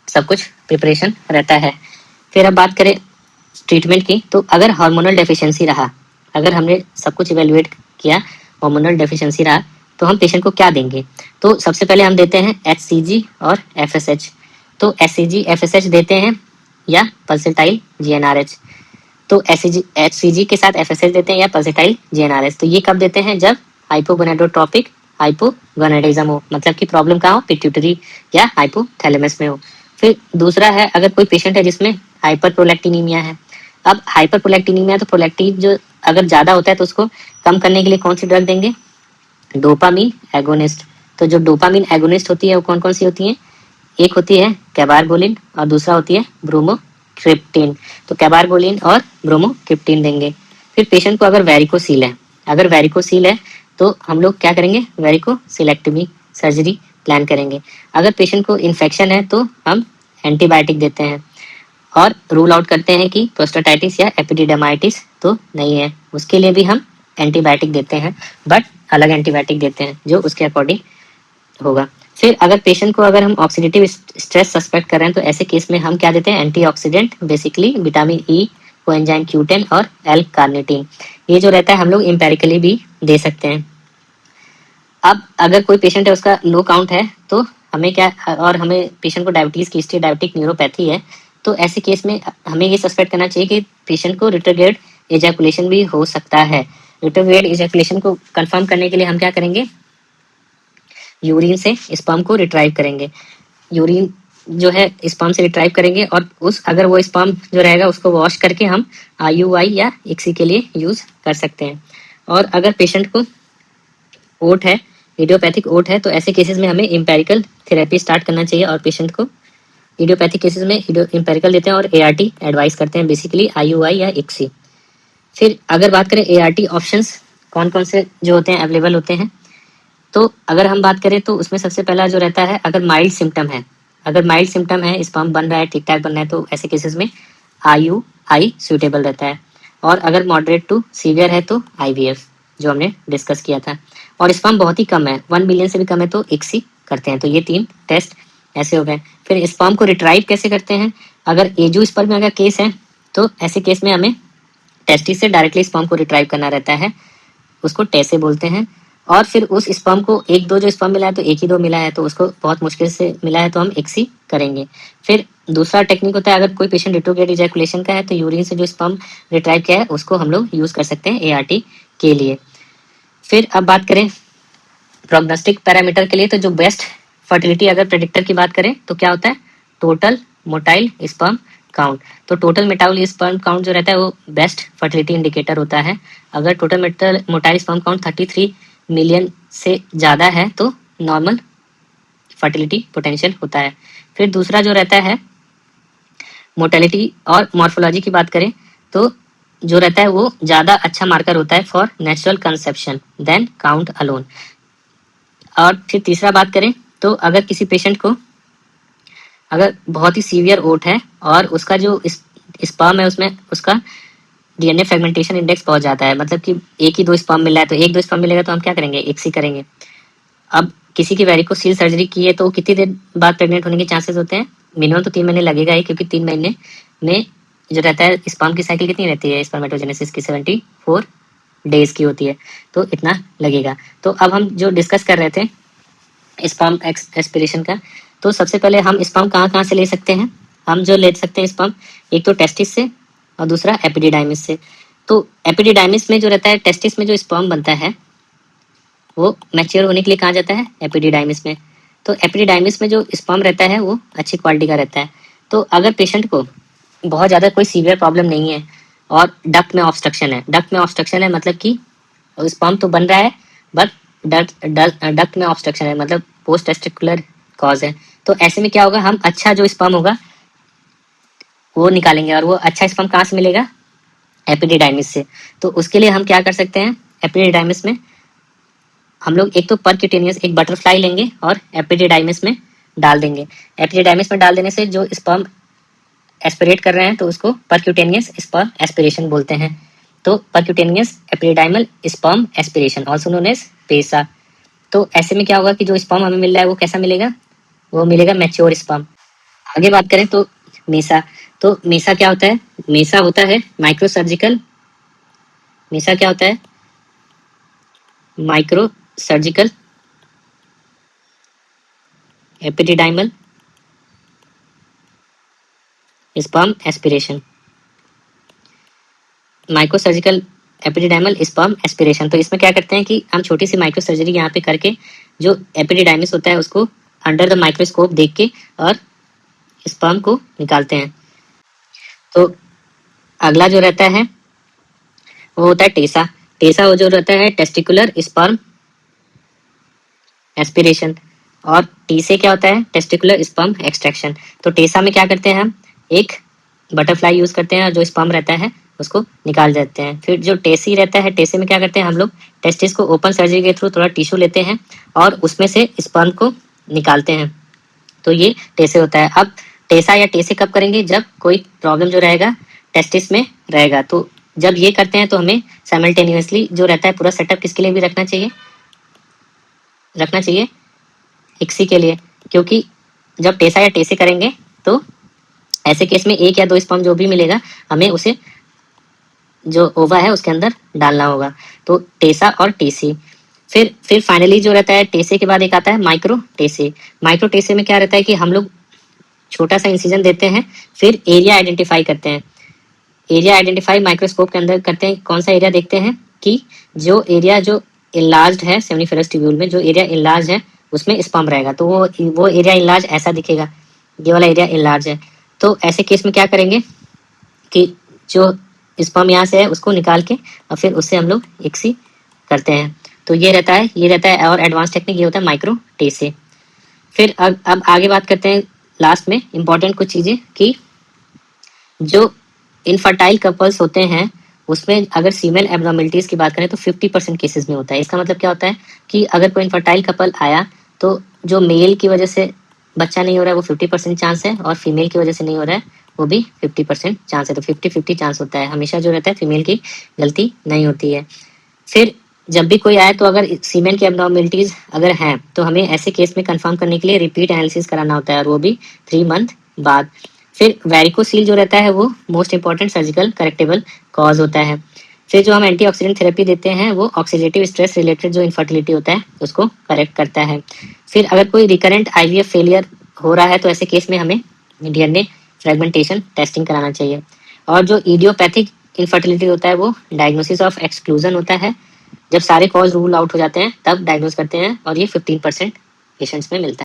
सब कुछ प्रिपरेशन रहता है। फिर अब बात करें ट्रीटमेंट की, तो अगर हार्मोनल डेफिशिएंसी रहा, अगर हमने सब कुछ इवेलुएट किया, हार्मोनल डेफिशिएंसी रहा, तो हम पेशेंट को क्या देंगे? तो सबसे पहले हम देते हैं HCG और FSH। तो HCG FSH देते हैं या पल्सेटाइल GnRH। तो HCG के साथ FSH देते हैं या पल्सेटाइल GnRH। तो ये कब देते हैं? जब हाइपोगोनाडोट्रोपिक हाइपोगोनाडिज्म हो, मतलब कि प्रॉब्लम कहाँ हो? पिट्यूटरी या हाइपोथैलेमस में हो। फिर दूसरा है, अगर कोई पेशेंट है जिसमें हाइपरप्रोलैक्टिनीमिया है। अब हाइपरप्रोलैक्टिनीमिया, तो प्रोलैक्टिन जो अगर ज्यादा होता है तो उसको कम करने के लिए कौन सी ड्रग देंगे? Dopamine agonist. तो जो डोपामीन एगोनिस्ट होती है वो कौन कौन सी होती है? एक होती है कैबारगोलिन और दूसरा होती है ब्रोमोक्रिप्टिन। तो कैबारगोलिन और ब्रोमोक्रिप्टिन देंगे। फिर पेशेंट को अगर वेरिकोसील है, अगर वेरिकोसील है तो हम लोग क्या करेंगे? वेरिकोसिलेक्टमी सर्जरी प्लान करेंगे। अगर पेशेंट को इन्फेक्शन है तो हम एंटीबायोटिक देते हैं और रूल आउट करते हैं कि प्रोस्टाटाइटिस या एपिडिडमाइटिस तो नहीं है, उसके लिए भी हम एंटीबायोटिक देते हैं, बट अलग एंटीबायोटिक देते हैं जो उसके अकॉर्डिंग होगा। फिर अगर पेशेंट को अगर हम ऑक्सीडेटिव स्ट्रेस सस्पेक्ट कर रहे हैं तो ऐसे केस में हम क्या देते हैं? Antioxidant, basically vitamin E, coenzyme Q10 और एल कार्निटीन। ये जो रहता है हम लोग एम्पेरिकली भी दे सकते हैं। अब अगर कोई पेशेंट है उसका लो काउंट है तो हमें क्या, और हमें पेशेंट को डायबिटीज की हिस्ट्री, डायबिटिक न्यूरोपैथी है, तो ऐसे केस में हमें ये सस्पेक्ट करना चाहिए कि पेशेंट को रिट्रोग्रेड एजैकुलेशन भी हो सकता है। रिट्रोग्रेड एजैकुलेशन को कंफर्म करने के लिए हम क्या करेंगे? यूरिन से स्पर्म को रिट्राइव करेंगे। यूरिन जो है स्पर्म से रिट्राइव करेंगे और उस अगर वो स्पर्म जो रहेगा उसको वॉश करके हम IUI या ICSI के लिए यूज कर सकते हैं। और अगर पेशेंट को ओट है, इडियोपैथिक ओट है, तो ऐसे केसेस में हमें एम्पेरिकल थेरेपी स्टार्ट करना चाहिए और पेशेंट को इडियोपैथिक केसेस में एम्पेरिकल देते हैं और ART एडवाइस करते हैं, बेसिकली IUI या ICSI। फिर अगर बात करें ART ऑप्शंस कौन कौन से जो होते हैं अवेलेबल होते हैं, तो अगर हम बात करें तो उसमें सबसे पहला जो रहता है, अगर माइल्ड सिम्टम है, अगर माइल्ड सिम्टम है, स्पर्म बन रहा है, ठीक ठाक बन रहा है, तो ऐसे केसेस में IUI सूटेबल रहता है। और अगर मॉडरेट टू सीवियर है तो IVF, जो हमने डिस्कस किया था। और स्पर्म बहुत ही कम है, 1 मिलियन से भी कम है तो ICSI करते हैं। तो ये 3 टेस्ट ऐसे हो गए। फिर स्पर्म को रिट्राइव कैसे करते हैं? अगर एजू स्पर्म में अगर केस है तो ऐसे केस में हमें टेस्टिस से डायरेक्टली स्पर्म को रिट्राइव करना रहता है, उसको टेसे बोलते हैं। और फिर उस स्पर्म को एक दो जो स्पर्म मिला है तो एक ही दो मिला है तो उसको बहुत मुश्किल से मिला है तो हम ICSI करेंगे। फिर दूसरा टेक्निक होता है, अगर कोई पेशेंट रिट्रोग्रेड इजैकुलेशन का है तो यूरिन से जो स्पर्म रिट्राइव किया है उसको हम लोग यूज कर सकते हैं ART के लिए। फिर अब बात करें प्रोग्नोस्टिक पैरामीटर के लिए, तो जो बेस्ट फर्टिलिटी अगर प्रेडिक्टर की बात करें तो क्या होता है? Total motile sperm count. तो टोटल मोटाइल स्पर्म काउंट जो रहता है वो बेस्ट फर्टिलिटी इंडिकेटर होता है। अगर total motile sperm count 33 million से ज़्यादा है तो नॉर्मल फर्टिलिटी पोटेंशियल होता है। फिर दूसरा जो रहता है मोर्टेलिटी और मॉर्फोलॉजी की बात करें तो जो रहता है वो ज़्यादा अच्छा मार्कर होता है for natural conception then count alone. और फिर तीसरा बात करें तो अगर किसी पेशेंट को अगर बहुत ही सीवियर ओट है और उसका जो स्पर्म है उसमें उसका DNA फ्रेगमेंटेशन इंडेक्स बहुत ज़्यादा है, मतलब कि एक ही दो स्पर्म मिल रहा है, तो एक दो स्पर्म मिलेगा तो हम क्या करेंगे? ICSI करेंगे। अब किसी की वेरिकोसील सर्जरी की है तो कितनी देर बाद प्रेग्नेंट होने के चांसेस होते हैं? मिनिमम तो 3 महीने लगेगा ही, क्योंकि 3 महीने में जो रहता है स्पर्म की साइकिल कितनी रहती है? स्पर्मेटोजेनेसिस की 74 डेज की होती है, तो इतना लगेगा। तो अब हम जो डिस्कस कर रहे थे स्पर्म एक्सपिरेशन का, तो सबसे पहले हम स्पर्म कहाँ कहाँ से ले सकते हैं? हम जो ले सकते हैं स्पर्म, एक तो टेस्टिस से और दूसरा एपिडिडाइमिस से। तो एपिडिडाइमिस में जो रहता है, टेस्टिस में जो स्पर्म बनता है वो मैच्योर होने के लिए कहाँ जाता है? एपिडिडाइमिस में। तो एपिडिडाइमिस में जो स्पर्म रहता है वो अच्छी क्वालिटी का रहता है। तो अगर पेशेंट को बहुत ज़्यादा कोई सीवियर प्रॉब्लम नहीं है और डक्ट में ऑब्स्ट्रक्शन है, डक्ट में ऑब्स्ट्रक्शन है मतलब कि स्पर्म तो बन रहा है बट डक्ट में ऑब्स्ट्रक्शन है, मतलब पोस्ट टेस्टिकुलर कॉज है, तो ऐसे में क्या होगा? हम अच्छा जो स्पर्म होगा वो निकालेंगे। और वो अच्छा स्पर्म कहाँ से मिलेगा? एपिडिडाइमिस से। तो उसके लिए हम क्या कर सकते हैं? एपिडिडाइमिस में हम लोग एक तो परक्यूटेनियस एक बटरफ्लाई लेंगे और एपिडिडाइमिस में डाल देंगे। एपिडिडाइमिस में डाल देने से जो स्पर्म एस्पिरेट कर रहे हैं तो उसको परक्यूटेनियस स्पर्म एस्पिरेशन बोलते हैं। तो percutaneous epididymal sperm aspiration also known as PESA. तो ऐसे में क्या होगा कि जो स्पर्म हमें मिल रहा है वो कैसा मिलेगा? वो मिलेगा मैच्योर स्पर्म। आगे बात करें तो मेसा, तो मेसा क्या होता है? मेसा होता है माइक्रो सर्जिकल, मेसा क्या होता है? Micro surgical epididymal sperm aspiration, micro surgical epididymal sperm aspiration. तो इसमें क्या करते हैं कि हम छोटी सी माइक्रो सर्जरी यहाँ पे करके जो एपिडिडाइमिस होता है उसको अंडर द माइक्रोस्कोप देख के और स्पर्म को निकालते हैं। तो अगला जो रहता है वो होता है टेसा। टेसा वो जो रहता है टेस्टिकुलर स्पर्म एस्पिरेशन, और टी से क्या होता है? Testicular sperm extraction. तो टेसा में क्या करते हैं हम? एक बटरफ्लाई यूज करते हैं और जो स्पर्म रहता है उसको निकाल देते हैं। फिर जो टेसी रहता है, टेसे में क्या करते हैं हम लोग? टेस्टिस को ओपन सर्जरी के थ्रू थोड़ा टिश्यू लेते हैं और उसमें से स्पर्म को निकालते हैं। तो ये टेसे होता है। अब टेसा या टेसे कब करेंगे? जब कोई प्रॉब्लम जो रहेगा टेस्टिस में रहेगा। तो जब ये करते हैं तो हमें साइमल्टेनियसली जो रहता है पूरा सेटअप किसके लिए भी रखना चाहिए? इक्सी के लिए, क्योंकि जब टेसा या टेसे करेंगे तो ऐसे केस में एक या दो स्पर्म जो भी मिलेगा हमें उसे जो ओवा है उसके अंदर डालना होगा। तो टेसा और टेसी। फिर फाइनली जो रहता है टेसे के बाद एक आता है माइक्रो टेसे। माइक्रो टेसे में क्या रहता है कि हम लोग छोटा सा इंसिजन देते हैं, फिर एरिया आइडेंटिफाई करते हैं। एरिया आइडेंटिफाई माइक्रोस्कोप के अंदर करते हैं। कौन सा एरिया देखते हैं? कि जो एरिया जो इनलार्ज्ड है सेमिनिफेरस ट्यूब्यूल में, जो एरिया इनलार्ज है उसमें स्पर्म रहेगा। तो वो एरिया इनलार्ज ऐसा दिखेगा, ये वाला एरिया इनलार्ज है। तो ऐसे केस में क्या करेंगे कि जो स्पर्म यहाँ से है उसको निकाल के और फिर उससे हम लोग इक्सी करते हैं। तो ये रहता है और एडवांस टेक्निक ये होता है माइक्रो टेसे। फिर अब आगे बात करते हैं लास्ट में इम्पोर्टेंट कुछ चीजें कि जो इनफर्टाइल कपल्स होते हैं उसमें अगर सीमेन एब्नॉर्मलिटीज की बात करें तो 50% केसेस में होता है। इसका मतलब क्या होता है कि अगर कोई इनफर्टाइल कपल आया तो जो मेल की वजह से बच्चा नहीं हो रहा है वो 50% चांस है, और फीमेल की वजह से नहीं हो रहा है वो भी 50% चांस है। तो 50-50 चांस होता है। हमेशा जो रहता है फीमेल की गलती नहीं होती है। फिर जब भी कोई आए तो अगर सीमेन की एब्नॉर्मलिटीज अगर हैं तो हमें ऐसे केस में कंफर्म करने के लिए रिपीट एनालिसिस कराना होता है, और वो भी 3 मंथ बाद। फिर वेरिकोसील जो रहता है वो मोस्ट इंपॉर्टेंट सर्जिकल करेक्टेबल कॉज होता है। फिर जो हम एंटीऑक्सीडेंट थेरेपी देते हैं वो ऑक्सीडेटिव स्ट्रेस रिलेटेड जो इनफर्टिलिटी होता है उसको करेक्ट करता है। फिर अगर कोई रिकरेंट आईवीएफ फेलियर हो रहा है तो ऐसे केस में हमें डीएनए फ्रेगमेंटेशन टेस्टिंग कराना चाहिए। और जो इडियोपैथिक इनफर्टिलिटी होता है वो डायग्नोसिस ऑफ एक्सक्लूजन होता है। जब सारे कॉज रूल आउट हो जाते हैं तब डायग्नोस करते हैं, और ये 15% पेशेंट्स में मिलता है।